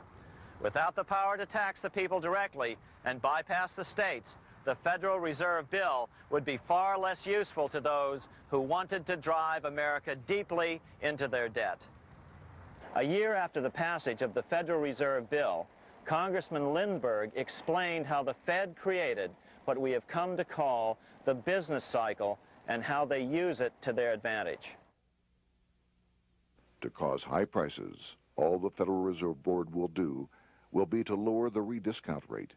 B: Without the power to tax the people directly and bypass the states, the Federal Reserve Bill would be far less useful to those who wanted to drive America deeply into their debt. A year after the passage of the Federal Reserve Bill, Congressman Lindbergh explained how the Fed created what we have come to call the business cycle and how they use it to their advantage.
A: To cause high prices, all the Federal Reserve Board will do will be to lower the rediscount rate,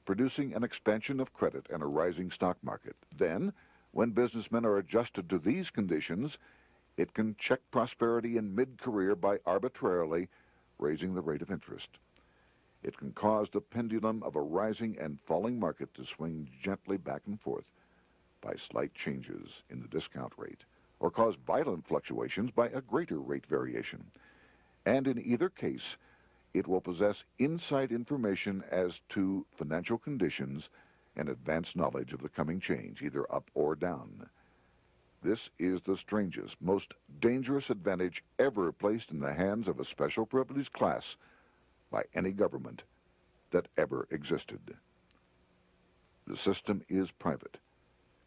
A: producing an expansion of credit and a rising stock market. Then, when businessmen are adjusted to these conditions, it can check prosperity in mid-career by arbitrarily raising the rate of interest. It can cause the pendulum of a rising and falling market to swing gently back and forth by slight changes in the discount rate, or cause violent fluctuations by a greater rate variation. And in either case, it will possess inside information as to financial conditions and advanced knowledge of the coming change, either up or down. This is the strangest, most dangerous advantage ever placed in the hands of a special privileged class by any government that ever existed. The system is private,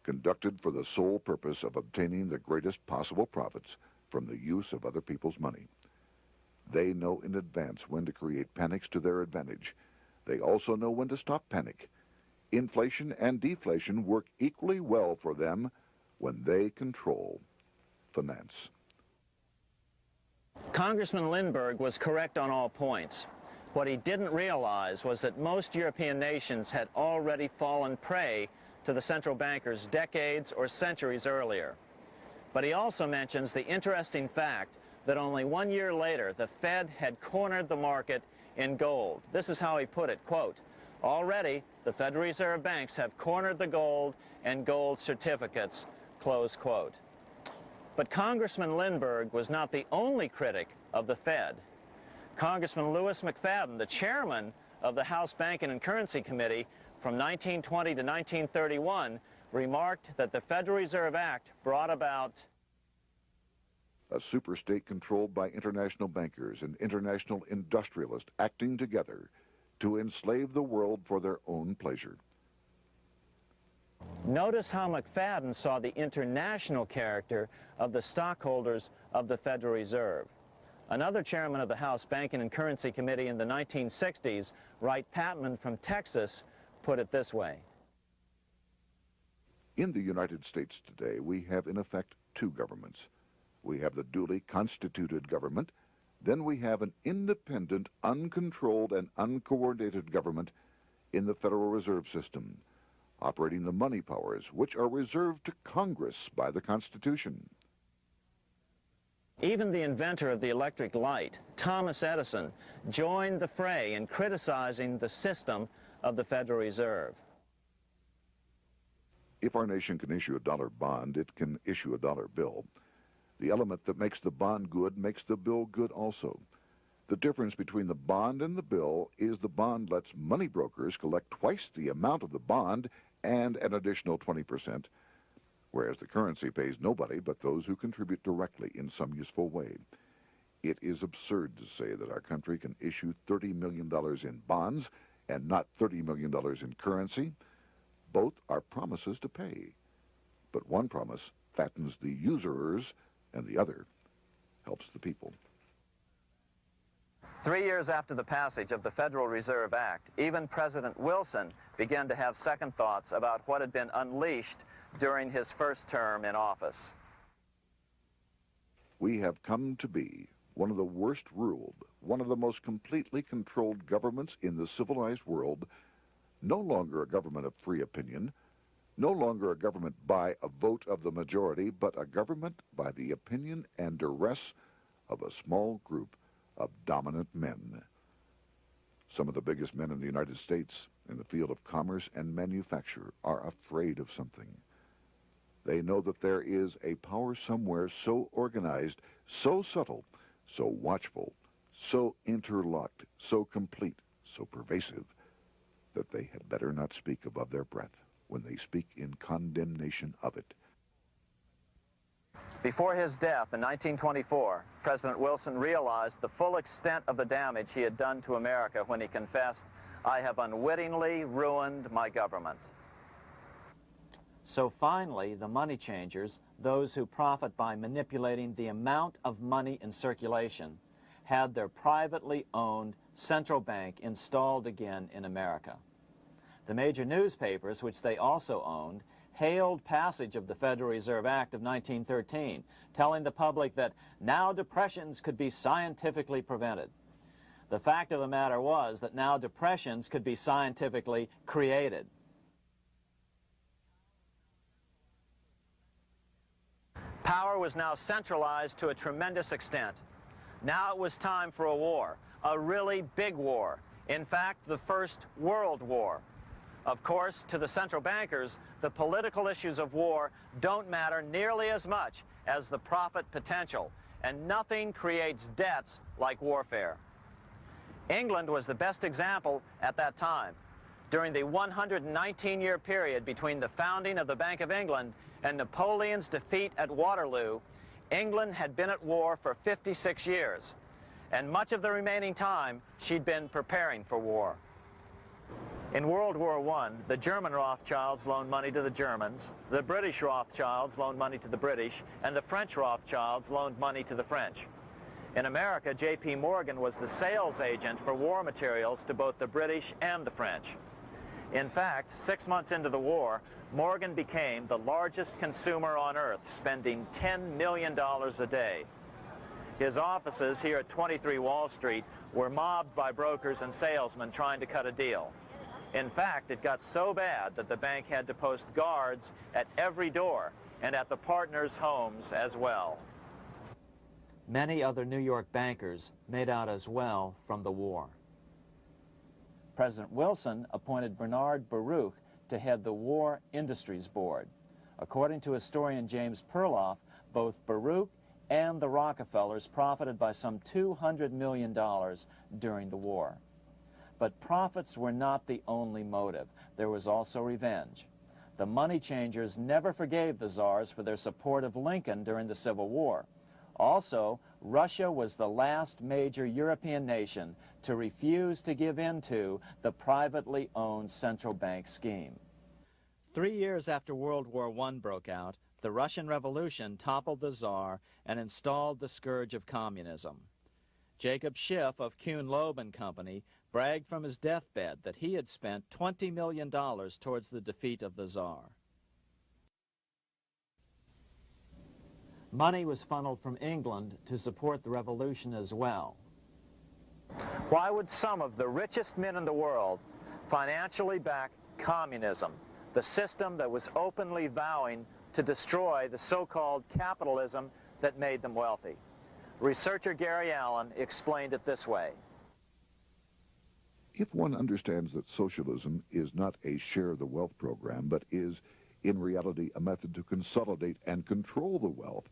A: conducted for the sole purpose of obtaining the greatest possible profits from the use of other people's money. They know in advance when to create panics to their advantage. They also know when to stop panic. Inflation and deflation work equally well for them when they control finance.
B: Congressman Lindbergh was correct on all points. What he didn't realize was that most European nations had already fallen prey to the central bankers decades or centuries earlier. But he also mentions the interesting fact that only 1 year later, the Fed had cornered the market in gold. This is how he put it, quote, "Already, the Federal Reserve banks have cornered the gold and gold certificates," close quote. But Congressman Lindbergh was not the only critic of the Fed. Congressman Lewis McFadden, the chairman of the House Banking and Currency Committee from 1920 to 1931, remarked that the Federal Reserve Act brought about
A: a superstate controlled by international bankers and international industrialists acting together to enslave the world for their own pleasure.
B: Notice how McFadden saw the international character of the stockholders of the Federal Reserve. Another chairman of the House Banking and Currency Committee in the 1960s, Wright Patman from Texas, put it this way.
A: In the United States today, we have in effect two governments. We have the duly constituted government, then we have an independent, uncontrolled, and uncoordinated government in the Federal Reserve System, operating the money powers which are reserved to Congress by the Constitution.
B: Even the inventor of the electric light, Thomas Edison, joined the fray in criticizing the system of the Federal Reserve.
A: If our nation can issue a dollar bond, it can issue a dollar bill. The element that makes the bond good makes the bill good also. The difference between the bond and the bill is the bond lets money brokers collect twice the amount of the bond and an additional 20%, whereas the currency pays nobody but those who contribute directly in some useful way. It is absurd to say that our country can issue $30 million in bonds and not $30 million in currency. Both are promises to pay. But one promise fattens the usurers, and the other helps the people.
B: 3 years after the passage of the Federal Reserve Act, even President Wilson began to have second thoughts about what had been unleashed during his first term in office.
A: We have come to be one of the worst ruled, one of the most completely controlled governments in the civilized world, no longer a government of free opinion, no longer a government by a vote of the majority, but a government by the opinion and duress of a small group of dominant men. Some of the biggest men in the United States in the field of commerce and manufacture are afraid of something. They know that there is a power somewhere so organized, so subtle, so watchful, so interlocked, so complete, so pervasive, that they had better not speak above their breath when they speak in condemnation of it.
B: Before his death in 1924, President Wilson realized the full extent of the damage he had done to America when he confessed, "I have unwittingly ruined my government." So finally, the money changers, those who profit by manipulating the amount of money in circulation, had their privately owned central bank installed again in America. The major newspapers, which they also owned, hailed passage of the Federal Reserve Act of 1913, telling the public that now depressions could be scientifically prevented. The fact of the matter was that now depressions could be scientifically created. Power was now centralized to a tremendous extent. Now it was time for a war, a really big war. In fact, the First World War. Of course, to the central bankers, the political issues of war don't matter nearly as much as the profit potential, and nothing creates debts like warfare. England was the best example at that time. During the 119-year period between the founding of the Bank of England and Napoleon's defeat at Waterloo, England had been at war for 56 years, and much of the remaining time she'd been preparing for war. In World War I, the German Rothschilds loaned money to the Germans, the British Rothschilds loaned money to the British, and the French Rothschilds loaned money to the French. In America, J.P. Morgan was the sales agent for war materials to both the British and the French. In fact, 6 months into the war, Morgan became the largest consumer on earth, spending $10 million a day. His offices here at 23 Wall Street were mobbed by brokers and salesmen trying to cut a deal. In fact, it got so bad that the bank had to post guards at every door and at the partners' homes as well. Many other New York bankers made out as well from the war. President Wilson appointed Bernard Baruch to head the War Industries Board. According to historian James Perloff, both Baruch and the Rockefellers profited by some $200 million during the war. But profits were not the only motive. There was also revenge. The money changers never forgave the czars for their support of Lincoln during the Civil War. Also, Russia was the last major European nation to refuse to give in to the privately owned central bank scheme. 3 years after World War I broke out, the Russian Revolution toppled the Tsar and installed the scourge of communism. Jacob Schiff of Kuhn Loeb and Company bragged from his deathbed that he had spent $20 million towards the defeat of the Tsar. Money was funneled from England to support the revolution as well. Why would some of the richest men in the world financially back communism, the system that was openly vowing to destroy the so-called capitalism that made them wealthy? Researcher Gary Allen explained it this way.
A: If one understands that socialism is not a share the wealth program, but is in reality a method to consolidate and control the wealth,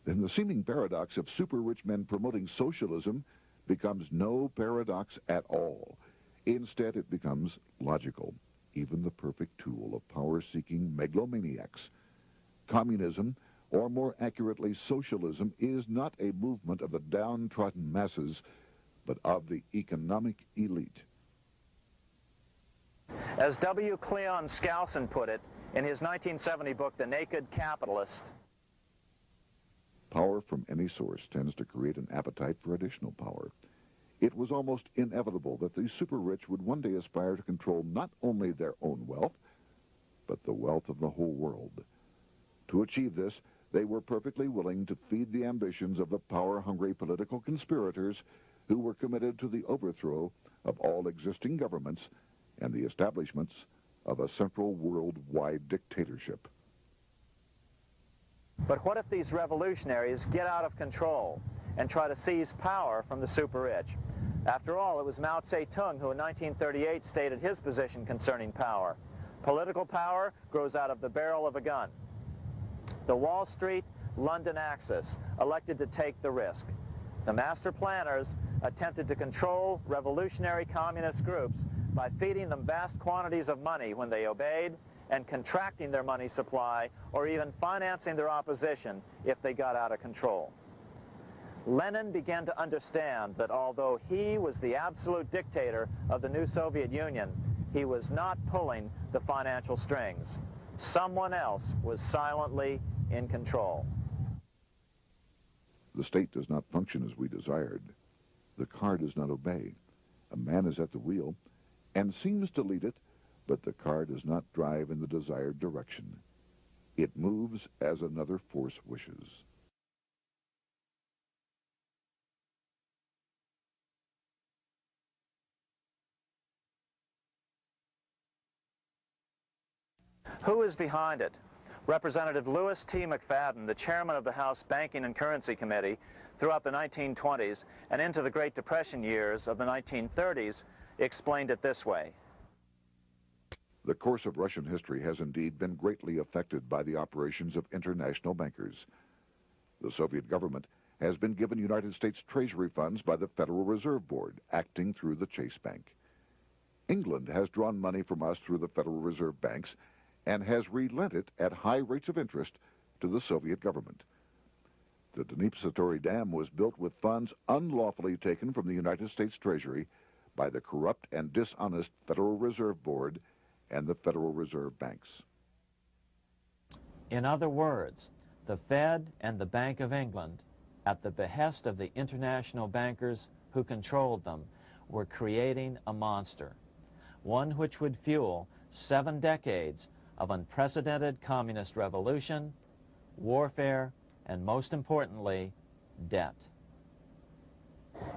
A: then the seeming paradox of super-rich men promoting socialism becomes no paradox at all. Instead, it becomes logical, even the perfect tool of power-seeking megalomaniacs. Communism, or more accurately socialism, is not a movement of the downtrodden masses, but of the economic elite.
B: As W. Cleon Skousen put it, In his 1970 book, The Naked Capitalist,
A: Power from any source tends to create an appetite for additional power. It was almost inevitable that the super-rich would one day aspire to control not only their own wealth, but the wealth of the whole world. To achieve this, they were perfectly willing to feed the ambitions of the power-hungry political conspirators who were committed to the overthrow of all existing governments and the establishments of a central worldwide dictatorship.
B: but what if these revolutionaries get out of control and try to seize power from the super-rich? After all, it was Mao Zedong who in 1938 stated his position concerning power. Political power grows out of the barrel of a gun. The Wall Street, London axis elected to take the risk. The master planners attempted to control revolutionary communist groups by feeding them vast quantities of money when they obeyed, and contracting their money supply, or even financing their opposition if they got out of control. Lenin began to understand that although he was the absolute dictator of the new Soviet Union, he was not pulling the financial strings. Someone else was silently in control.
A: The state does not function as we desired. The car does not obey. A man is at the wheel and seems to lead it, but the car does not drive in the desired direction. It moves as another force wishes.
B: Who is behind it? Representative Louis T. McFadden, the chairman of the House Banking and Currency Committee throughout the 1920s and into the Great Depression years of the 1930s, explained it this way.
A: The course of Russian history has indeed been greatly affected by the operations of international bankers. The Soviet government has been given United States Treasury funds by the Federal Reserve Board, acting through the Chase Bank. England has drawn money from us through the Federal Reserve banks and has relent it at high rates of interest to the Soviet government. The Dnipro Dam was built with funds unlawfully taken from the United States Treasury by the corrupt and dishonest Federal Reserve Board and the Federal Reserve banks.
B: In other words, the Fed and the Bank of England, at the behest of the international bankers who controlled them, were creating a monster, one which would fuel 7 decades of unprecedented communist revolution, warfare, and most importantly, debt.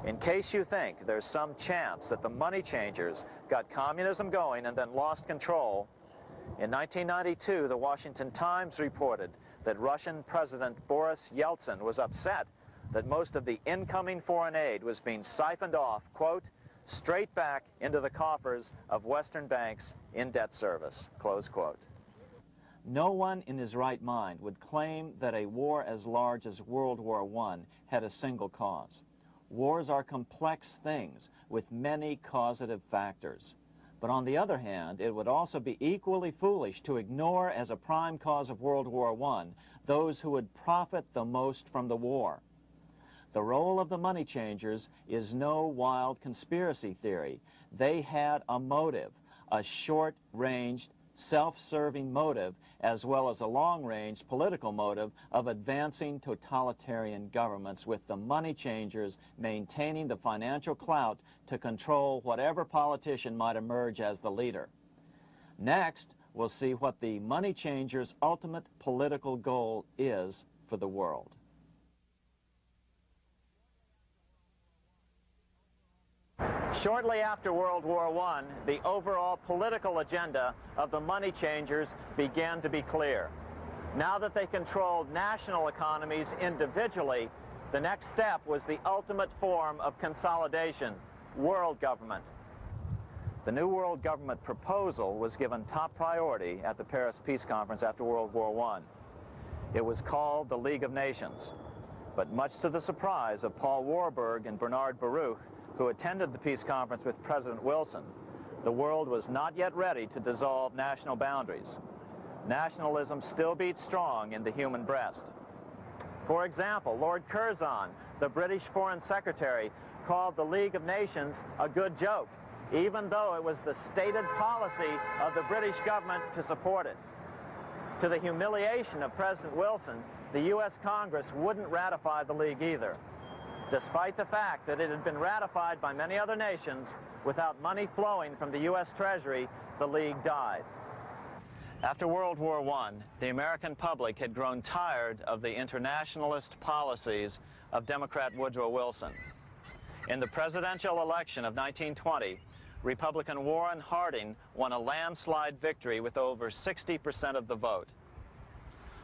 B: In case you think there's some chance that the money changers got communism going and then lost control, in 1992, the Washington Times reported that Russian President Boris Yeltsin was upset that most of the incoming foreign aid was being siphoned off, quote, straight back into the coffers of Western banks in debt service, close quote. No one in his right mind would claim that a war as large as World War I had a single cause. Wars are complex things with many causative factors. But on the other hand, it would also be equally foolish to ignore as a prime cause of World War I those who would profit the most from the war. The role of the money changers is no wild conspiracy theory. They had a motive, a short-ranged, self-serving motive, as well as a long-range political motive of advancing totalitarian governments, with the money changers maintaining the financial clout to control whatever politician might emerge as the leader. Next, we'll see what the money changers' ultimate political goal is for the world. Shortly after World War I, the overall political agenda of the money changers began to be clear. Now that they controlled national economies individually, the next step was the ultimate form of consolidation, world government. The new world government proposal was given top priority at the Paris Peace Conference after World War I. It was called the League of Nations, but much to the surprise of Paul Warburg and Bernard Baruch, who attended the peace conference with President Wilson, the world was not yet ready to dissolve national boundaries. Nationalism still beats strong in the human breast. For example, Lord Curzon, the British Foreign Secretary, called the League of Nations a good joke, even though it was the stated policy of the British government to support it. To the humiliation of President Wilson, the U.S. Congress wouldn't ratify the League either, despite the fact that it had been ratified by many other nations. Without money flowing from the U.S. Treasury, the League died. After World War I, the American public had grown tired of the internationalist policies of Democrat Woodrow Wilson. In the presidential election of 1920, Republican Warren Harding won a landslide victory with over 60% of the vote.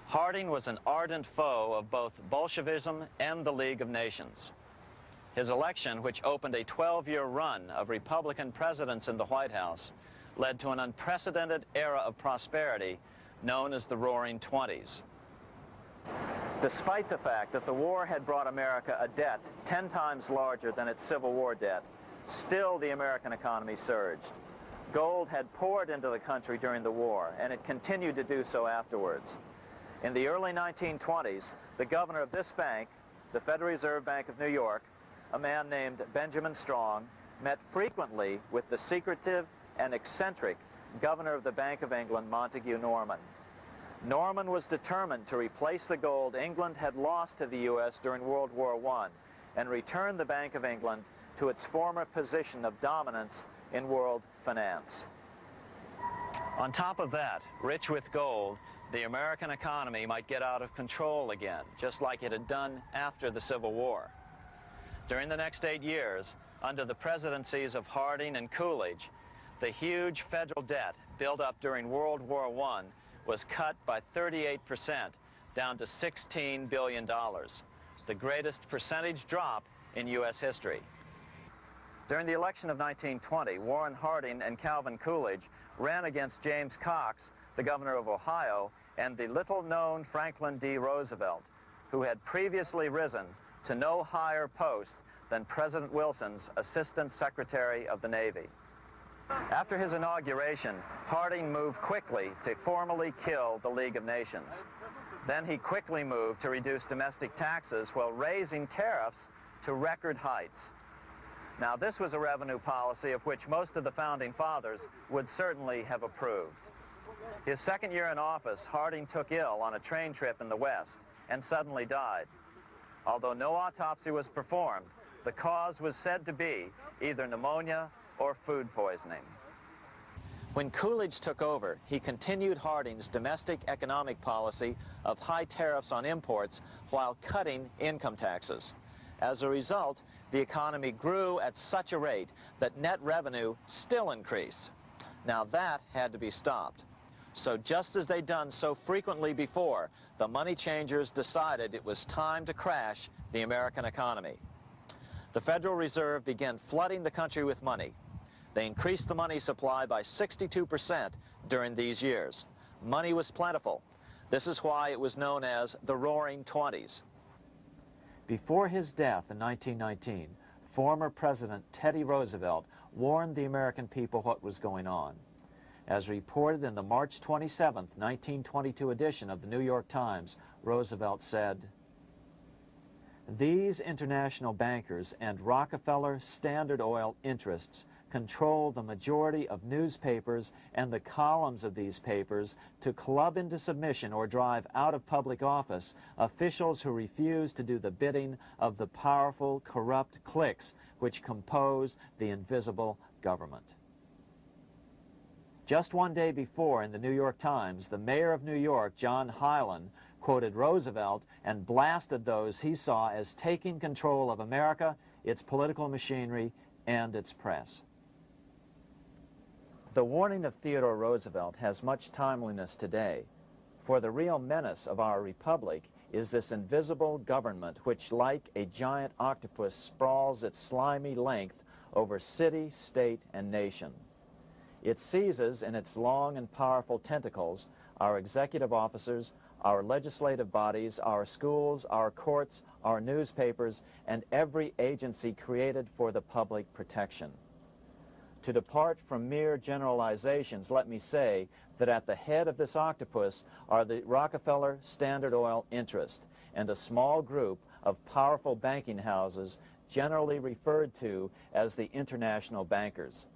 B: Harding was an ardent foe of both Bolshevism and the League of Nations. His election, which opened a 12-year run of Republican presidents in the White House, led to an unprecedented era of prosperity known as the Roaring Twenties. Despite the fact that the war had brought America a debt 10 times larger than its Civil War debt, still the American economy surged. Gold had poured into the country during the war, and it continued to do so afterwards. In the early 1920s, the governor of this bank, the Federal Reserve Bank of New York, a man named Benjamin Strong, met frequently with the secretive and eccentric governor of the Bank of England, Montague Norman. Norman was determined to replace the gold England had lost to the U.S. during World War I and return the Bank of England to its former position of dominance in world finance. On top of that, rich with gold, the American economy might get out of control again, just like it had done after the Civil War. During the next 8 years, under the presidencies of Harding and Coolidge, the huge federal debt built up during World War I was cut by 38%, down to $16 billion, the greatest percentage drop in U.S. history. During the election of 1920, Warren Harding and Calvin Coolidge ran against James Cox, the governor of Ohio, and the little-known Franklin D. Roosevelt, who had previously risen to no higher post than President Wilson's Assistant Secretary of the Navy. After his inauguration, Harding moved quickly to formally kill the League of Nations. Then he quickly moved to reduce domestic taxes while raising tariffs to record heights. Now, this was a revenue policy of which most of the Founding Fathers would certainly have approved. His second year in office, Harding took ill on a train trip in the West and suddenly died. Although no autopsy was performed, the cause was said to be either pneumonia or food poisoning. When Coolidge took over, he continued Harding's domestic economic policy of high tariffs on imports while cutting income taxes. As a result, the economy grew at such a rate that net revenue still increased. Now that had to be stopped. So just as they'd done so frequently before, the money changers decided it was time to crash the American economy. The Federal Reserve began flooding the country with money. They increased the money supply by 62% during these years. Money was plentiful. This is why it was known as the Roaring Twenties. Before his death in 1919, former President Teddy Roosevelt warned the American people what was going on. As reported in the March 27, 1922 edition of the New York Times, Roosevelt said, "These international bankers and Rockefeller Standard Oil interests control the majority of newspapers and the columns of these papers to club into submission or drive out of public office officials who refuse to do the bidding of the powerful, corrupt cliques which compose the invisible government." Just one day before, in the New York Times, the mayor of New York, John Hylan, quoted Roosevelt and blasted those he saw as taking control of America, its political machinery, and its press. The warning of Theodore Roosevelt has much timeliness today, for the real menace of our republic is this invisible government which, like a giant octopus, sprawls its slimy length over city, state, and nation. It seizes in its long and powerful tentacles our executive officers, our legislative bodies, our schools, our courts, our newspapers, and every agency created for the public protection. To depart from mere generalizations, let me say that at the head of this octopus are the Rockefeller Standard Oil interest and a small group of powerful banking houses generally referred to as the international bankers.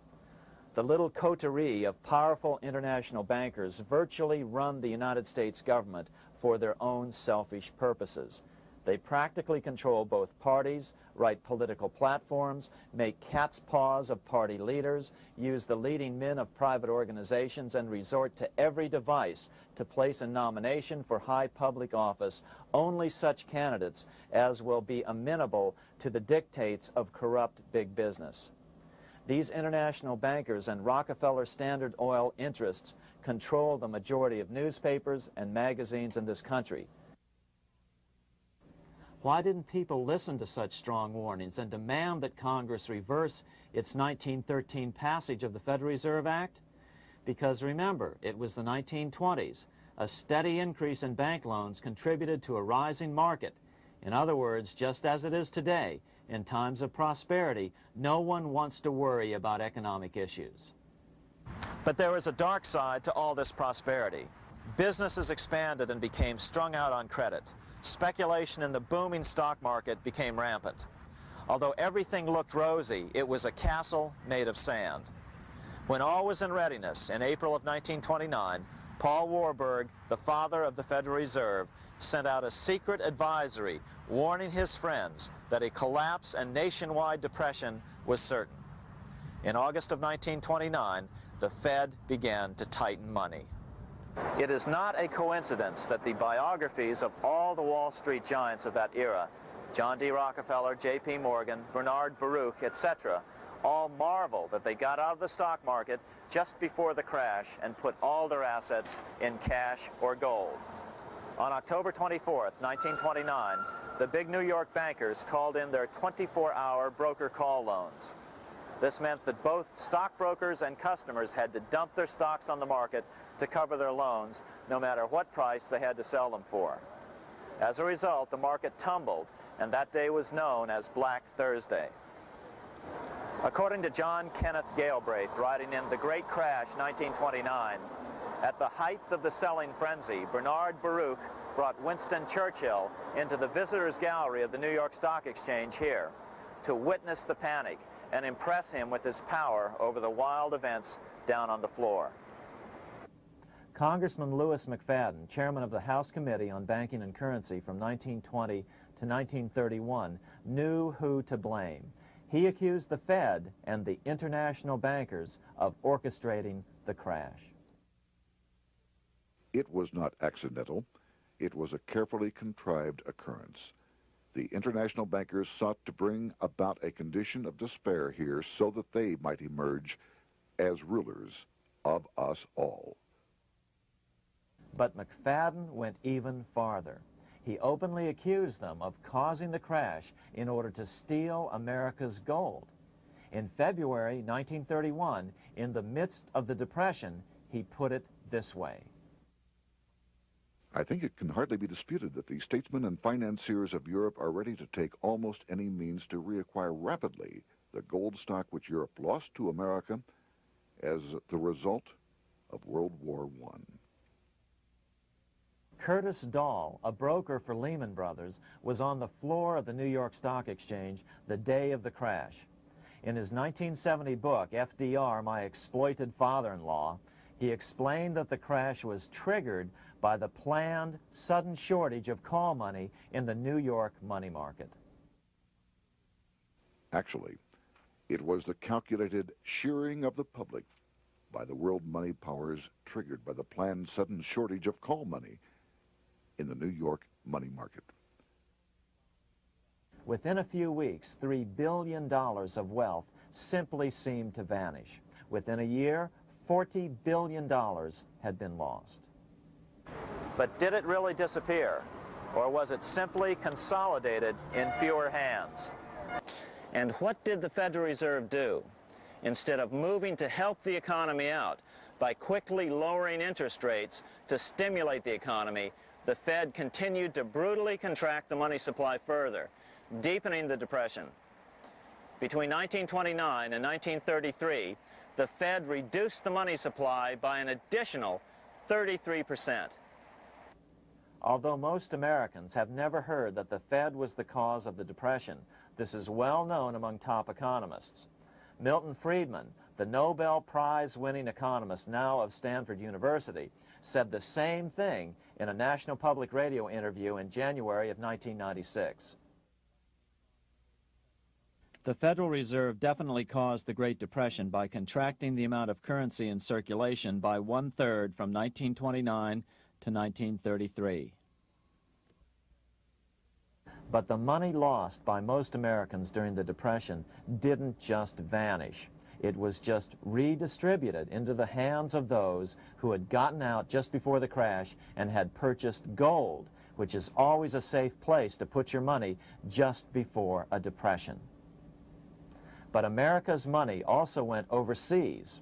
B: The little coterie of powerful international bankers virtually run the United States government for their own selfish purposes. They practically control both parties, write political platforms, make cat's paws of party leaders, use the leading men of private organizations, and resort to every device to place a nomination for high public office only such candidates as will be amenable to the dictates of corrupt big business. These international bankers and Rockefeller Standard Oil interests control the majority of newspapers and magazines in this country. Why didn't people listen to such strong warnings and demand that Congress reverse its 1913 passage of the Federal Reserve Act? Because remember, it was the 1920s. A steady increase in bank loans contributed to a rising market. In other words, just as it is today, in times of prosperity, no one wants to worry about economic issues. But there was a dark side to all this prosperity. Businesses expanded and became strung out on credit. Speculation in the booming stock market became rampant. Although everything looked rosy, it was a castle made of sand. When all was in readiness, in April of 1929, Paul Warburg, the father of the Federal Reserve, sent out a secret advisory warning his friends that a collapse and nationwide depression was certain. In August of 1929, the Fed began to tighten money. It is not a coincidence that the biographies of all the Wall Street giants of that era, John D. Rockefeller, J.P. Morgan, Bernard Baruch, etc., all marvel that they got out of the stock market just before the crash and put all their assets in cash or gold. On October 24th, 1929, the big New York bankers called in their 24-hour broker call loans. This meant that both stockbrokers and customers had to dump their stocks on the market to cover their loans, no matter what price they had to sell them for. As a result, the market tumbled, and that day was known as Black Thursday. According to John Kenneth Galbraith, writing in The Great Crash, 1929, at the height of the selling frenzy, Bernard Baruch brought Winston Churchill into the visitors' gallery of the New York Stock Exchange here to witness the panic and impress him with his power over the wild events down on the floor. Congressman Louis McFadden, chairman of the House Committee on Banking and Currency from 1920 to 1931, knew who to blame. He accused the Fed and the international bankers of orchestrating the crash.
A: It was not accidental. It was a carefully contrived occurrence. The international bankers sought to bring about a condition of despair here so that they might emerge as rulers of us all.
B: But McFadden went even farther. He openly accused them of causing the crash in order to steal America's gold. In February 1931, in the midst of the Depression, he put it this way.
A: I think it can hardly be disputed that the statesmen and financiers of Europe are ready to take almost any means to reacquire rapidly the gold stock which Europe lost to America as the result of World War I.
B: Curtis Dahl, a broker for Lehman Brothers, was on the floor of the New York Stock Exchange the day of the crash. In his 1970 book, FDR, My Exploited Father-in-Law, he explained that the crash was triggered by the planned sudden shortage of call money in the New York money market.
A: Actually, it was the calculated shearing of the public by the world money powers triggered by the planned sudden shortage of call money in the New York money market.
B: Within a few weeks, $3 billion of wealth simply seemed to vanish. Within a year, $40 billion had been lost. But did it really disappear? Or was it simply consolidated in fewer hands? And what did the Federal Reserve do? Instead of moving to help the economy out by quickly lowering interest rates to stimulate the economy, the Fed continued to brutally contract the money supply further, deepening the Depression. Between 1929 and 1933, the Fed reduced the money supply by an additional 33%. Although most Americans have never heard that the Fed was the cause of the Depression, this is well known among top economists. Milton Friedman, the Nobel Prize-winning economist, now of Stanford University, said the same thing in a National Public Radio interview in January of 1996.
G: The Federal Reserve definitely caused the Great Depression by contracting the amount of currency in circulation by 1/3 from 1929 to 1933.
B: But the money lost by most Americans during the Depression didn't just vanish. It was just redistributed into the hands of those who had gotten out just before the crash and had purchased gold, which is always a safe place to put your money just before a depression. But America's money also went overseas.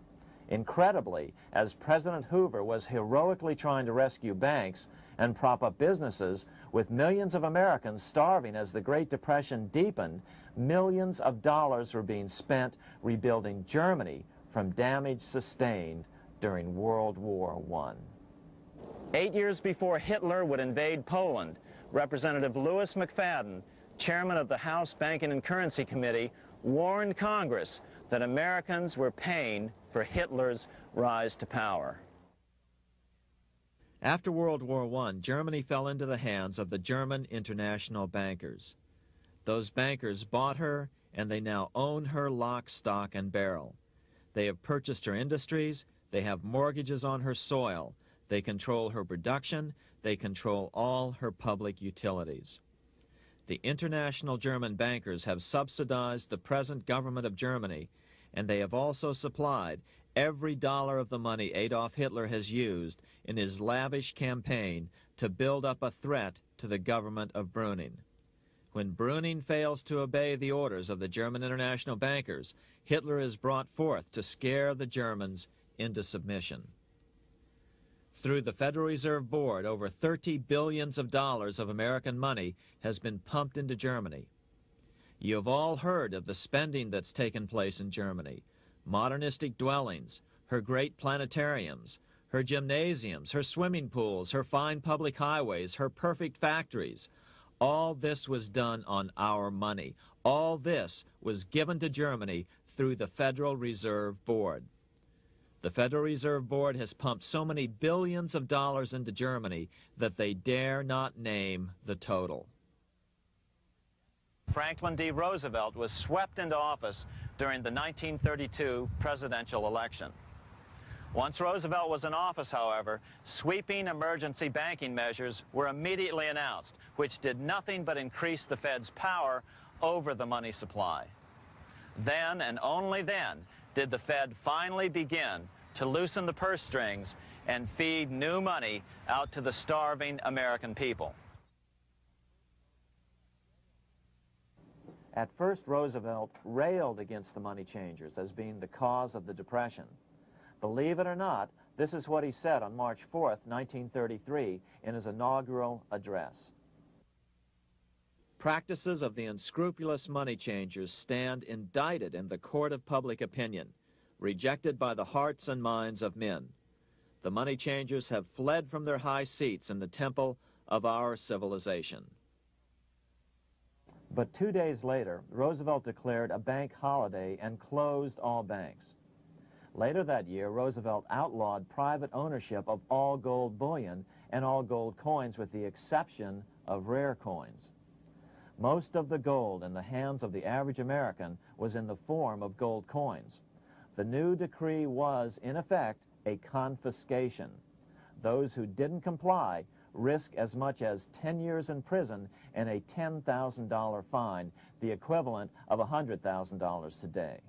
B: Incredibly, as President Hoover was heroically trying to rescue banks and prop up businesses, with millions of Americans starving as the Great Depression deepened, millions of dollars were being spent rebuilding Germany from damage sustained during World War I.
G: 8 years before Hitler would invade Poland, Representative Louis McFadden, chairman of the House Banking and Currency Committee, warned Congress that Americans were paying for Hitler's rise to power.
B: After World War I, Germany fell into the hands of the German international bankers. Those bankers bought her, and they now own her lock, stock, and barrel. They have purchased her industries, they have mortgages on her soil, they control her production, they control all her public utilities. The international German bankers have subsidized the present government of Germany, and they have also supplied every dollar of the money Adolf Hitler has used in his lavish campaign to build up a threat to the government of Brüning. When Brüning fails to obey the orders of the German international bankers, Hitler is brought forth to scare the Germans into submission. Through the Federal Reserve Board, over $30 billion of American money has been pumped into Germany. You have all heard of the spending that's taken place in Germany. Modernistic dwellings, her great planetariums, her gymnasiums, her swimming pools, her fine public highways, her perfect factories. All this was done on our money. All this was given to Germany through the Federal Reserve Board. The Federal Reserve Board has pumped so many billions of dollars into Germany that they dare not name the total.
G: Franklin D. Roosevelt was swept into office during the 1932 presidential election. Once Roosevelt was in office, however, sweeping emergency banking measures were immediately announced, which did nothing but increase the Fed's power over the money supply. Then, and only then, did the Fed finally begin to loosen the purse strings and feed new money out to the starving American people.
B: At first, Roosevelt railed against the money changers as being the cause of the Depression. Believe it or not, this is what he said on March 4th, 1933, in his inaugural address. Practices of the unscrupulous money changers stand indicted in the court of public opinion, rejected by the hearts and minds of men. The money changers have fled from their high seats in the temple of our civilization. But 2 days later, Roosevelt declared a bank holiday and closed all banks. Later that year, Roosevelt outlawed private ownership of all gold bullion and all gold coins with the exception of rare coins. Most of the gold in the hands of the average American was in the form of gold coins. The new decree was, in effect, a confiscation. Those who didn't comply risk as much as 10 years in prison and a $10,000 fine, the equivalent of $100,000 today.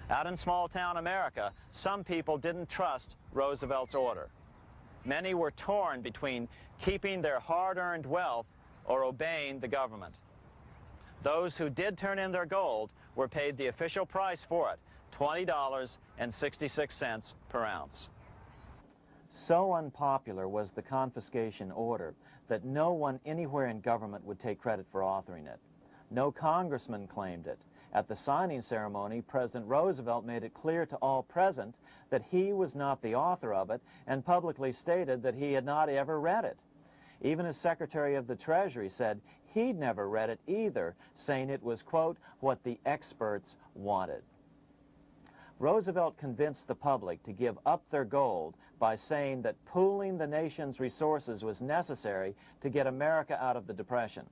G: Out in small-town America, some people didn't trust Roosevelt's order. Many were torn between keeping their hard-earned wealth or obeying the government. Those who did turn in their gold were paid the official price for it, $20.66 per ounce.
B: So unpopular was the confiscation order that no one anywhere in government would take credit for authoring it. No congressman claimed it. At the signing ceremony, President Roosevelt made it clear to all present that he was not the author of it and publicly stated that he had not ever read it. Even his Secretary of the Treasury said he'd never read it either, saying it was, quote, what the experts wanted. Roosevelt convinced the public to give up their gold by saying that pooling the nation's resources was necessary to get America out of the Depression.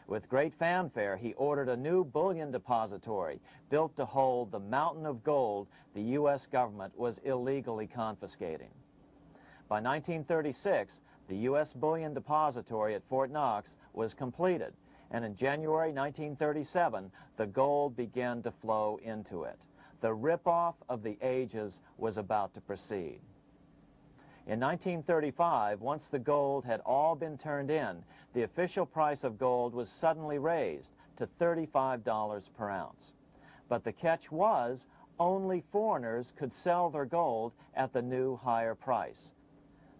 B: With great fanfare, he ordered a new bullion depository built to hold the mountain of gold the U.S. government was illegally confiscating. By 1936, the U.S. bullion depository at Fort Knox was completed, and in January 1937, the gold began to flow into it. The rip-off of the ages was about to proceed. In 1935, once the gold had all been turned in, the official price of gold was suddenly raised to $35 per ounce. But the catch was, only foreigners could sell their gold at the new higher price.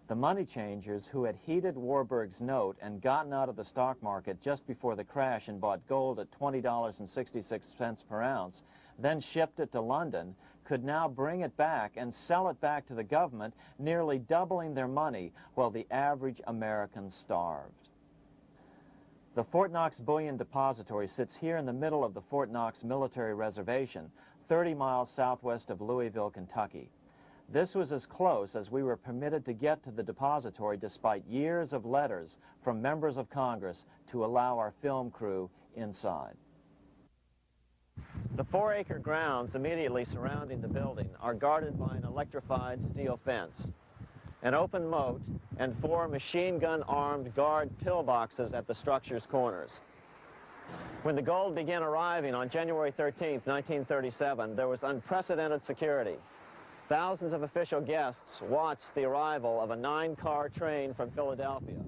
B: The money changers who had heeded Warburg's note and gotten out of the stock market just before the crash and bought gold at $20.66 per ounce, then shipped it to London, could now bring it back and sell it back to the government, nearly doubling their money while the average American starved. The Fort Knox Bullion Depository sits here in the middle of the Fort Knox Military Reservation, 30 miles southwest of Louisville, Kentucky. This was as close as we were permitted to get to the depository despite years of letters from members of Congress to allow our film crew inside. The 4-acre grounds immediately surrounding the building are guarded by an electrified steel fence, an open moat, and 4 machine-gun-armed guard pillboxes at the structure's corners. When the gold began arriving on January 13, 1937, there was unprecedented security. Thousands of official guests watched the arrival of a 9-car train from Philadelphia,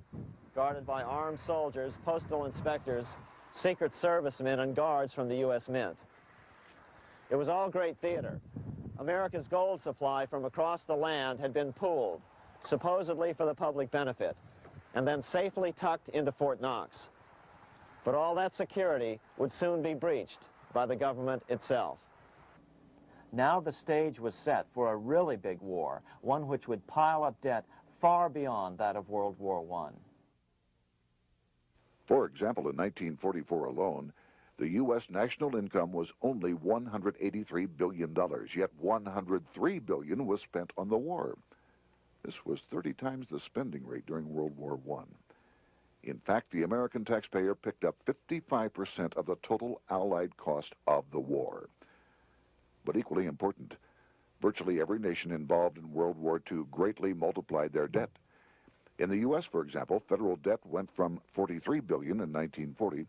B: guarded by armed soldiers, postal inspectors, Secret Servicemen, and guards from the U.S. Mint. It was all great theater. America's gold supply from across the land had been pooled, supposedly for the public benefit, and then safely tucked into Fort Knox. But all that security would soon be breached by the government itself. Now the stage was set for a really big war, one which would pile up debt far beyond that of World War I.
A: For example, in 1944 alone, the U.S. national income was only $183 billion, yet $103 billion was spent on the war. This was 30 times the spending rate during World War I. In fact, the American taxpayer picked up 55% of the total Allied cost of the war. But equally important, virtually every nation involved in World War II greatly multiplied their debt. In the U.S., for example, federal debt went from $43 billion in 1940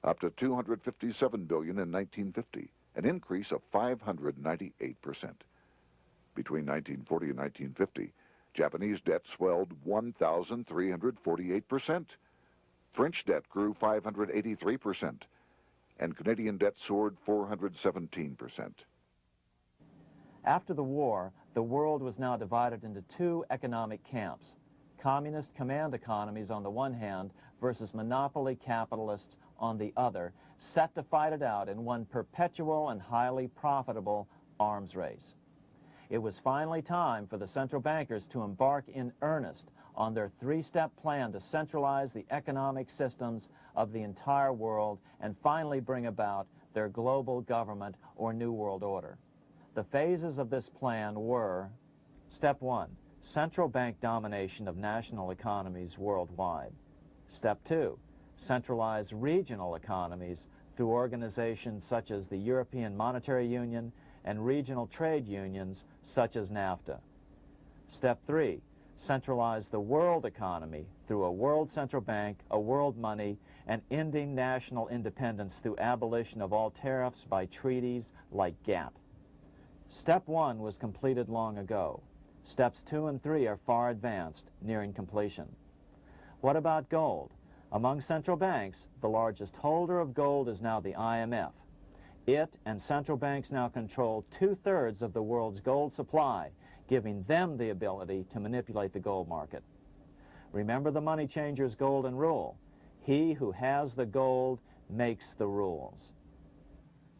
A: up to $257 billion in 1950, an increase of 598%. Between 1940 and 1950, Japanese debt swelled 1,348%. French debt grew 583%, and Canadian debt soared 417%.
B: After the war, the world was now divided into 2 economic camps: communist command economies on the one hand versus monopoly capitalists on the other, set to fight it out in one perpetual and highly profitable arms race. It was finally time for the central bankers to embark in earnest on their 3-step plan to centralize the economic systems of the entire world and finally bring about their global government or New World Order. The phases of this plan were: Step 1, central bank domination of national economies worldwide. Step 2, centralize regional economies through organizations such as the European Monetary Union and regional trade unions such as NAFTA. Step 3, centralize the world economy through a world central bank, a world money, and ending national independence through abolition of all tariffs by treaties like GATT. Step 1 was completed long ago. Steps 2 and 3 are far advanced, nearing completion. What about gold? Among central banks, the largest holder of gold is now the IMF. It and central banks now control 2/3 of the world's gold supply, giving them the ability to manipulate the gold market. Remember the money changer's golden rule: he who has the gold makes the rules.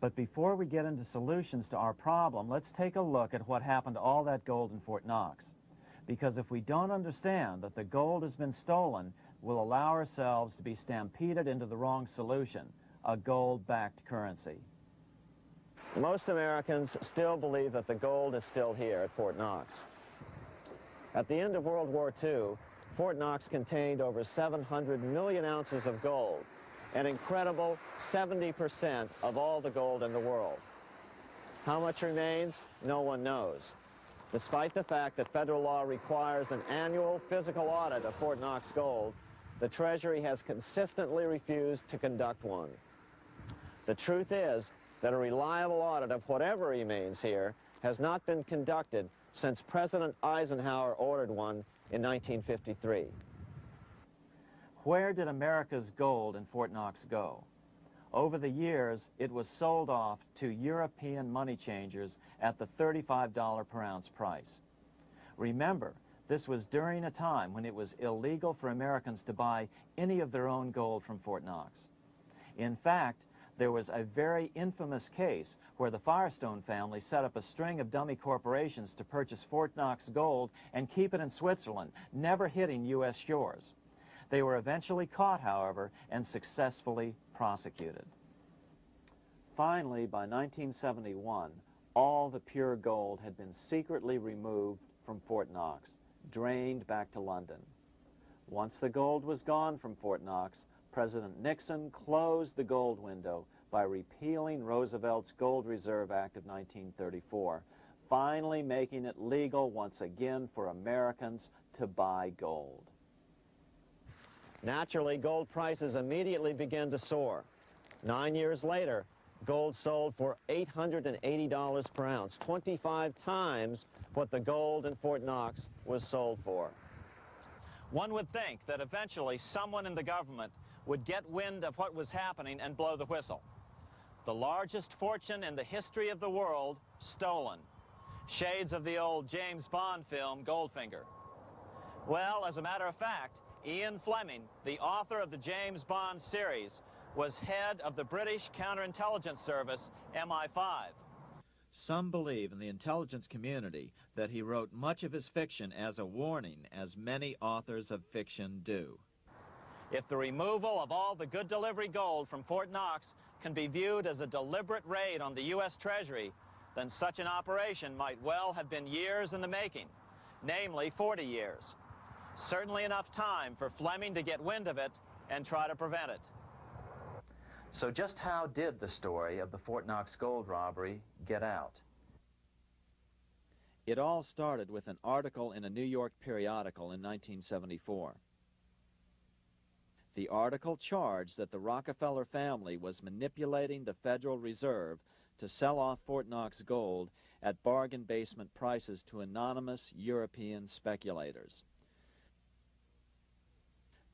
B: But before we get into solutions to our problem, let's take a look at what happened to all that gold in Fort Knox. Because if we don't understand that the gold has been stolen, we'll allow ourselves to be stampeded into the wrong solution: a gold-backed currency. Most Americans still believe that the gold is still here at Fort Knox. At the end of World War II, Fort Knox contained over 700 million ounces of gold, an incredible 70% of all the gold in the world. How much remains? No one knows. Despite the fact that federal law requires an annual physical audit of Fort Knox gold, the Treasury has consistently refused to conduct one. The truth is that a reliable audit of whatever remains here has not been conducted since President Eisenhower ordered one in 1953. Where did America's gold in Fort Knox go? Over the years, it was sold off to European money changers at the $35 per ounce price. Remember, this was during a time when it was illegal for Americans to buy any of their own gold from Fort Knox. In fact, there was a very infamous case where the Firestone family set up a string of dummy corporations to purchase Fort Knox gold and keep it in Switzerland, never hitting U.S. shores. They were eventually caught, however, and successfully prosecuted. Finally, by 1971, all the pure gold had been secretly removed from Fort Knox, drained back to London. Once the gold was gone from Fort Knox, President Nixon closed the gold window by repealing Roosevelt's Gold Reserve Act of 1934, finally making it legal once again for Americans to buy gold. Naturally, gold prices immediately began to soar. 9 years later, gold sold for $880 per ounce, 25 times what the gold in Fort Knox was sold for. One would think that eventually someone in the government would get wind of what was happening and blow the whistle. The largest fortune in the history of the world stolen. Shades of the old James Bond film, Goldfinger. Well, as a matter of fact, Ian Fleming, the author of the James Bond series, was head of the British counterintelligence service, MI5. Some believe in the intelligence community that he wrote much of his fiction as a warning, as many authors of fiction do. If the removal of all the good delivery gold from Fort Knox can be viewed as a deliberate raid on the U.S. Treasury, then such an operation might well have been years in the making, namely 40 years. Certainly enough time for Fleming to get wind of it and try to prevent it. So just how did the story of the Fort Knox gold robbery get out? It all started with an article in a New York periodical in 1974. The article charged that the Rockefeller family was manipulating the Federal Reserve to sell off Fort Knox gold at bargain basement prices to anonymous European speculators.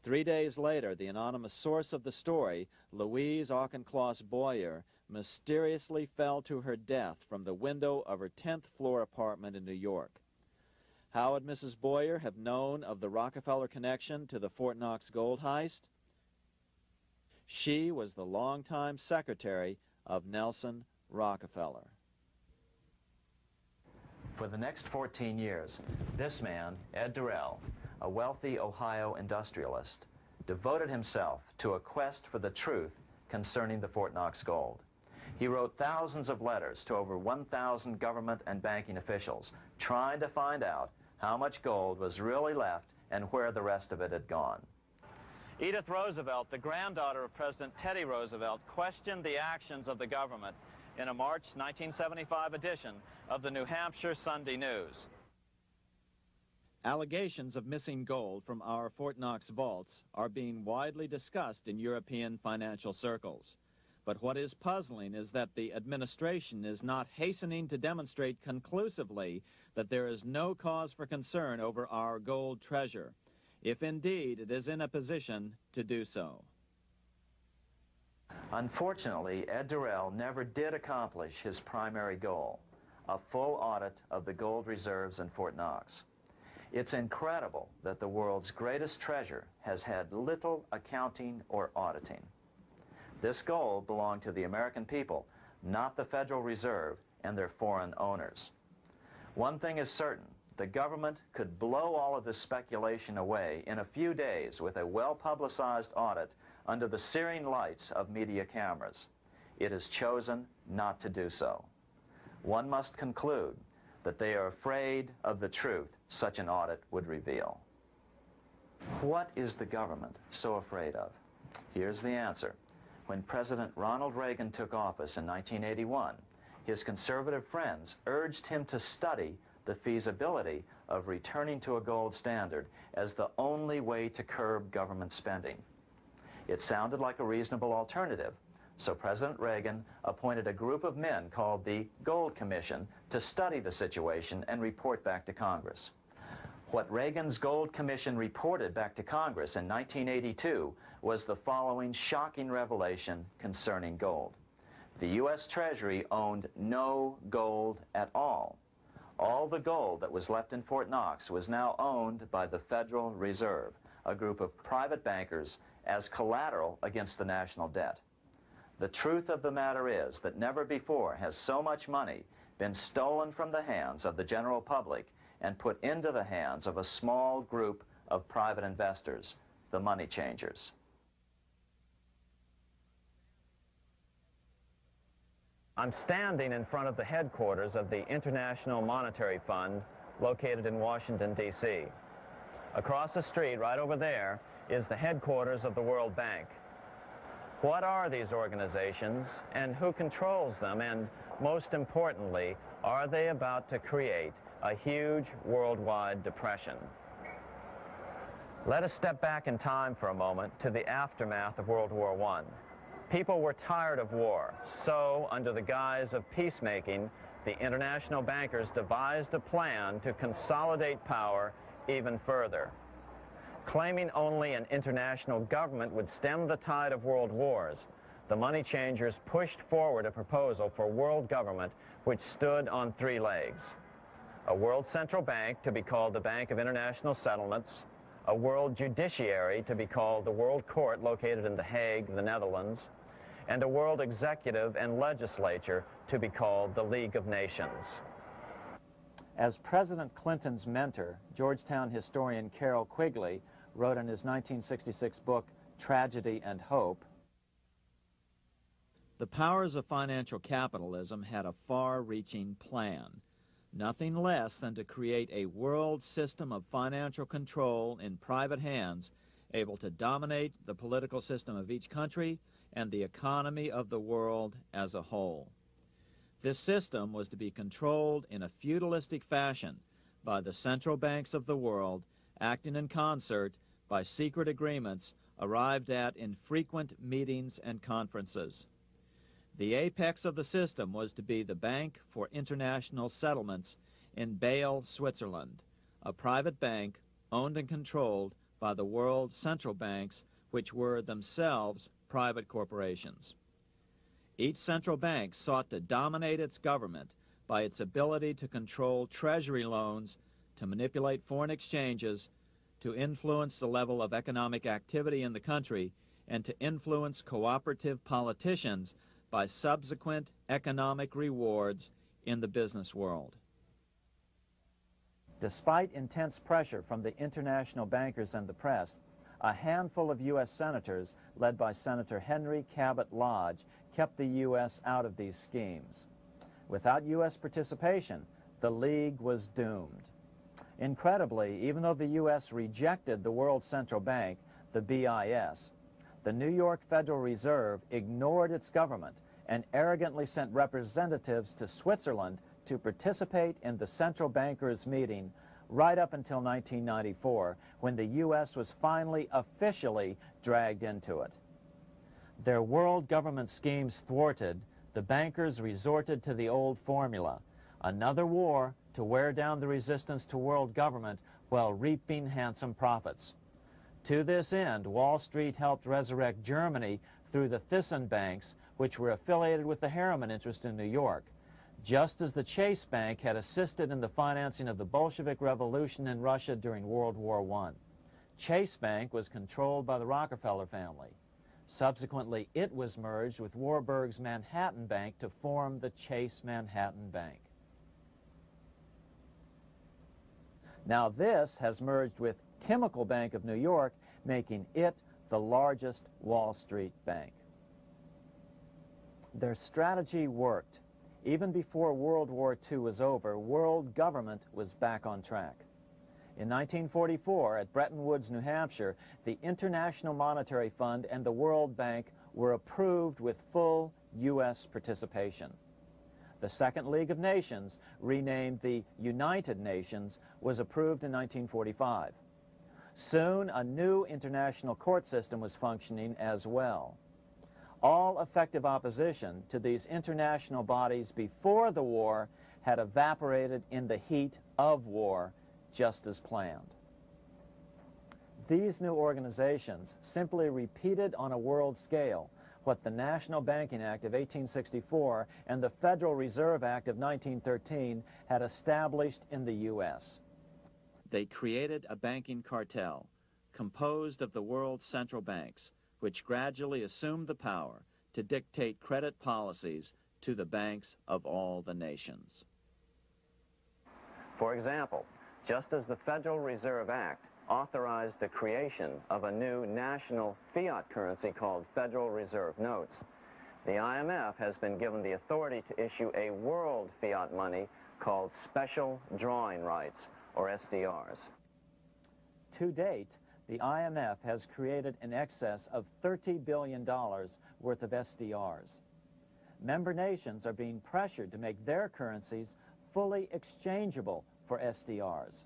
B: 3 days later, the anonymous source of the story, Louise Auchincloss Boyer, mysteriously fell to her death from the window of her 10th floor apartment in New York. How would Mrs. Boyer have known of the Rockefeller connection to the Fort Knox gold heist? She was the longtime secretary of Nelson Rockefeller. For the next 14 years, this man, Ed Durrell, a wealthy Ohio industrialist, devoted himself to a quest for the truth concerning the Fort Knox gold. He wrote thousands of letters to over 1,000 government and banking officials, trying to find out how much gold was really left and where the rest of it had gone. Edith Roosevelt, the granddaughter of President Teddy Roosevelt, questioned the actions of the government in a March 1975 edition of the New Hampshire Sunday News. Allegations of missing gold from our Fort Knox vaults are being widely discussed in European financial circles. But what is puzzling is that the administration is not hastening to demonstrate conclusively that there is no cause for concern over our gold treasure, if indeed it is in a position to do so. Unfortunately, Ed Durrell never did accomplish his primary goal, a full audit of the gold reserves in Fort Knox. It's incredible that the world's greatest treasure has had little accounting or auditing. This gold belonged to the American people, not the Federal Reserve and their foreign owners. One thing is certain, the government could blow all of this speculation away in a few days with a well-publicized audit under the searing lights of media cameras. It has chosen not to do so. One must conclude that they are afraid of the truth such an audit would reveal. What is the government so afraid of? Here's the answer. When President Ronald Reagan took office in 1981, his conservative friends urged him to study the feasibility of returning to a gold standard as the only way to curb government spending. It sounded like a reasonable alternative, so President Reagan appointed a group of men called the Gold Commission to study the situation and report back to Congress. What Reagan's Gold Commission reported back to Congress in 1982 was the following shocking revelation concerning gold. The U.S. Treasury owned no gold at all. All the gold that was left in Fort Knox was now owned by the Federal Reserve, a group of private bankers, as collateral against the national debt. The truth of the matter is that never before has so much money been stolen from the hands of the general public and put into the hands of a small group of private investors, the money changers. I'm standing in front of the headquarters of the International Monetary Fund located in Washington, D.C. Across the street, right over there, is the headquarters of the World Bank. What are these organizations and who controls them? And most importantly, are they about to create a huge worldwide depression? Let us step back in time for a moment to the aftermath of World War I. People were tired of war, so under the guise of peacemaking, the international bankers devised a plan to consolidate power even further. Claiming only an international government would stem the tide of world wars, the money changers pushed forward a proposal for world government which stood on three legs. A world central bank to be called the Bank of International Settlements, a world judiciary to be called the World Court located in The Hague, the Netherlands, and a world executive and legislature to be called the League of Nations. As President Clinton's mentor, Georgetown historian Carroll Quigley wrote in his 1966 book, Tragedy and Hope,
G: the powers of financial capitalism had a far-reaching plan, nothing less than to create a world system of financial control in private hands, able to dominate the political system of each country and the economy of the world as a whole. This system was to be controlled in a feudalistic fashion by the central banks of the world, acting in concert by secret agreements arrived at in frequent meetings and conferences. The apex of the system was to be the Bank for International Settlements in Bâle, Switzerland, a private bank owned and controlled by the world central banks, which were themselves private corporations. Each central bank sought to dominate its government by its ability to control treasury loans, to manipulate foreign exchanges, to influence the level of economic activity in the country, and to influence cooperative politicians by subsequent economic rewards in the business world.
B: Despite intense pressure from the international bankers and the press, a handful of U.S. senators, led by Senator Henry Cabot Lodge, kept the U.S. out of these schemes. Without U.S. participation, the League was doomed. Incredibly, even though the U.S. rejected the World Central Bank, the BIS, the New York Federal Reserve ignored its government and arrogantly sent representatives to Switzerland to participate in the central bankers' meeting right up until 1994, when the U.S. was finally officially dragged into it. Their world government schemes thwarted, the bankers resorted to the old formula: another war to wear down the resistance to world government while reaping handsome profits. To this end, Wall Street helped resurrect Germany through the Thyssen banks, which were affiliated with the Harriman interest in New York, just as the Chase Bank had assisted in the financing of the Bolshevik Revolution in Russia during World War I. Chase Bank was controlled by the Rockefeller family. Subsequently, it was merged with Warburg's Manhattan Bank to form the Chase Manhattan Bank. Now this has merged with Chemical Bank of New York, making it the largest Wall Street bank. Their strategy worked. Even before World War II was over, world government was back on track. In 1944, at Bretton Woods, New Hampshire, the International Monetary Fund and the World Bank were approved with full U.S. participation. The Second League of Nations, renamed the United Nations, was approved in 1945. Soon, a new international court system was functioning as well. All effective opposition to these international bodies before the war had evaporated in the heat of war, just as planned. These new organizations simply repeated on a world scale what the National Banking Act of 1864 and the Federal Reserve Act of 1913 had established in the U.S.
G: They created a banking cartel composed of the world's central banks, which gradually assumed the power to dictate credit policies to the banks of all the nations.
B: For example, just as the Federal Reserve Act authorized the creation of a new national fiat currency called Federal Reserve Notes, the IMF has been given the authority to issue a world fiat money called Special Drawing Rights, or SDRs. To date, the IMF has created in excess of $30 billion worth of SDRs. Member nations are being pressured to make their currencies fully exchangeable for SDRs.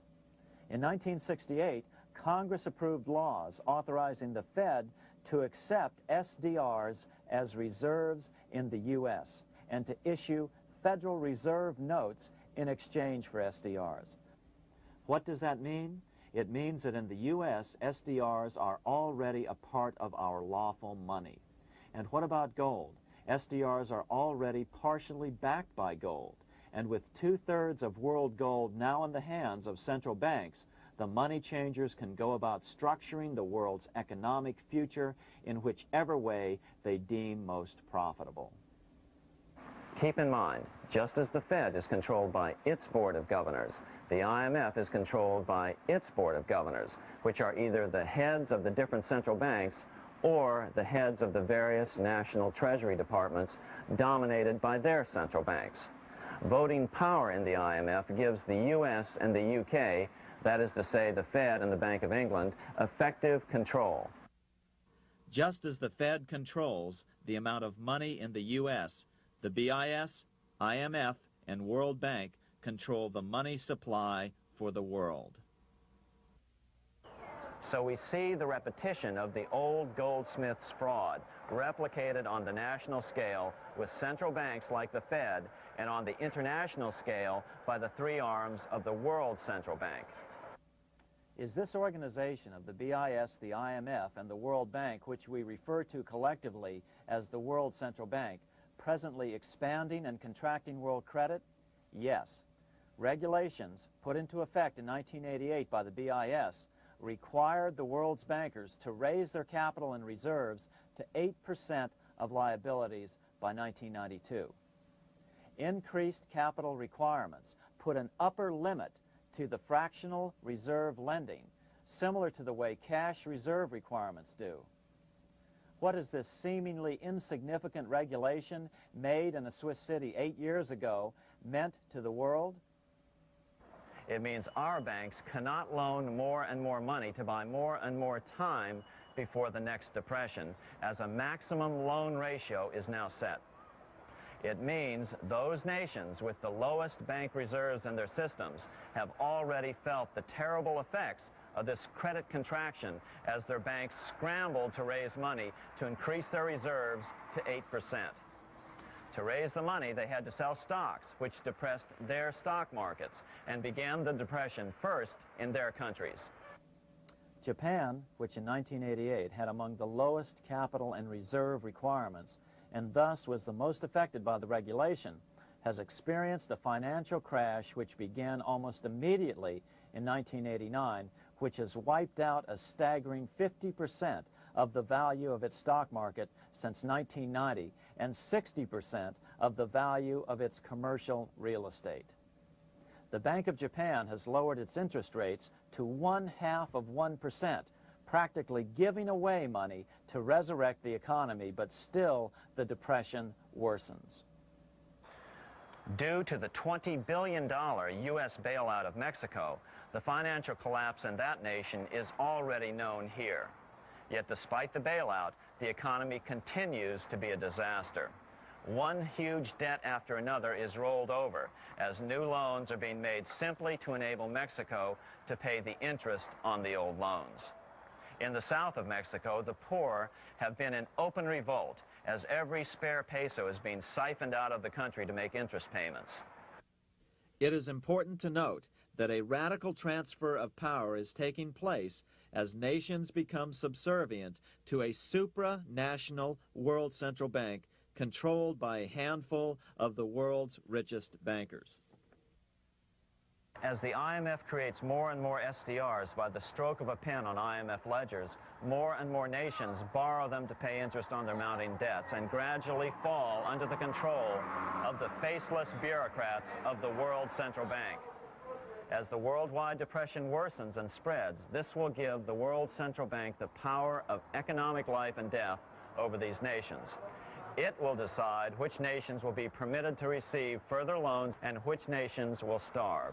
B: In 1968, Congress approved laws authorizing the Fed to accept SDRs as reserves in the U.S. and to issue Federal Reserve notes in exchange for SDRs. What does that mean? It means that in the U.S., SDRs are already a part of our lawful money. And what about gold? SDRs are already partially backed by gold. And with 2/3 of world gold now in the hands of central banks, the money changers can go about structuring the world's economic future in whichever way they deem most profitable. Keep in mind, just as the Fed is controlled by its Board of Governors, the IMF is controlled by its Board of Governors, which are either the heads of the different central banks or the heads of the various national treasury departments dominated by their central banks. Voting power in the IMF gives the U.S. and the U.K., that is to say the Fed and the Bank of England, effective control.
G: Just as the Fed controls the amount of money in the U.S., the BIS, IMF, and World Bank control the money supply for the world.
B: So we see the repetition of the old goldsmith's fraud replicated on the national scale with central banks like the Fed and on the international scale by the three arms of the world central bank. Is this organization of the BIS, the IMF, and the World Bank, which we refer to collectively as the World Central Bank, presently expanding and contracting world credit? Yes. Regulations put into effect in 1988 by the BIS required the world's bankers to raise their capital and reserves to 8% of liabilities by 1992. Increased capital requirements put an upper limit to the fractional reserve lending, similar to the way cash reserve requirements do. What has this seemingly insignificant regulation made in a Swiss city 8 years ago meant to the world? It means our banks cannot loan more and more money to buy more and more time before the next depression, as a maximum loan ratio is now set. It means those nations with the lowest bank reserves in their systems have already felt the terrible effects of this credit contraction as their banks scrambled to raise money to increase their reserves to 8%. To raise the money, they had to sell stocks, which depressed their stock markets and began the depression first in their countries. Japan, which in 1988 had among the lowest capital and reserve requirements and thus was the most affected by the regulation, has experienced a financial crash which began almost immediately in 1989, which has wiped out a staggering 50% of the value of its stock market since 1990 and 60% of the value of its commercial real estate. The Bank of Japan has lowered its interest rates to 1/2 of 1%, practically giving away money to resurrect the economy, but still the depression worsens. Due to the $20 billion U.S. bailout of Mexico, the financial collapse in that nation is already known here. Yet despite the bailout, the economy continues to be a disaster. One huge debt after another is rolled over as new loans are being made simply to enable Mexico to pay the interest on the old loans. In the south of Mexico, the poor have been in open revolt as every spare peso is being siphoned out of the country to make interest payments.
G: It is important to note that a radical transfer of power is taking place as nations become subservient to a supranational world central bank controlled by a handful of the world's richest bankers. As the IMF creates more and more SDRs by the stroke of a pen on IMF ledgers, more and more nations borrow them to pay interest on their mounting debts and gradually fall under the control of the faceless bureaucrats of the World Central Bank. As the worldwide depression worsens and spreads, this will give the World Central Bank the power of economic life and death over these nations. It will decide which nations will be permitted to receive further loans and which nations will starve.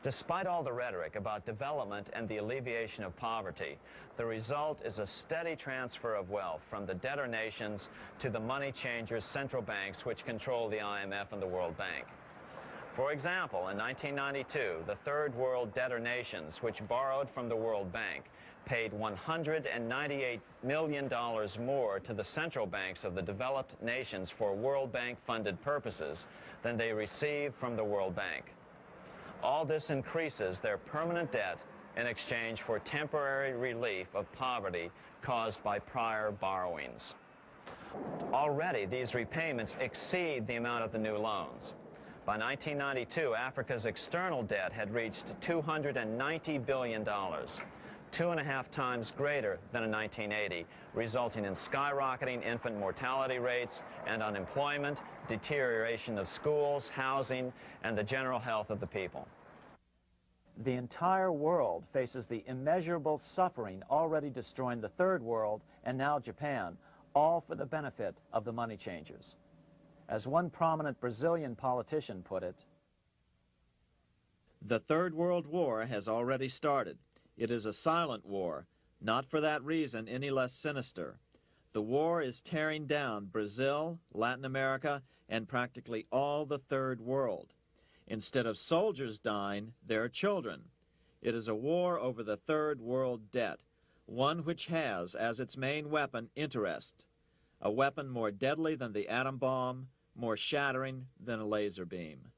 G: Despite all the rhetoric about development and the alleviation of poverty, the result is a steady transfer of wealth from the debtor nations to the money changers' central banks which control the IMF and the World Bank. For example, in 1992, the third world debtor nations, which borrowed from the World Bank, paid $198 million more to the central banks of the developed nations for World Bank-funded purposes than they received from the World Bank. All this increases their permanent debt in exchange for temporary relief of poverty caused by prior borrowings. Already, these repayments exceed the amount of the new loans. By 1992, Africa's external debt had reached $290 billion, 2.5 times greater than in 1980, resulting in skyrocketing infant mortality rates and unemployment, deterioration of schools, housing, and the general health of the people. The entire world faces the immeasurable suffering already destroying the third world and now Japan, all for the benefit of the money changers. As one prominent Brazilian politician put it, "The Third World War has already started. It is a silent war, not for that reason any less sinister. The war is tearing down Brazil, Latin America, and practically all the Third World. Instead of soldiers dying, there are children. It is a war over the Third World debt, one which has as its main weapon interest, a weapon more deadly than the atom bomb, more shattering than a laser beam."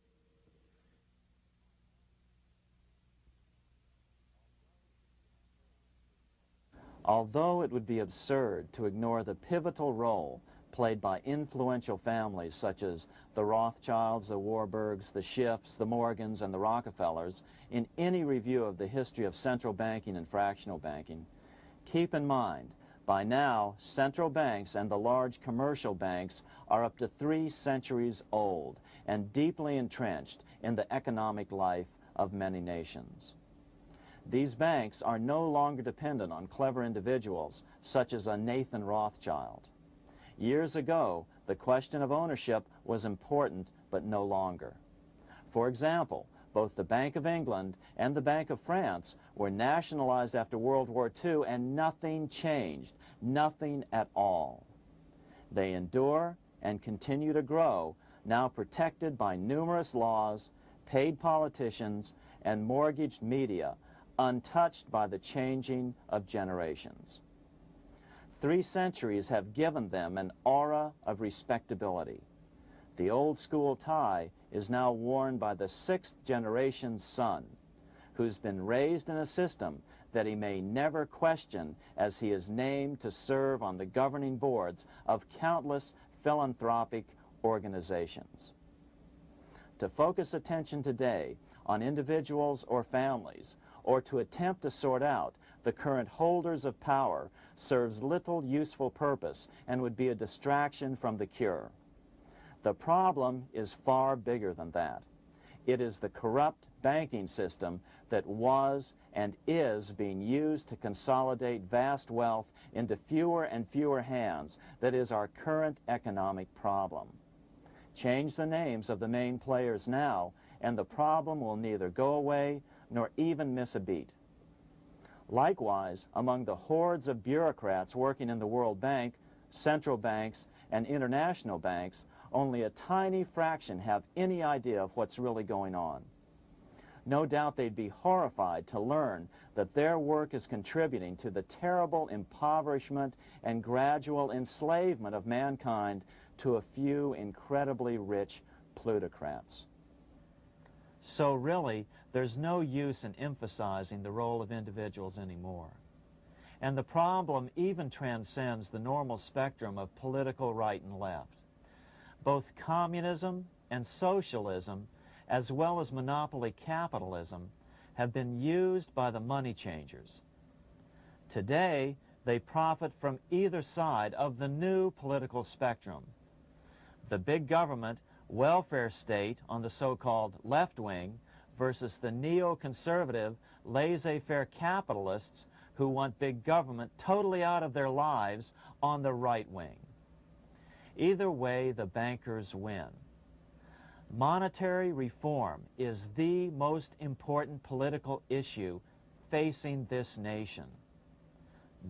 G: Although it would be absurd to ignore the pivotal role played by influential families such as the Rothschilds, the Warburgs, the Schiffs, the Morgans, and the Rockefellers in any review of the history of central banking and fractional banking, keep in mind, by now, central banks and the large commercial banks are up to 3 centuries old and deeply entrenched in the economic life of many nations. These banks are no longer dependent on clever individuals such as a Nathan Rothschild. Years ago, the question of ownership was important, but no longer. For example, both the Bank of England and the Bank of France were nationalized after World War II, and nothing changed, nothing at all. They endure and continue to grow, now protected by numerous laws, paid politicians, and mortgaged media, untouched by the changing of generations. 3 centuries have given them an aura of respectability. The old school tie is now worn by the 6th generation son, who's been raised in a system that he may never question as he is named to serve on the governing boards of countless philanthropic organizations. To focus attention today on individuals or families, or to attempt to sort out the current holders of power, serves little useful purpose and would be a distraction from the cure. The problem is far bigger than that.
B: It is the corrupt banking system that was and is being used to consolidate vast wealth into fewer and fewer hands that is our current economic problem. Change the names of the main players now, and the problem will neither go away nor even miss a beat. Likewise, among the hordes of bureaucrats working in the World Bank, central banks, and international banks, only a tiny fraction have any idea of what's really going on. No doubt they'd be horrified to learn that their work is contributing to the terrible impoverishment and gradual enslavement of mankind to a few incredibly rich plutocrats. So really, there's no use in emphasizing the role of individuals anymore. And the problem even transcends the normal spectrum of political right and left. Both communism and socialism, as well as monopoly capitalism, have been used by the money changers. Today, they profit from either side of the new political spectrum. The big government, welfare state on the so-called left wing versus the neoconservative, laissez-faire capitalists who want big government totally out of their lives on the right wing. Either way, the bankers win. Monetary reform is the most important political issue facing this nation.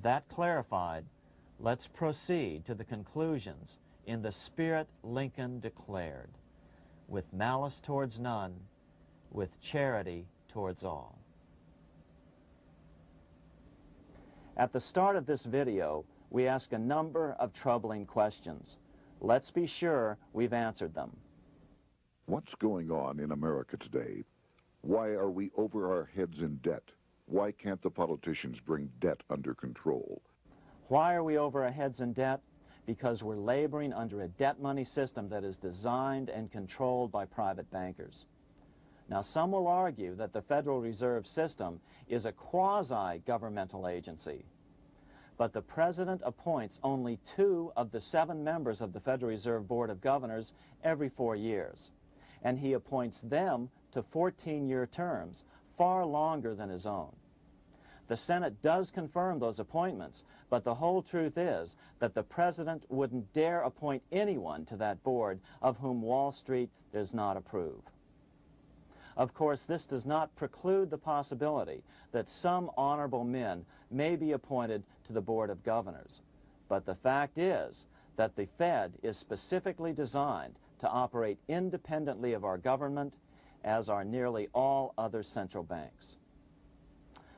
B: That clarified, let's proceed to the conclusions in the spirit Lincoln declared, with malice towards none, with charity towards all. At the start of this video, we ask a number of troubling questions. Let's be sure we've answered them.
A: What's going on in America today? Why are we over our heads in debt? Why can't the politicians bring debt under control?
B: Why are we over our heads in debt? Because we're laboring under a debt money system that is designed and controlled by private bankers. Now, some will argue that the Federal Reserve System is a quasi-governmental agency. But the President appoints only 2 of the 7 members of the Federal Reserve Board of Governors every 4 years. And he appoints them to 14-year terms, far longer than his own. The Senate does confirm those appointments, but the whole truth is that the President wouldn't dare appoint anyone to that board of whom Wall Street does not approve. Of course, this does not preclude the possibility that some honorable men may be appointed to the Board of Governors. But the fact is that the Fed is specifically designed to operate independently of our government, as are nearly all other central banks.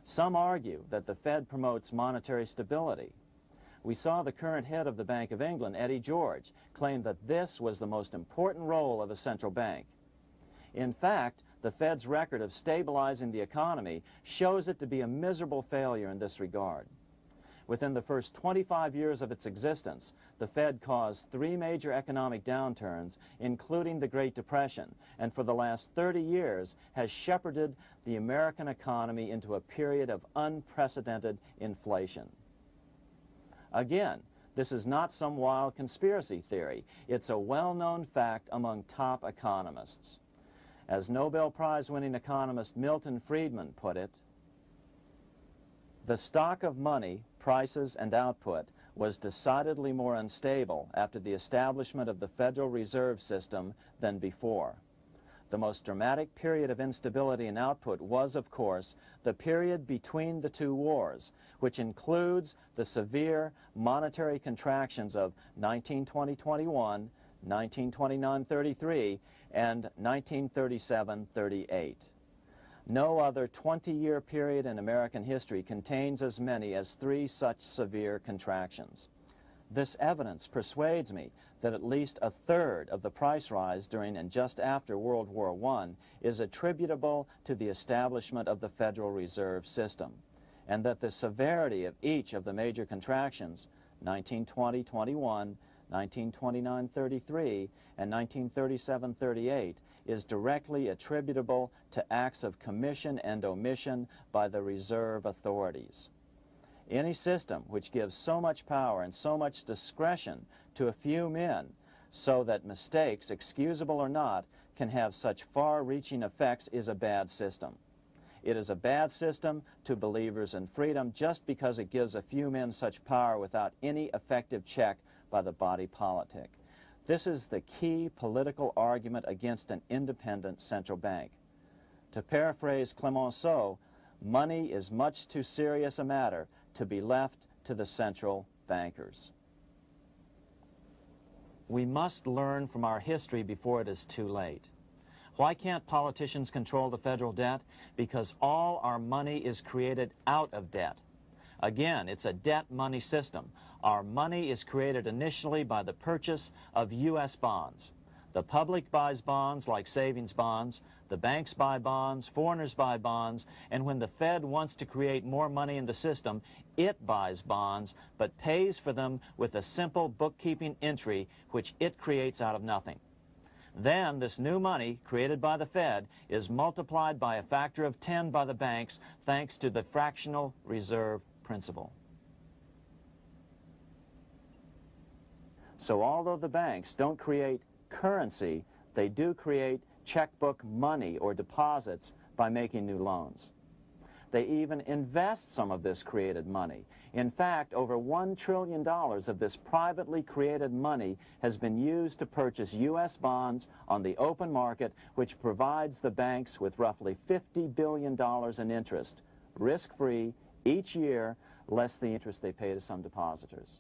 B: Some argue that the Fed promotes monetary stability. We saw the current head of the Bank of England, Eddie George, claim that this was the most important role of a central bank. In fact, the Fed's record of stabilizing the economy shows it to be a miserable failure in this regard. Within the first 25 years of its existence, the Fed caused 3 major economic downturns, including the Great Depression, and for the last 30 years has shepherded the American economy into a period of unprecedented inflation. Again, this is not some wild conspiracy theory. It's a well-known fact among top economists. As Nobel Prize-winning economist Milton Friedman put it, the stock of money, prices, and output was decidedly more unstable after the establishment of the Federal Reserve System than before. The most dramatic period of instability in output was, of course, the period between the 2 wars, which includes the severe monetary contractions of 1920-21, 1929-33, and 1937-38. No other 20-year period in American history contains as many as 3 such severe contractions. This evidence persuades me that at least a third of the price rise during and just after World War I is attributable to the establishment of the Federal Reserve System, and that the severity of each of the major contractions, 1920-21, 1929-33, and 1937-38, is directly attributable to acts of commission and omission by the reserve authorities. Any system which gives so much power and so much discretion to a few men so that mistakes, excusable or not, can have such far-reaching effects is a bad system. It is a bad system to believers in freedom just because it gives a few men such power without any effective check by the body politic. This is the key political argument against an independent central bank. To paraphrase Clemenceau, money is much too serious a matter to be left to the central bankers. We must learn from our history before it is too late. Why can't politicians control the federal debt? Because all our money is created out of debt. Again, it's a debt money system. Our money is created initially by the purchase of U.S. bonds. The public buys bonds like savings bonds, the banks buy bonds, foreigners buy bonds, and when the Fed wants to create more money in the system, it buys bonds, but pays for them with a simple bookkeeping entry which it creates out of nothing. Then this new money created by the Fed is multiplied by a factor of 10 by the banks thanks to the fractional reserve principle. So although the banks don't create currency, they do create checkbook money or deposits by making new loans. They even invest some of this created money. In fact, over $1 trillion of this privately created money has been used to purchase U.S. bonds on the open market, which provides the banks with roughly $50 billion in interest, risk-free, each year, less the interest they pay to some depositors.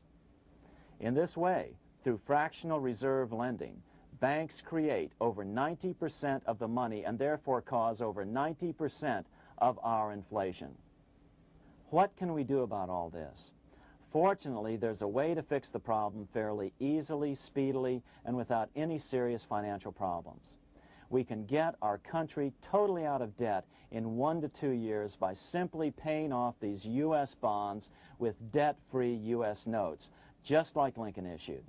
B: In this way, through fractional reserve lending, banks create over 90% of the money and therefore cause over 90% of our inflation. What can we do about all this? Fortunately, there's a way to fix the problem fairly easily, speedily, and without any serious financial problems. We can get our country totally out of debt in 1 to 2 years by simply paying off these U.S. bonds with debt-free U.S. notes, just like Lincoln issued.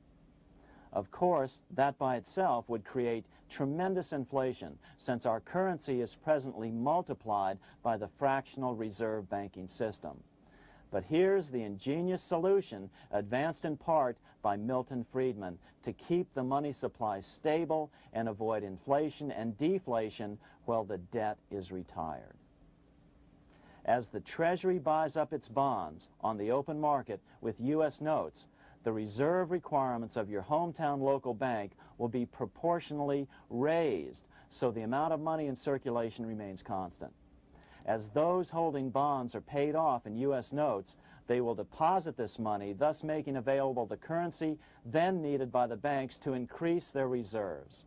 B: Of course, that by itself would create tremendous inflation, since our currency is presently multiplied by the fractional reserve banking system. But here's the ingenious solution, advanced in part by Milton Friedman, to keep the money supply stable and avoid inflation and deflation while the debt is retired. As the Treasury buys up its bonds on the open market with U.S. notes, the reserve requirements of your hometown local bank will be proportionally raised, so the amount of money in circulation remains constant. As those holding bonds are paid off in U.S. notes, they will deposit this money, thus making available the currency then needed by the banks to increase their reserves.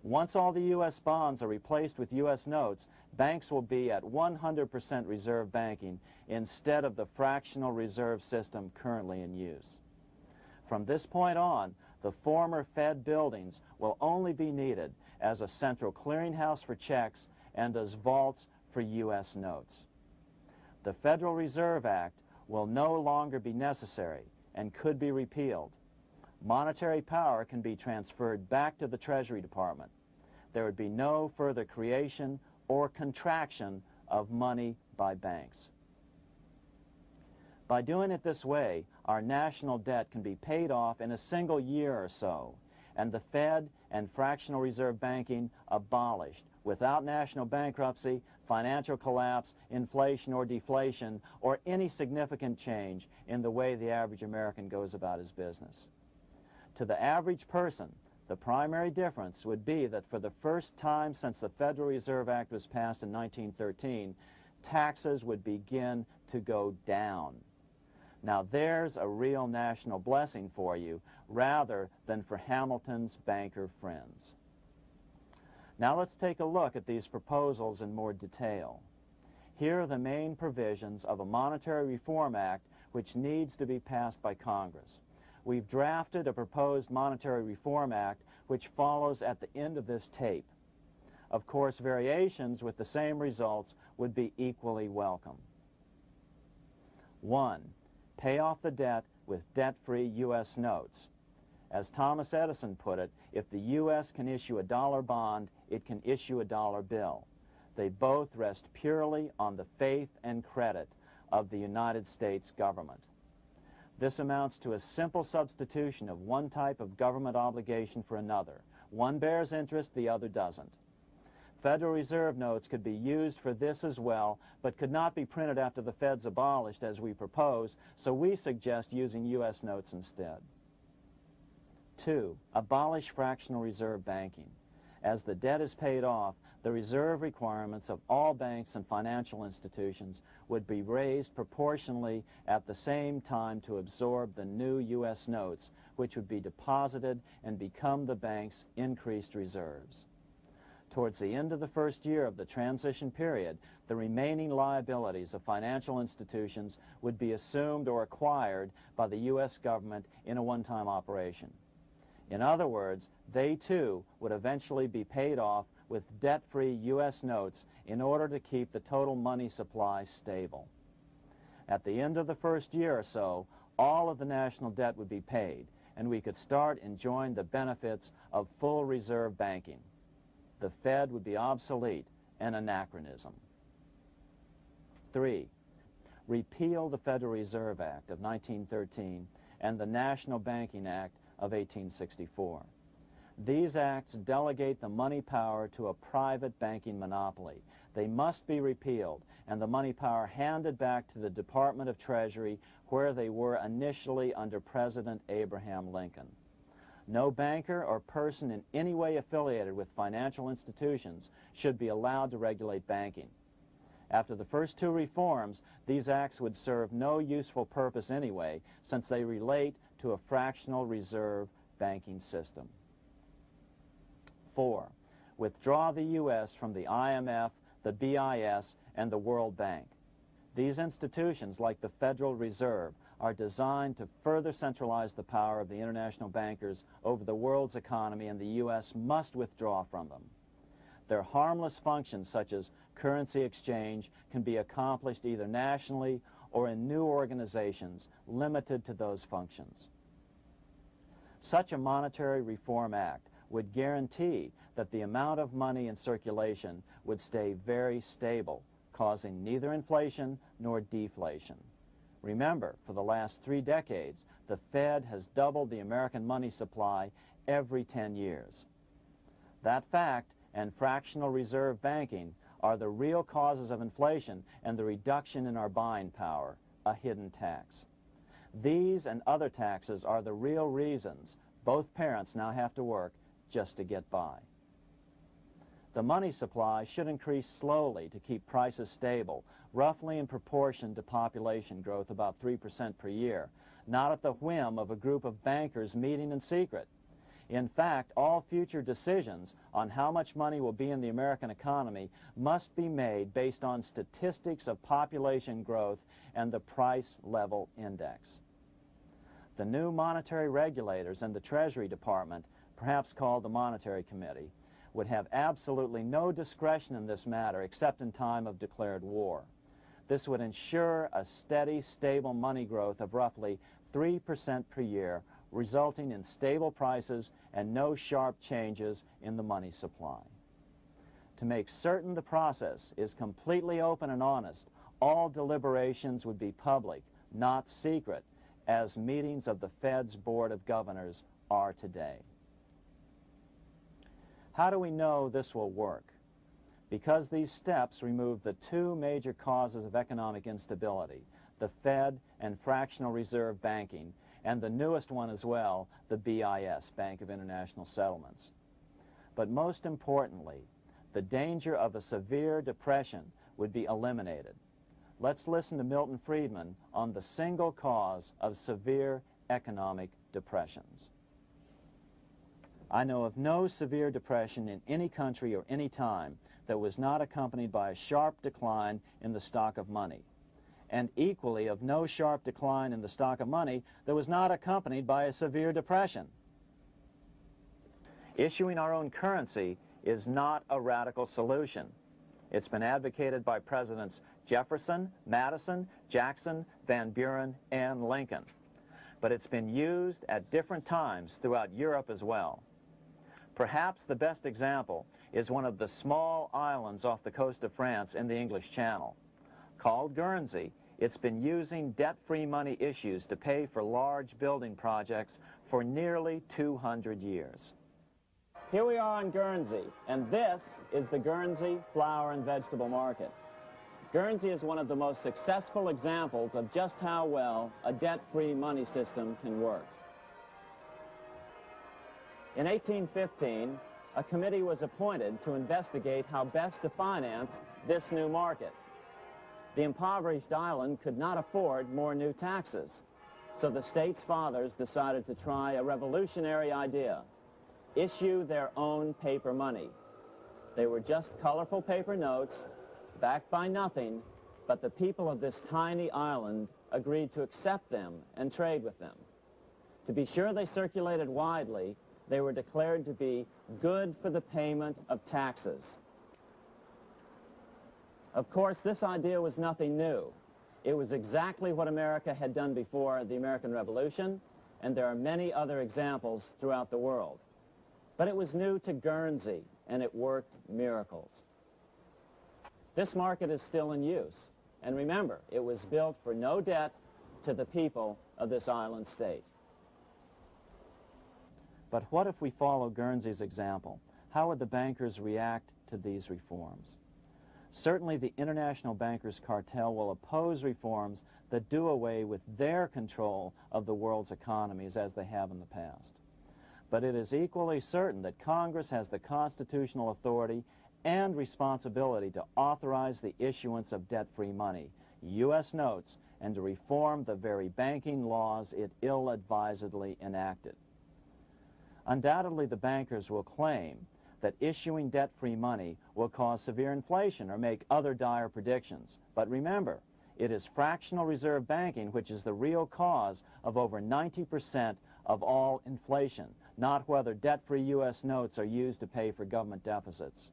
B: Once all the U.S. bonds are replaced with U.S. notes, banks will be at 100% reserve banking instead of the fractional reserve system currently in use. From this point on, the former Fed buildings will only be needed as a central clearinghouse for checks and as vaults for U.S. notes. The Federal Reserve Act will no longer be necessary and could be repealed. Monetary power can be transferred back to the Treasury Department. There would be no further creation or contraction of money by banks. By doing it this way, our national debt can be paid off in a single year or so, and the Fed and fractional reserve banking abolished without national bankruptcy, financial collapse, inflation or deflation, or any significant change in the way the average American goes about his business. To the average person, the primary difference would be that for the first time since the Federal Reserve Act was passed in 1913, taxes would begin to go down. Now there's a real national blessing for you, rather than for Hamilton's banker friends. Now let's take a look at these proposals in more detail. Here are the main provisions of a Monetary Reform Act which needs to be passed by Congress. We've drafted a proposed Monetary Reform Act which follows at the end of this tape. Of course, variations with the same results would be equally welcome. 1. Pay off the debt with debt-free U.S. notes. As Thomas Edison put it, if the U.S. can issue a dollar bond, it can issue a dollar bill. They both rest purely on the faith and credit of the United States government. This amounts to a simple substitution of one type of government obligation for another, One bears interest, the other doesn't. Federal Reserve notes could be used for this as well, but could not be printed after the Fed's abolished as we propose, so we suggest using U.S. notes instead. 2. Abolish fractional reserve banking. As the debt is paid off, the reserve requirements of all banks and financial institutions would be raised proportionally at the same time to absorb the new U.S. notes, which would be deposited and become the bank's increased reserves. Towards the end of the first year of the transition period, the remaining liabilities of financial institutions would be assumed or acquired by the U.S. government in a one-time operation. In other words, they too would eventually be paid off with debt-free U.S. notes in order to keep the total money supply stable. At the end of the first year or so, all of the national debt would be paid, and we could start enjoying the benefits of full reserve banking. The Fed would be obsolete, an anachronism. 3. Repeal the Federal Reserve Act of 1913 and the National Banking Act of 1864. These acts delegate the money power to a private banking monopoly. They must be repealed and the money power handed back to the Department of Treasury where they were initially under President Abraham Lincoln. No banker or person in any way affiliated with financial institutions should be allowed to regulate banking. After the first two reforms, these acts would serve no useful purpose anyway, since they relate to a fractional reserve banking system. 4. Withdraw the U.S. from the IMF, the BIS, and the World Bank. These institutions, like the Federal Reserve, are designed to further centralize the power of the international bankers over the world's economy, and the U.S. must withdraw from them. Their harmless functions, such as currency exchange, can be accomplished either nationally or in new organizations limited to those functions. Such a monetary reform act would guarantee that the amount of money in circulation would stay very stable, causing neither inflation nor deflation. Remember, for the last 3 decades, the Fed has doubled the American money supply every 10 years. That fact and fractional reserve banking are the real causes of inflation and the reduction in our buying power, a hidden tax. These and other taxes are the real reasons both parents now have to work just to get by. The money supply should increase slowly to keep prices stable, roughly in proportion to population growth, about 3% per year, not at the whim of a group of bankers meeting in secret. In fact, all future decisions on how much money will be in the American economy must be made based on statistics of population growth and the price level index. The new monetary regulators and the Treasury Department, perhaps called the Monetary Committee, would have absolutely no discretion in this matter except in time of declared war. This would ensure a steady, stable money growth of roughly 3% per year, resulting in stable prices and no sharp changes in the money supply. To make certain the process is completely open and honest, all deliberations would be public, not secret, as meetings of the Fed's Board of Governors are today. How do we know this will work? Because these steps remove the 2 major causes of economic instability, the Fed and fractional reserve banking, and the newest one as well, the BIS, Bank of International Settlements. But most importantly, the danger of a severe depression would be eliminated. Let's listen to Milton Friedman on the single cause of severe economic depressions. I know of no severe depression in any country or any time that was not accompanied by a sharp decline in the stock of money, and equally of no sharp decline in the stock of money that was not accompanied by a severe depression. Issuing our own currency is not a radical solution. It's been advocated by Presidents Jefferson, Madison, Jackson, Van Buren, and Lincoln. But it's been used at different times throughout Europe as well. Perhaps the best example is one of the small islands off the coast of France in the English Channel. Called Guernsey, it's been using debt-free money issues to pay for large building projects for nearly 200 years. Here we are on Guernsey, and this is the Guernsey Flower and Vegetable Market. Guernsey is one of the most successful examples of just how well a debt-free money system can work. In 1815, a committee was appointed to investigate how best to finance this new market. The impoverished island could not afford more new taxes, so the state's fathers decided to try a revolutionary idea: issue their own paper money. They were just colorful paper notes, backed by nothing, but the people of this tiny island agreed to accept them and trade with them. To be sure they circulated widely, they were declared to be good for the payment of taxes. Of course, this idea was nothing new. It was exactly what America had done before the American Revolution, and there are many other examples throughout the world. But it was new to Guernsey, and it worked miracles. This market is still in use, and remember, it was built for no debt to the people of this island state. But what if we follow Guernsey's example? How would the bankers react to these reforms? Certainly the international bankers cartel will oppose reforms that do away with their control of the world's economies as they have in the past. But it is equally certain that Congress has the constitutional authority and responsibility to authorize the issuance of debt-free money, U.S. notes, and to reform the very banking laws it ill-advisedly enacted. Undoubtedly, the bankers will claim that issuing debt-free money will cause severe inflation or make other dire predictions. But remember, it is fractional reserve banking which is the real cause of over 90% of all inflation, not whether debt-free U.S. notes are used to pay for government deficits.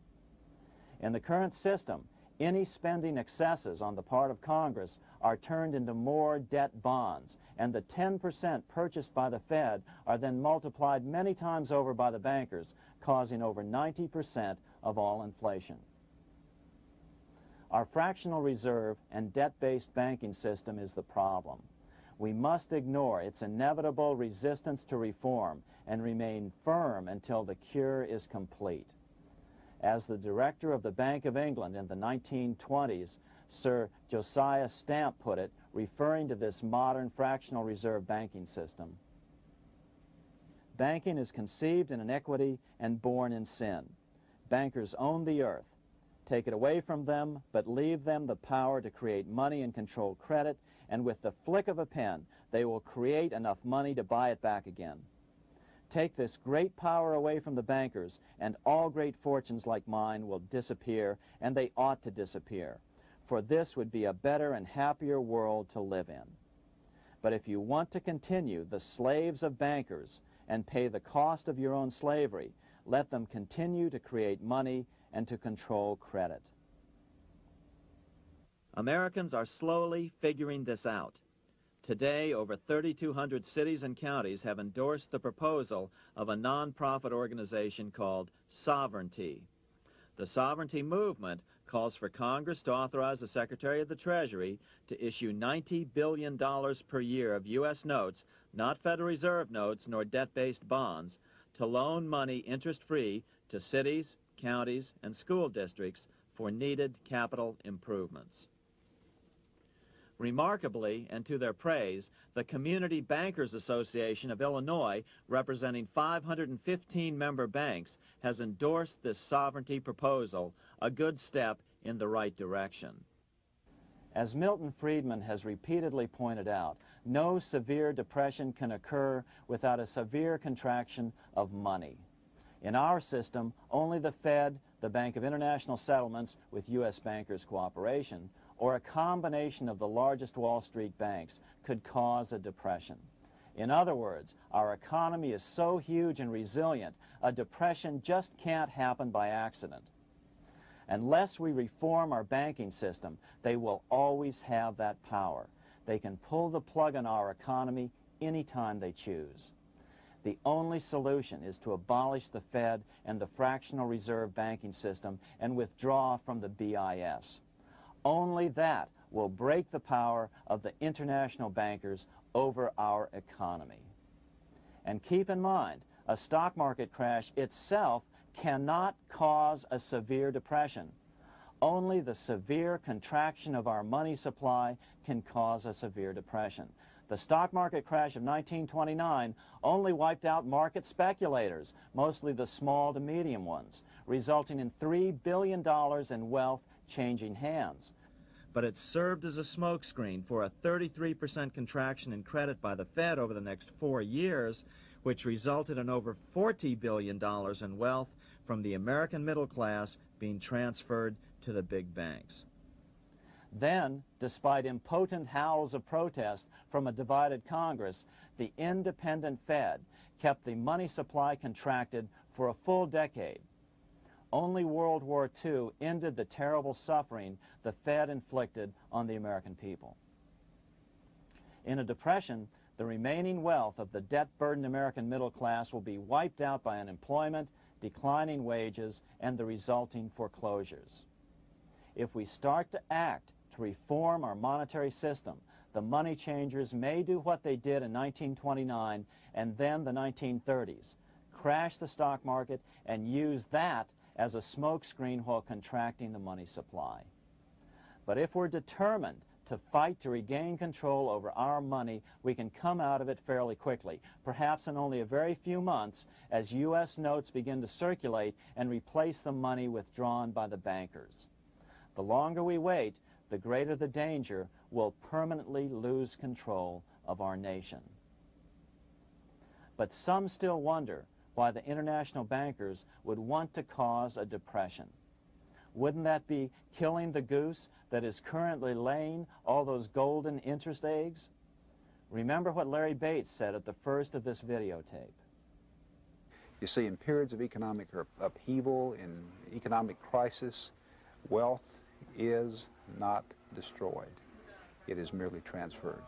B: In the current system, any spending excesses on the part of Congress are turned into more debt bonds, and the 10% purchased by the Fed are then multiplied many times over by the bankers, causing over 90% of all inflation. Our fractional reserve and debt-based banking system is the problem. We must ignore its inevitable resistance to reform and remain firm until the cure is complete. As the director of the Bank of England in the 1920s, Sir Josiah Stamp put it, referring to this modern fractional reserve banking system, "Banking is conceived in iniquity and born in sin. Bankers own the earth. Take it away from them, but leave them the power to create money and control credit, and with the flick of a pen, they will create enough money to buy it back again. Take this great power away from the bankers, and all great fortunes like mine will disappear, and they ought to disappear, for this would be a better and happier world to live in. But if you want to continue the slaves of bankers and pay the cost of your own slavery, let them continue to create money and to control credit."
G: Americans are slowly figuring this out. Today, over 3,200 cities and counties have endorsed the proposal of a nonprofit organization called Sovereignty. The Sovereignty movement calls for Congress to authorize the Secretary of the Treasury to issue $90 billion per year of U.S. notes, not Federal Reserve notes nor debt-based bonds, to loan money interest-free to cities, counties, and school districts for needed capital improvements. Remarkably, and to their praise, the Community Bankers Association of Illinois, representing 515 member banks, has endorsed this sovereignty proposal, a good step in the right direction.
B: As Milton Friedman has repeatedly pointed out, no severe depression can occur without a severe contraction of money. In our system, only the Fed, the Bank of International Settlements, with U.S. bankers' cooperation, or a combination of the largest Wall Street banks could cause a depression. In other words, our economy is so huge and resilient, a depression just can't happen by accident. Unless we reform our banking system, they will always have that power. They can pull the plug on our economy anytime they choose. The only solution is to abolish the Fed and the fractional reserve banking system and withdraw from the BIS. Only that will break the power of the international bankers over our economy. And keep in mind, A stock market crash itself cannot cause a severe depression. Only the severe contraction of our money supply can cause a severe depression. The stock market crash of 1929 only wiped out market speculators, mostly the small to medium ones, resulting in $3 billion in wealth changing hands. But it served as a smokescreen for a 33% contraction in credit by the Fed over the next 4 years, which resulted in over $40 billion in wealth from the American middle class being transferred to the big banks. Then, despite impotent howls of protest from a divided Congress, the independent Fed kept the money supply contracted for a full decade. Only World War II ended the terrible suffering the Fed inflicted on the American people. In a depression, the remaining wealth of the debt-burdened American middle class will be wiped out by unemployment, declining wages, and the resulting foreclosures. If we start to act to reform our monetary system, the money changers may do what they did in 1929 and then the 1930s, crash the stock market and use that as a smokescreen while contracting the money supply. But if we're determined to fight to regain control over our money, we can come out of it fairly quickly, perhaps in only a very few months, as U.S. notes begin to circulate and replace the money withdrawn by the bankers. The longer we wait, the greater the danger we'll permanently lose control of our nation. But some still wonder why the international bankers would want to cause a depression. Wouldn't that be killing the goose that is currently laying all those golden interest eggs? Remember what Larry Bates said at the first of this videotape.
D: You see, in periods of economic upheaval, in economic crisis, wealth is not destroyed. It is merely transferred.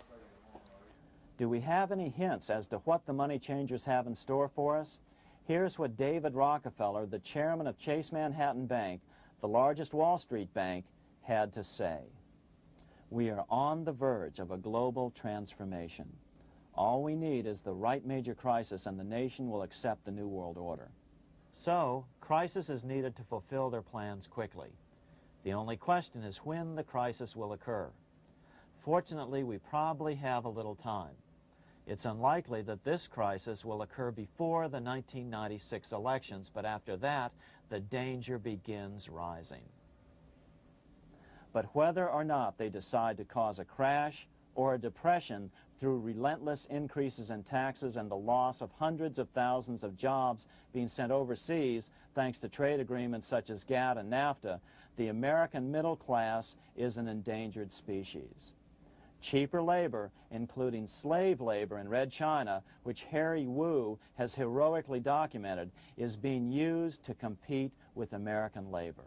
B: Do we have any hints as to what the money changers have in store for us? Here's what David Rockefeller, the chairman of Chase Manhattan Bank, the largest Wall Street bank, had to say. We are on the verge of a global transformation. All we need is the right major crisis and the nation will accept the New World Order. So, crisis is needed to fulfill their plans quickly. The only question is when the crisis will occur. Fortunately, we probably have a little time. It's unlikely that this crisis will occur before the 1996 elections, but after that, the danger begins rising. But whether or not they decide to cause a crash or a depression through relentless increases in taxes and the loss of hundreds of thousands of jobs being sent overseas thanks to trade agreements such as GATT and NAFTA, the American middle class is an endangered species. Cheaper labor, including slave labor in Red China, which Harry Wu has heroically documented, is being used to compete with American labor.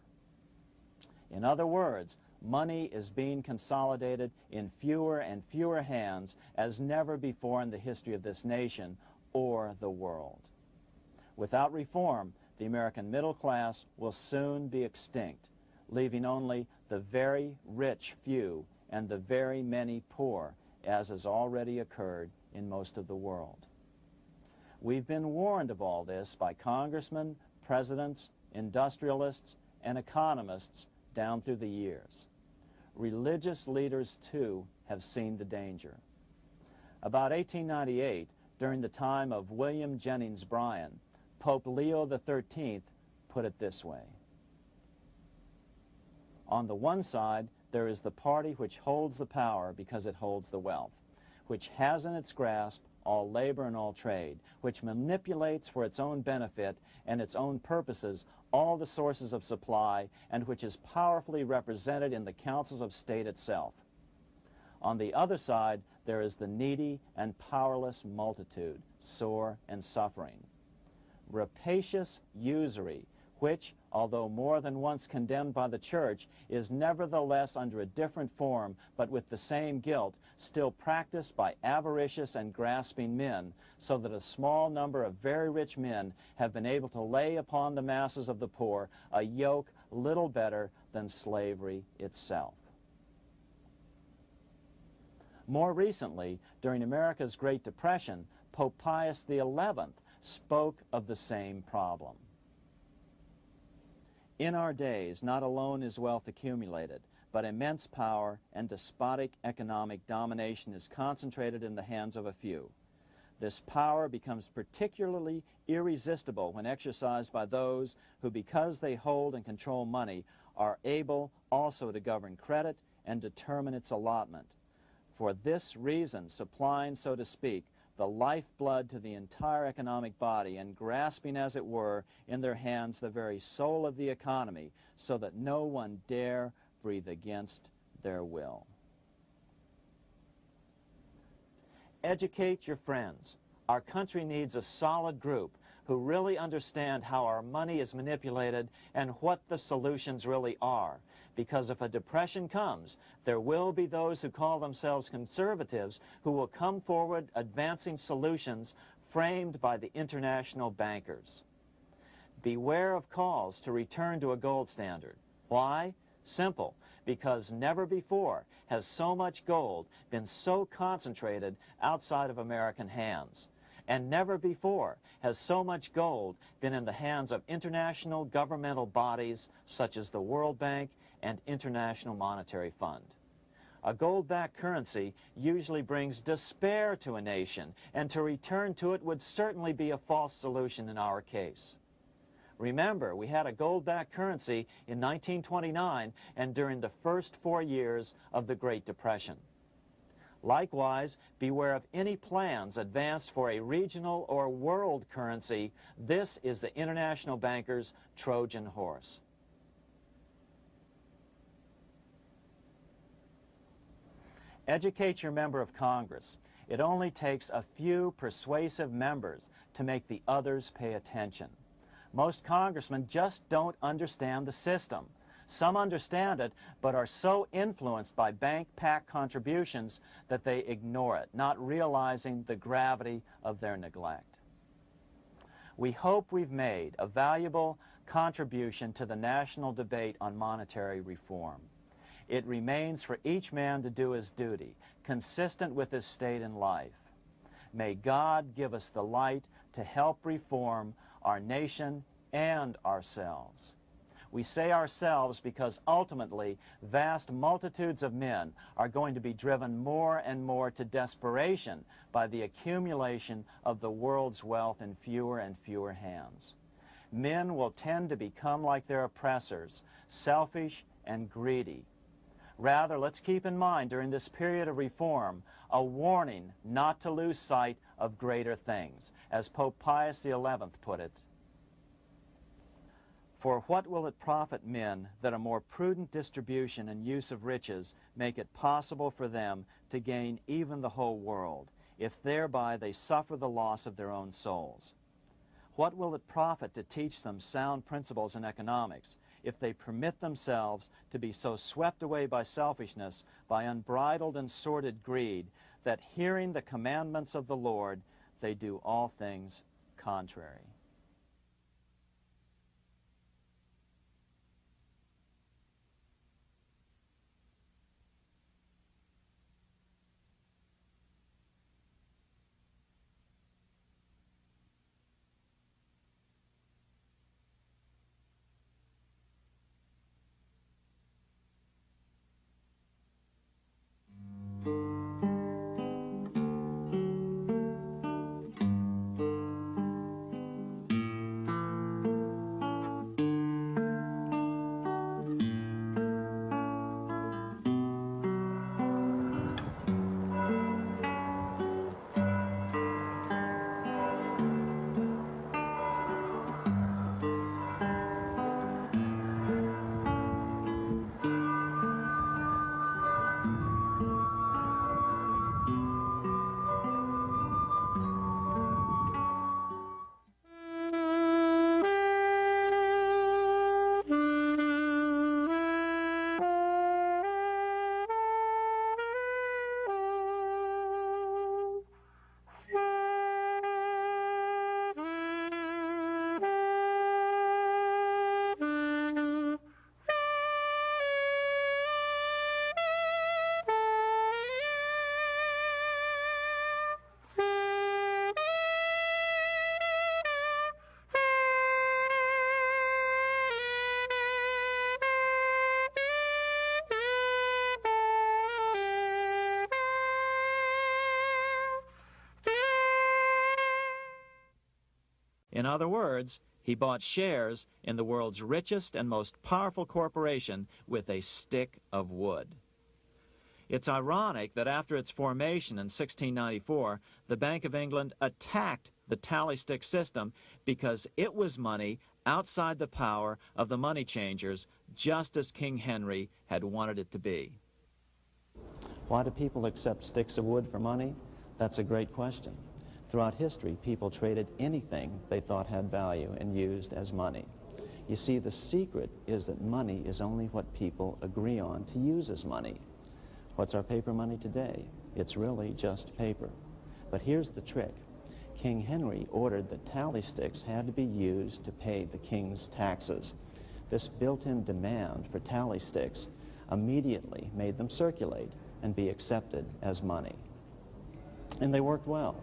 B: In other words, money is being consolidated in fewer and fewer hands as never before in the history of this nation or the world. Without reform, the American middle class will soon be extinct, leaving only the very rich few and the very many poor, as has already occurred in most of the world. We've been warned of all this by congressmen, presidents, industrialists, and economists down through the years. Religious leaders, too, have seen the danger. About 1898, during the time of William Jennings Bryan, Pope Leo XIII put it this way. On the one side, there is the party which holds the power because it holds the wealth, which has in its grasp all labor and all trade, which manipulates for its own benefit and its own purposes all the sources of supply, and which is powerfully represented in the councils of state itself. On the other side, there is the needy and powerless multitude, sore and suffering. Rapacious usury, which, although more than once condemned by the Church, is nevertheless under a different form, but with the same guilt, still practiced by avaricious and grasping men, so that a small number of very rich men have been able to lay upon the masses of the poor a yoke little better than slavery itself. More recently, during America's Great Depression, Pope Pius XI
G: spoke of the same problem. In our days, not alone is wealth accumulated, but immense power and despotic economic domination is concentrated in the hands of a few. This power becomes particularly irresistible when exercised by those who, because they hold and control money, are able also to govern credit and determine its allotment. For this reason, supplying, so to speak, the lifeblood to the entire economic body and grasping, as it were, in their hands the very soul of the economy, so that no one dare breathe against their will. Educate your friends. Our country needs a solid group who really understand how our money is manipulated and what the solutions really are. Because if a depression comes, there will be those who call themselves conservatives who will come forward advancing solutions framed by the international bankers. Beware of calls to return to a gold standard. Why? Simple, because never before has so much gold been so concentrated outside of American hands. And never before has so much gold been in the hands of international governmental bodies such as the World Bank and International Monetary Fund. A gold-backed currency usually brings despair to a nation, and to return to it would certainly be a false solution in our case. Remember, we had a gold-backed currency in 1929 and during the first 4 years of the Great Depression. Likewise, beware of any plans advanced for a regional or world currency. This is the international bankers' Trojan horse. Educate your member of Congress. It only takes a few persuasive members to make the others pay attention. Most congressmen just don't understand the system. Some understand it, but are so influenced by bank PAC contributions that they ignore it, not realizing the gravity of their neglect. We hope we've made a valuable contribution to the national debate on monetary reform. It remains for each man to do his duty, consistent with his state in life. May God give us the light to help reform our nation and ourselves. We say ourselves because ultimately vast multitudes of men are going to be driven more and more to desperation by the accumulation of the world's wealth in fewer and fewer hands. Men will tend to become like their oppressors, selfish and greedy. Rather, let's keep in mind during this period of reform a warning not to lose sight of greater things, as Pope Pius XI put it. For what will it profit men that a more prudent distribution and use of riches make it possible for them to gain even the whole world, if thereby they suffer the loss of their own souls? What will it profit to teach them sound principles in economics, if they permit themselves to be so swept away by selfishness, by unbridled and sordid greed, that hearing the commandments of the Lord, they do all things contrary?
B: In other words, he bought shares in the world's richest and most powerful corporation with a stick of wood. It's ironic that after its formation in 1694, the Bank of England attacked the tally stick system because it was money outside the power of the money changers, just as King Henry had wanted it to be. Why do people accept sticks of wood for money? That's a great question. Throughout history, people traded anything they thought had value and used as money. You see, the secret is that money is only what people agree on to use as money. What's our paper money today? It's really just paper. But here's the trick. King Henry ordered that tally sticks had to be used to pay the king's taxes. This built-in demand for tally sticks immediately made them circulate and be accepted as money. And they worked well.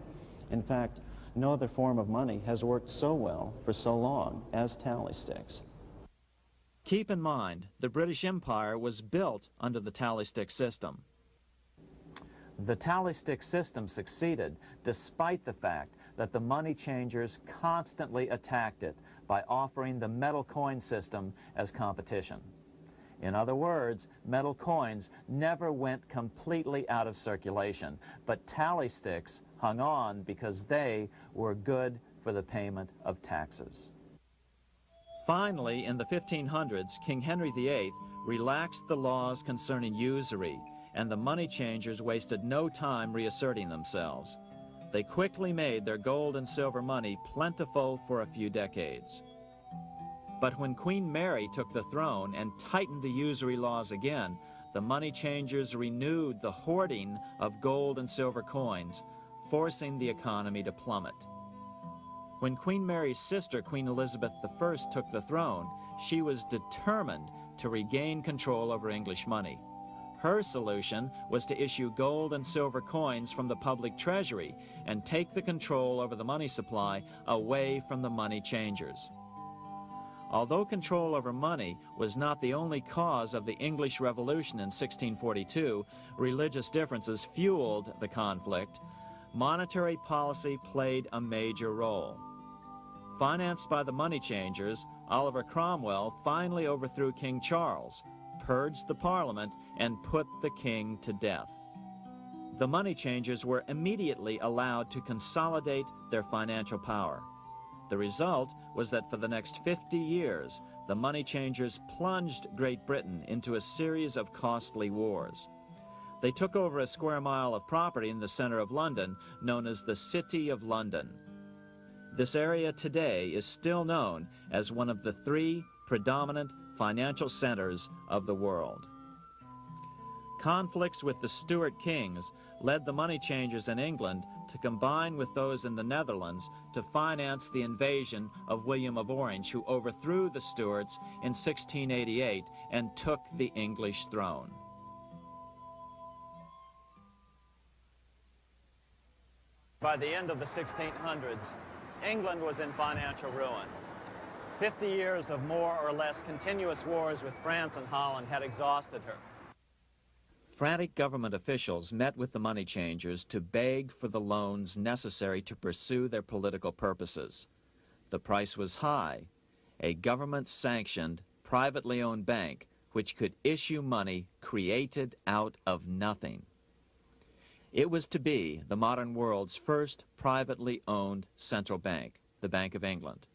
B: In fact, no other form of money has worked so well for so long as tally sticks. Keep in mind, the British Empire was built under the tally stick system. The tally stick system succeeded despite the fact that the money changers constantly attacked it by offering the metal coin system as competition. In other words, metal coins never went completely out of circulation, but tally sticks hung on because they were good for the payment of taxes. Finally, in the 1500s, King Henry VIII relaxed the laws concerning usury, and the money changers wasted no time reasserting themselves. They quickly made their gold and silver money plentiful for a few decades. But when Queen Mary took the throne and tightened the usury laws again, the money changers renewed the hoarding of gold and silver coins, forcing the economy to plummet. When Queen Mary's sister, Queen Elizabeth I, took the throne, she was determined to regain control over English money. Her solution was to issue gold and silver coins from the public treasury and take the control over the money supply away from the money changers. Although control over money was not the only cause of the English Revolution in 1642, religious differences fueled the conflict. Monetary policy played a major role. Financed by the money changers, Oliver Cromwell finally overthrew King Charles, purged the Parliament, and put the king to death. The money changers were immediately allowed to consolidate their financial power. The result was that for the next 50 years, the money changers plunged Great Britain into a series of costly wars. They took over a square mile of property in the center of London, known as the City of London. This area today is still known as one of the 3 predominant financial centers of the world. Conflicts with the Stuart kings led the money changers in England to combine with those in the Netherlands to finance the invasion of William of Orange, who overthrew the Stuarts in 1688 and took the English throne. By the end of the 1600s, England was in financial ruin. 50 years of more or less continuous wars with France and Holland had exhausted her. Frantic government officials met with the money changers to beg for the loans necessary to pursue their political purposes. The price was high: a government-sanctioned, privately owned bank which could issue money created out of nothing. It was to be the modern world's first privately owned central bank, the Bank of England.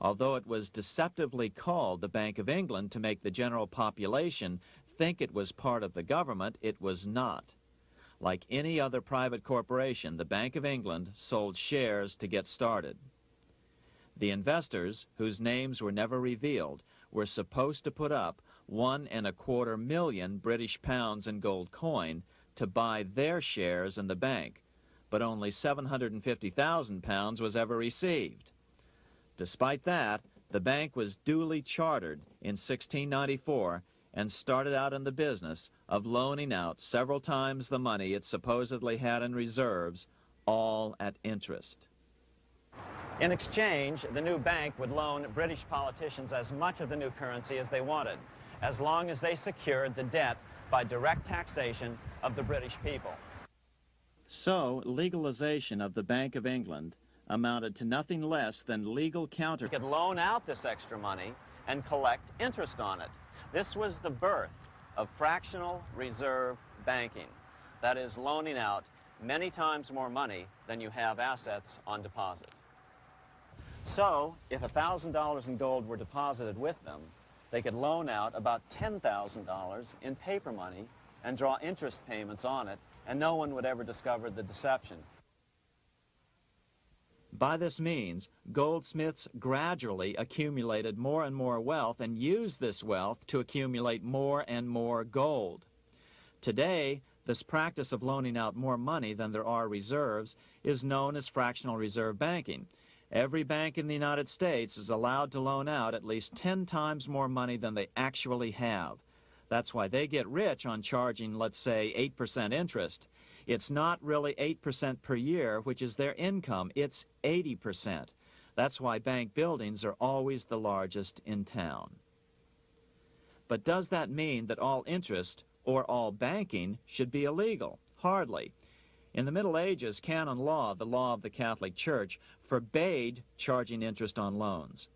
B: Although it was deceptively called the Bank of England to make the general population think it was part of the government, it was not. Like any other private corporation, the Bank of England sold shares to get started. The investors, whose names were never revealed, were supposed to put up £1.25 million British pounds in gold coin to buy their shares in the bank, but only £750,000 was ever received. Despite that, the bank was duly chartered in 1694 and started out in the business of loaning out several times the money it supposedly had in reserves, all at interest. In exchange, the new bank would loan British politicians as much of the new currency as they wanted, as long as they secured the debt by direct taxation of the British people. So, legalization of the Bank of England
G: amounted to nothing less than legal counter.
B: You could loan out this extra money and collect interest on it. This was the birth of fractional reserve banking. That is, loaning out many times more money than you have assets on deposit. So, if $1,000 in gold were deposited with them, they could loan out about $10,000 in paper money and draw interest payments on it, and no one would ever discover the deception.
G: By this means, goldsmiths gradually accumulated more and more wealth and used this wealth to accumulate more and more gold. Today, this practice of loaning out more money than there are reserves is known as fractional reserve banking. Every bank in the United States is allowed to loan out at least 10 times more money than they actually have. That's why they get rich on charging, let's say, 8% interest. It's not really 8% per year, which is their income. It's 80%. That's why bank buildings are always the largest in town. But does that mean that all interest or all banking should be illegal? Hardly. In the Middle Ages, canon law, the law of the Catholic Church, forbade charging interest on loans.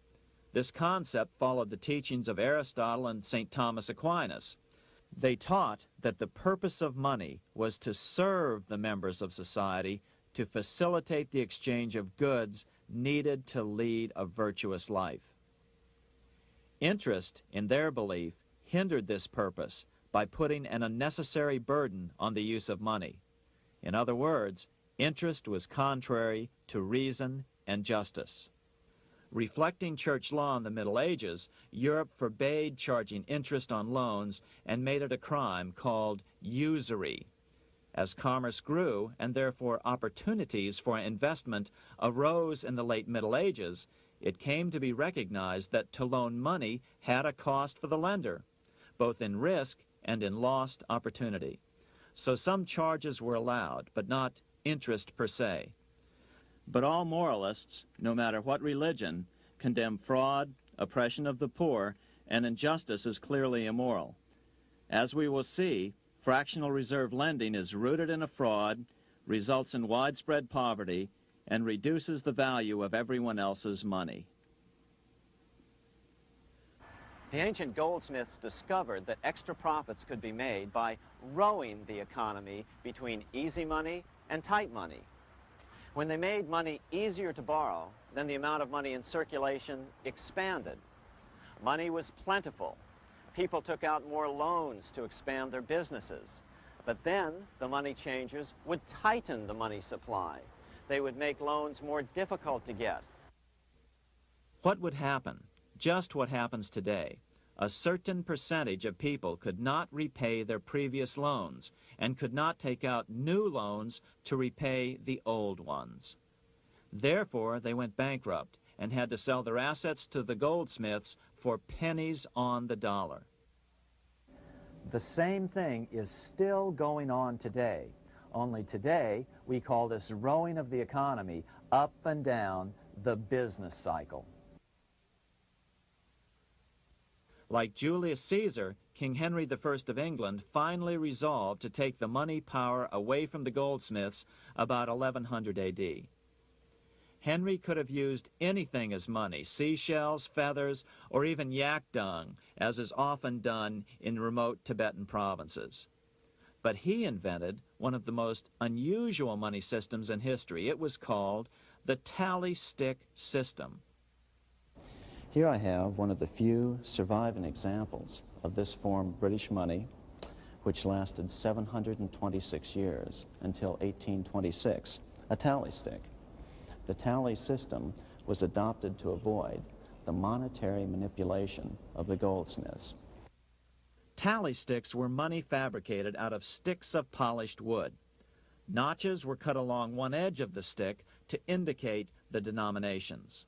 G: This concept followed the teachings of Aristotle and St. Thomas Aquinas. They taught that the purpose of money was to serve the members of society, to facilitate the exchange of goods needed to lead a virtuous life. Interest, in their belief, hindered this purpose by putting an unnecessary burden on the use of money. In other words, interest was contrary to reason and justice. Reflecting church law in the Middle Ages, Europe forbade charging interest on loans and made it a crime called usury. As commerce grew, and therefore opportunities for investment arose in the late Middle Ages, it came to be recognized that to loan money had a cost for the lender, both in risk and in lost opportunity. So some charges were allowed, but not interest per se. But all moralists, no matter what religion, condemn fraud, oppression of the poor, and injustice as clearly immoral. As we will see, fractional reserve lending is rooted in a fraud, results in widespread poverty, and reduces the value of everyone else's money.
B: The ancient goldsmiths discovered that extra profits could be made by rowing the economy between easy money and tight money. When they made money easier to borrow, then the amount of money in circulation expanded. Money was plentiful. People took out more loans to expand their businesses. But then the money changers would tighten the money supply. They would make loans more difficult to get.
G: What would happen? Just what happens today. A certain percentage of people could not repay their previous loans and could not take out new loans to repay the old ones. Therefore, they went bankrupt and had to sell their assets to the goldsmiths for pennies on the dollar.
B: The same thing is still going on today. Only today, we call this rowing of the economy up and down the business cycle.
G: Like Julius Caesar, King Henry I of England finally resolved to take the money power away from the goldsmiths about 1100 A.D. Henry could have used anything as money, seashells, feathers, or even yak dung, as is often done in remote Tibetan provinces. But he invented one of the most unusual money systems in history. It was called the tally stick system.
B: Here I have one of the few surviving examples of this form of British money, which lasted 726 years until 1826, a tally stick. The tally system was adopted to avoid the monetary manipulation of the goldsmiths.
G: Tally sticks were money fabricated out of sticks of polished wood. Notches were cut along one edge of the stick to indicate the denominations.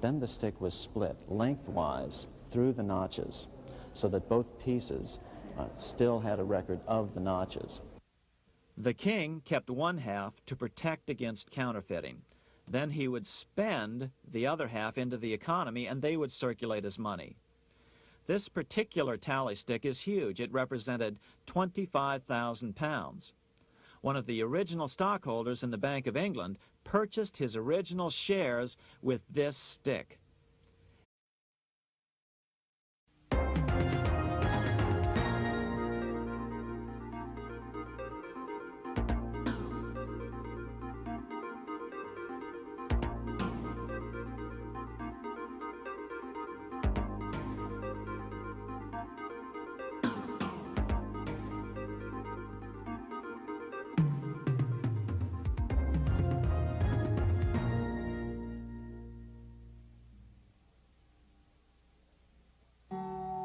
B: Then the stick was split lengthwise through the notches so that both pieces still had a record of the notches.
G: The king kept one half to protect against counterfeiting. Then he would spend the other half into the economy and they would circulate as money. This particular tally stick is huge. It represented 25,000 pounds. one of the original stockholders in the Bank of England, purchased his original shares with this stick.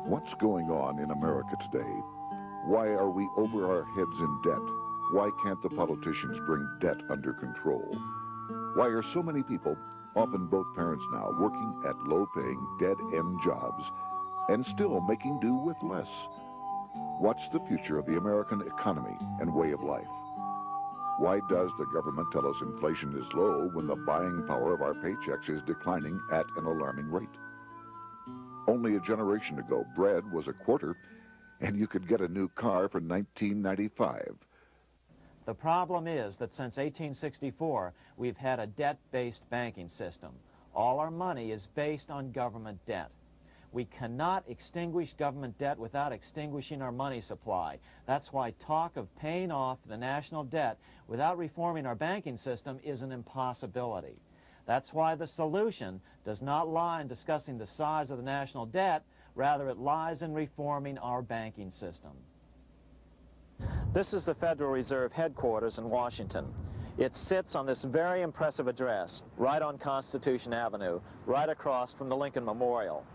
A: What's going on in America today? Why are we over our heads in debt? Why can't the politicians bring debt under control? Why are so many people, often both parents now, working at low-paying, dead-end jobs and still making do with less? What's the future of the American economy and way of life? Why does the government tell us inflation is low when the buying power of our paychecks is declining at an alarming rate? Only a generation ago, bread was a quarter, and you could get a new car for $19.95.
B: The problem is that since 1864, we've had a debt-based banking system. All our money is based on government debt. We cannot extinguish government debt without extinguishing our money supply. That's why talk of paying off the national debt without reforming our banking system is an impossibility. That's why the solution does not lie in discussing the size of the national debt, rather it lies in reforming our banking system. This is the Federal Reserve headquarters in Washington. It sits on this very impressive address, right on Constitution Avenue, right across from the Lincoln Memorial.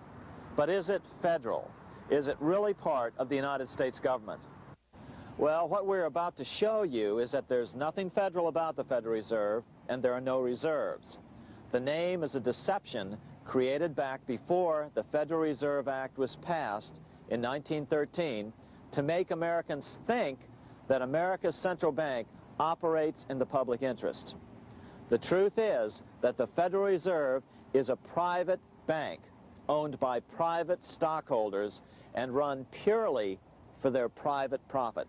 B: But is it federal? Is it really part of the United States government? Well, what we're about to show you is that there's nothing federal about the Federal Reserve, and there are no reserves. The name is a deception created back before the Federal Reserve Act was passed in 1913 to make Americans think that America's central bank operates in the public interest. The truth is that the Federal Reserve is a private bank owned by private stockholders and run purely for their private profit.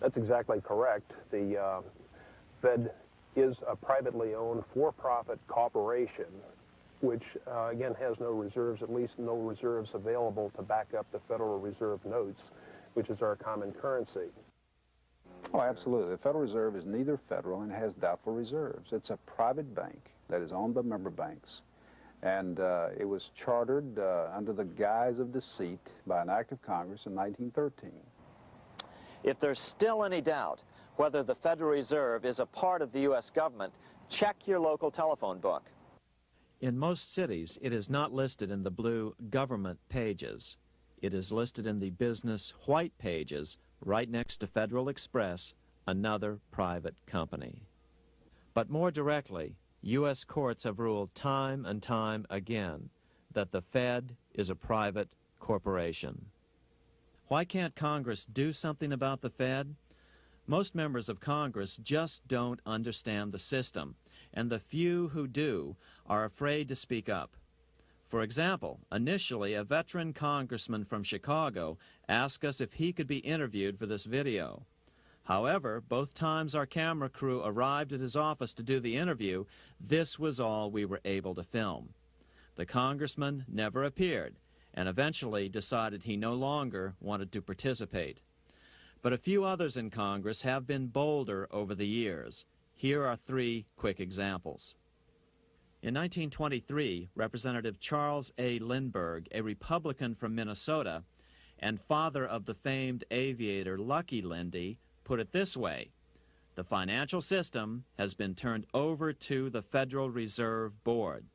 C: That's exactly correct. The Fed is a privately owned for-profit corporation which, again, has no reserves, at least no reserves available to back up the Federal Reserve notes, which is our common currency.
D: Oh, absolutely. The Federal Reserve is neither federal and has doubtful reserves. It's a private bank that is owned by member banks. And it was chartered under the guise of deceit by an act of Congress in 1913.
B: If there's still any doubt whether the Federal Reserve is a part of the U.S. government, check your local telephone book.
G: In most cities, it is not listed in the blue government pages. It is listed in the business white pages right next to Federal Express, another private company. But more directly, U.S. courts have ruled time and time again that the Fed is a private corporation. Why can't Congress do something about the Fed? Most members of Congress just don't understand the system, and the few who do are afraid to speak up. For example, initially a veteran congressman from Chicago asked us if he could be interviewed for this video. However, both times our camera crew arrived at his office to do the interview, this was all we were able to film. The congressman never appeared, and eventually decided he no longer wanted to participate. But a few others in Congress have been bolder over the years. Here are three quick examples. In 1923, Representative Charles A. Lindbergh, a Republican from Minnesota, and father of the famed aviator Lucky Lindy, put it this way: the financial system has been turned over to the Federal Reserve Board.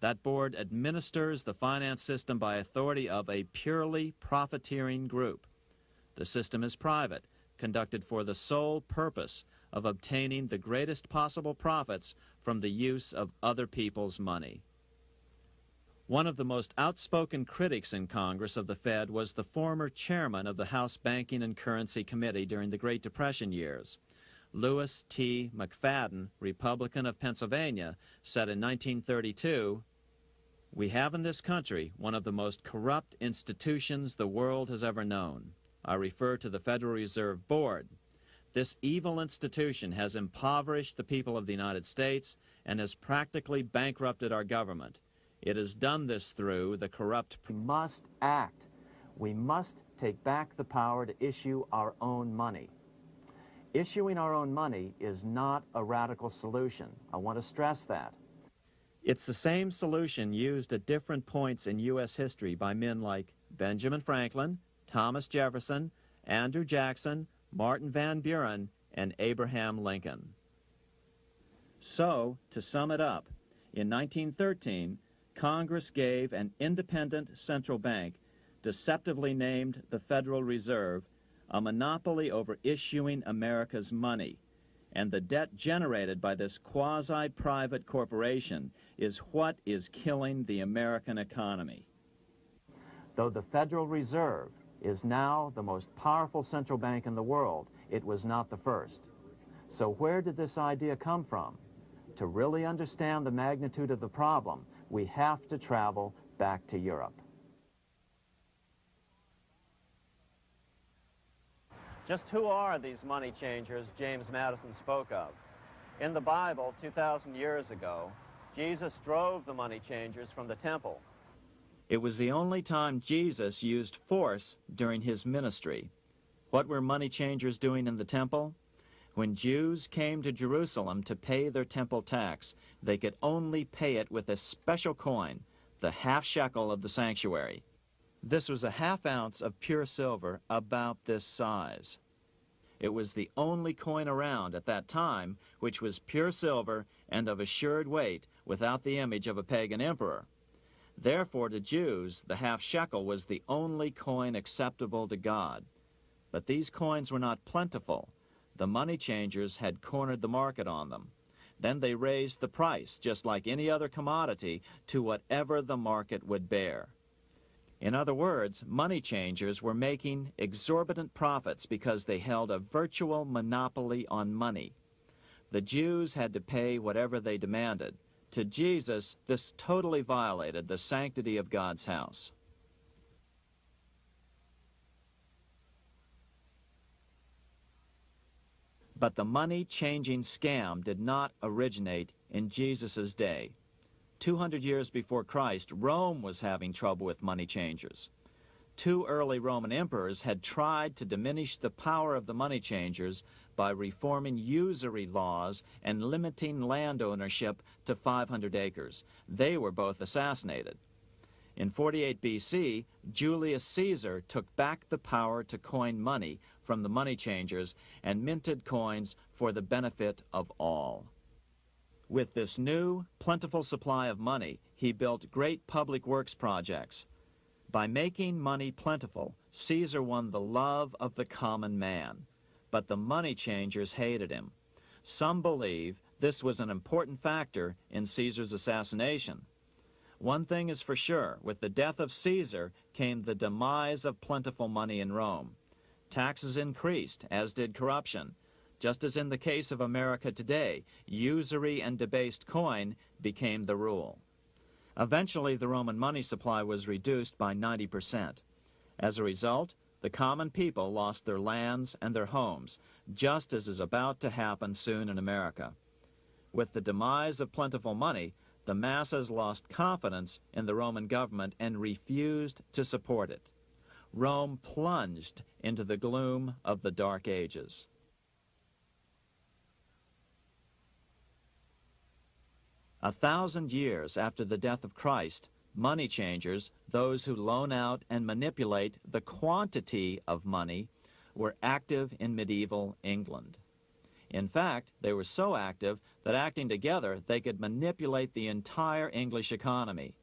G: That board administers the finance system by authority of a purely profiteering group. The system is private, conducted for the sole purpose of obtaining the greatest possible profits from the use of other people's money. One of the most outspoken critics in Congress of the Fed was the former chairman of the House Banking and Currency Committee during the Great Depression years. Lewis T. McFadden, Republican of Pennsylvania, said in 1932, "We have in this country one of the most corrupt institutions the world has ever known. I refer to the Federal Reserve Board. This evil institution has impoverished the people of the United States and has practically bankrupted our government. It has done this through the corrupt... We must act. We must take back the power to issue our own money. Issuing our own money is not a radical solution. I want to stress that. It's the same solution used at different points in U.S. history by men like Benjamin Franklin, Thomas Jefferson, Andrew Jackson, Martin Van Buren, and Abraham Lincoln. So, to sum it up, in 1913, Congress gave an independent central bank, deceptively named the Federal Reserve, a monopoly over issuing America's money, and the debt generated by this quasi-private corporation is what is killing the American economy. Though the Federal Reserve is now the most powerful central bank in the world, it was not the first. So where did this idea come from? To really understand the magnitude of the problem, we have to travel back to Europe. Just who are these money changers James Madison spoke of? In the Bible, 2,000 years ago, Jesus drove the money changers from the temple. It was the only time Jesus used force during his ministry. What were money changers doing in the temple? When Jews came to Jerusalem to pay their temple tax, they could only pay it with a special coin, the half shekel of the sanctuary. This was a half ounce of pure silver about this size. It was the only coin around at that time which was pure silver and of assured weight without the image of a pagan emperor. Therefore, to Jews, the half shekel was the only coin acceptable to God. But these coins were not plentiful. The money changers had cornered the market on them. Then they raised the price, just like any other commodity, to whatever the market would bear. In other words, money changers were making exorbitant profits because they held a virtual monopoly on money. The Jews had to pay whatever they demanded. To Jesus, this totally violated the sanctity of God's house. But the money-changing scam did not originate in Jesus' day. 200 years before Christ, Rome was having trouble with money changers. 2 early Roman emperors had tried to diminish the power of the money changers by reforming usury laws and limiting land ownership to 500 acres. They were both assassinated. In 48 BC, Julius Caesar took back the power to coin money from the money changers and minted coins for the benefit of all. With this new, plentiful supply of money, he built great public works projects. By making money plentiful, Caesar won the love of the common man. But the money changers hated him. Some believe this was an important factor in Caesar's assassination. One thing is for sure, with the death of Caesar came the demise of plentiful money in Rome. Taxes increased, as did corruption. Just as in the case of America today, usury and debased coin became the rule. Eventually, the Roman money supply was reduced by 90%. As a result, the common people lost their lands and their homes, just as is about to happen soon in America. With the demise of plentiful money, the masses lost confidence in the Roman government and refused to support it. Rome plunged into the gloom of the Dark Ages. A 1,000 years after the death of Christ, money changers, those who loan out and manipulate the quantity of money, were active in medieval England. In fact, they were so active that acting together, they could manipulate the entire English economy.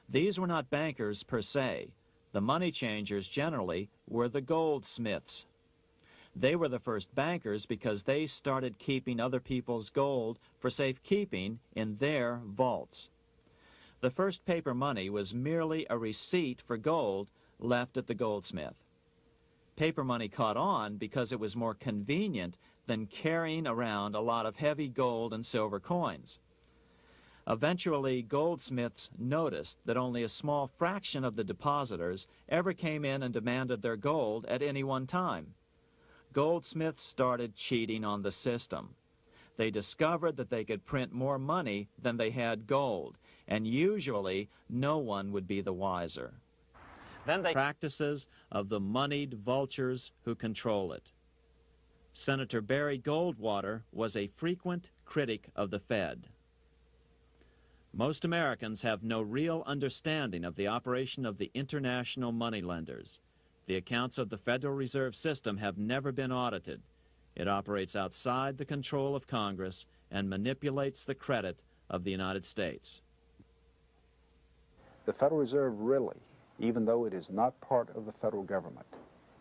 G: These were not bankers per se. The money changers generally were the goldsmiths. They were the first bankers because they started keeping other people's gold for safekeeping in their vaults. The first paper money was merely a receipt for gold left at the goldsmith. Paper money caught on because it was more convenient than carrying around a lot of heavy gold and silver coins. Eventually, goldsmiths noticed that only a small fraction of the depositors ever came in and demanded their gold at any one time. goldsmiths started cheating on the system. They discovered that they could print more money than they had gold, and usually no one would be the wiser. Then they practices of the moneyed vultures who control it. Senator Barry Goldwater was a frequent critic of the Fed. Most Americans have no real understanding of the operation of the international moneylenders. The accounts of the Federal Reserve System have never been audited. It operates outside the control of Congress and manipulates the credit of the United States.
D: The Federal Reserve really, even though it is not part of the federal government,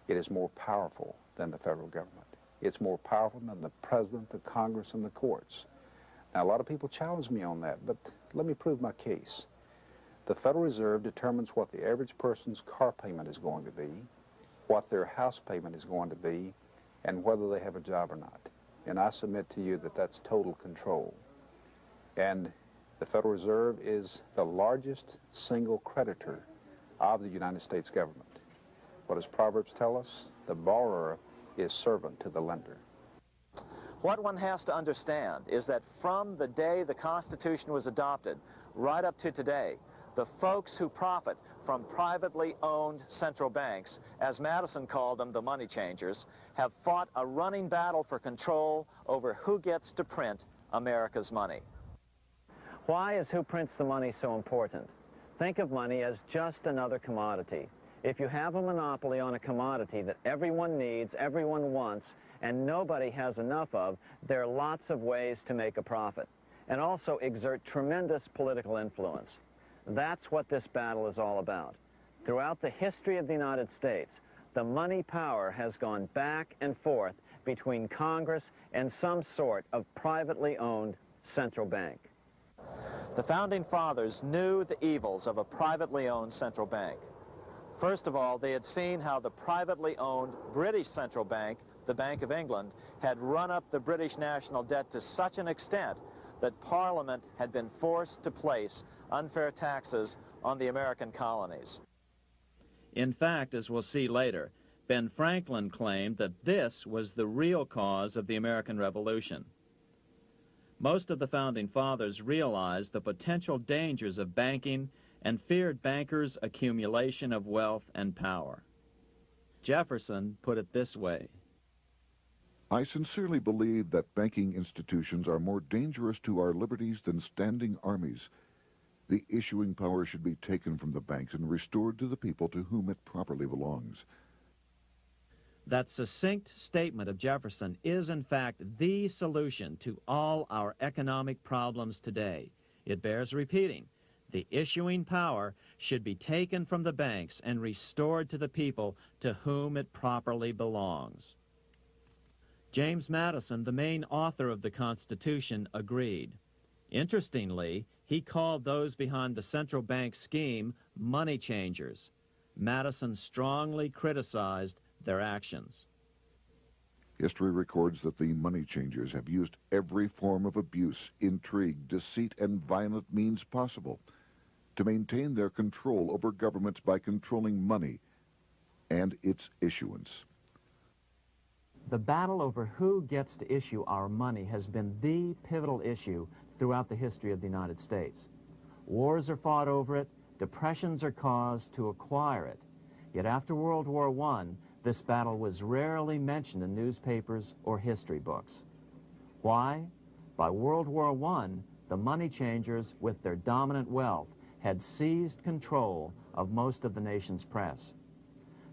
D: it is more powerful than the federal government. It's more powerful than the President, the Congress, and the courts. Now, a lot of people challenge me on that, but let me prove my case. The Federal Reserve determines what the average person's car payment is going to be, what their house payment is going to be, and whether they have a job or not. And I submit to you that that's total control. And the Federal Reserve is the largest single creditor of the United States government. What does Proverbs tell us? The borrower is servant to the lender.
B: What one has to understand is that from the day the Constitution was adopted right up to today, the folks who profit from privately owned central banks, as Madison called them, the money changers, have fought a running battle for control over who gets to print America's money. Why is who prints the money so important? Think of money as just another commodity. If you have a monopoly on a commodity that everyone needs, everyone wants, and nobody has enough of, there are lots of ways to make a profit, and also exert tremendous political influence. That's what this battle is all about. Throughout the history of the United States, the money power has gone back and forth between Congress and some sort of privately owned central bank. The Founding Fathers knew the evils of a privately owned central bank. First of all, they had seen how the privately owned British central bank, the Bank of England, had run up the British national debt to such an extent that Parliament had been forced to place unfair taxes on the American colonies.
G: In fact, as we'll see later, Ben Franklin claimed that this was the real cause of the American Revolution. Most of the Founding Fathers realized the potential dangers of banking and feared bankers' accumulation of wealth and power. Jefferson put it this way:
A: I sincerely believe that banking institutions are more dangerous to our liberties than standing armies. The issuing power should be taken from the banks and restored to the people to whom it properly belongs.
G: That succinct statement of Jefferson is, in fact, the solution to all our economic problems today. It bears repeating. The issuing power should be taken from the banks and restored to the people to whom it properly belongs. James Madison, the main author of the Constitution, agreed. Interestingly, he called those behind the central bank scheme money changers. Madison strongly criticized their actions.
A: History records that the money changers have used every form of abuse, intrigue, deceit, and violent means possible to maintain their control over governments by controlling money and its issuance.
B: The battle over who gets to issue our money has been the pivotal issue throughout the history of the United States. Wars are fought over it, depressions are caused to acquire it. Yet after World War I, this battle was rarely mentioned in newspapers or history books. Why? By World War I, the money changers, with their dominant wealth, had seized control of most of the nation's press.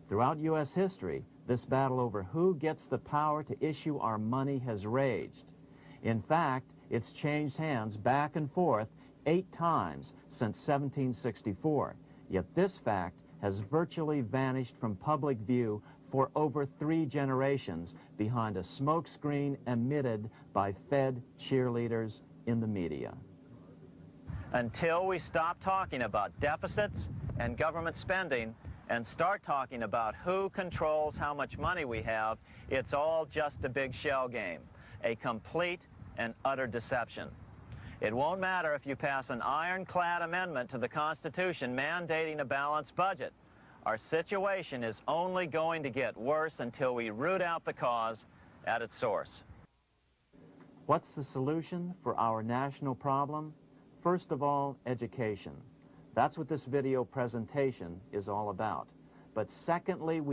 B: Throughout U.S. history, this battle over who gets the power to issue our money has raged. In fact, it's changed hands back and forth 8 times since 1764, yet this fact has virtually vanished from public view for over 3 generations behind a smokescreen emitted by Fed cheerleaders in the media. Until we stop talking about deficits and government spending and start talking about who controls how much money we have, it's all just a big shell game, a complete and utter deception. It won't matter if you pass an ironclad amendment to the Constitution mandating a balanced budget. Our situation is only going to get worse until we root out the cause at its source. What's the solution for our national problem? First of all, education. That's what this video presentation is all about. But secondly, we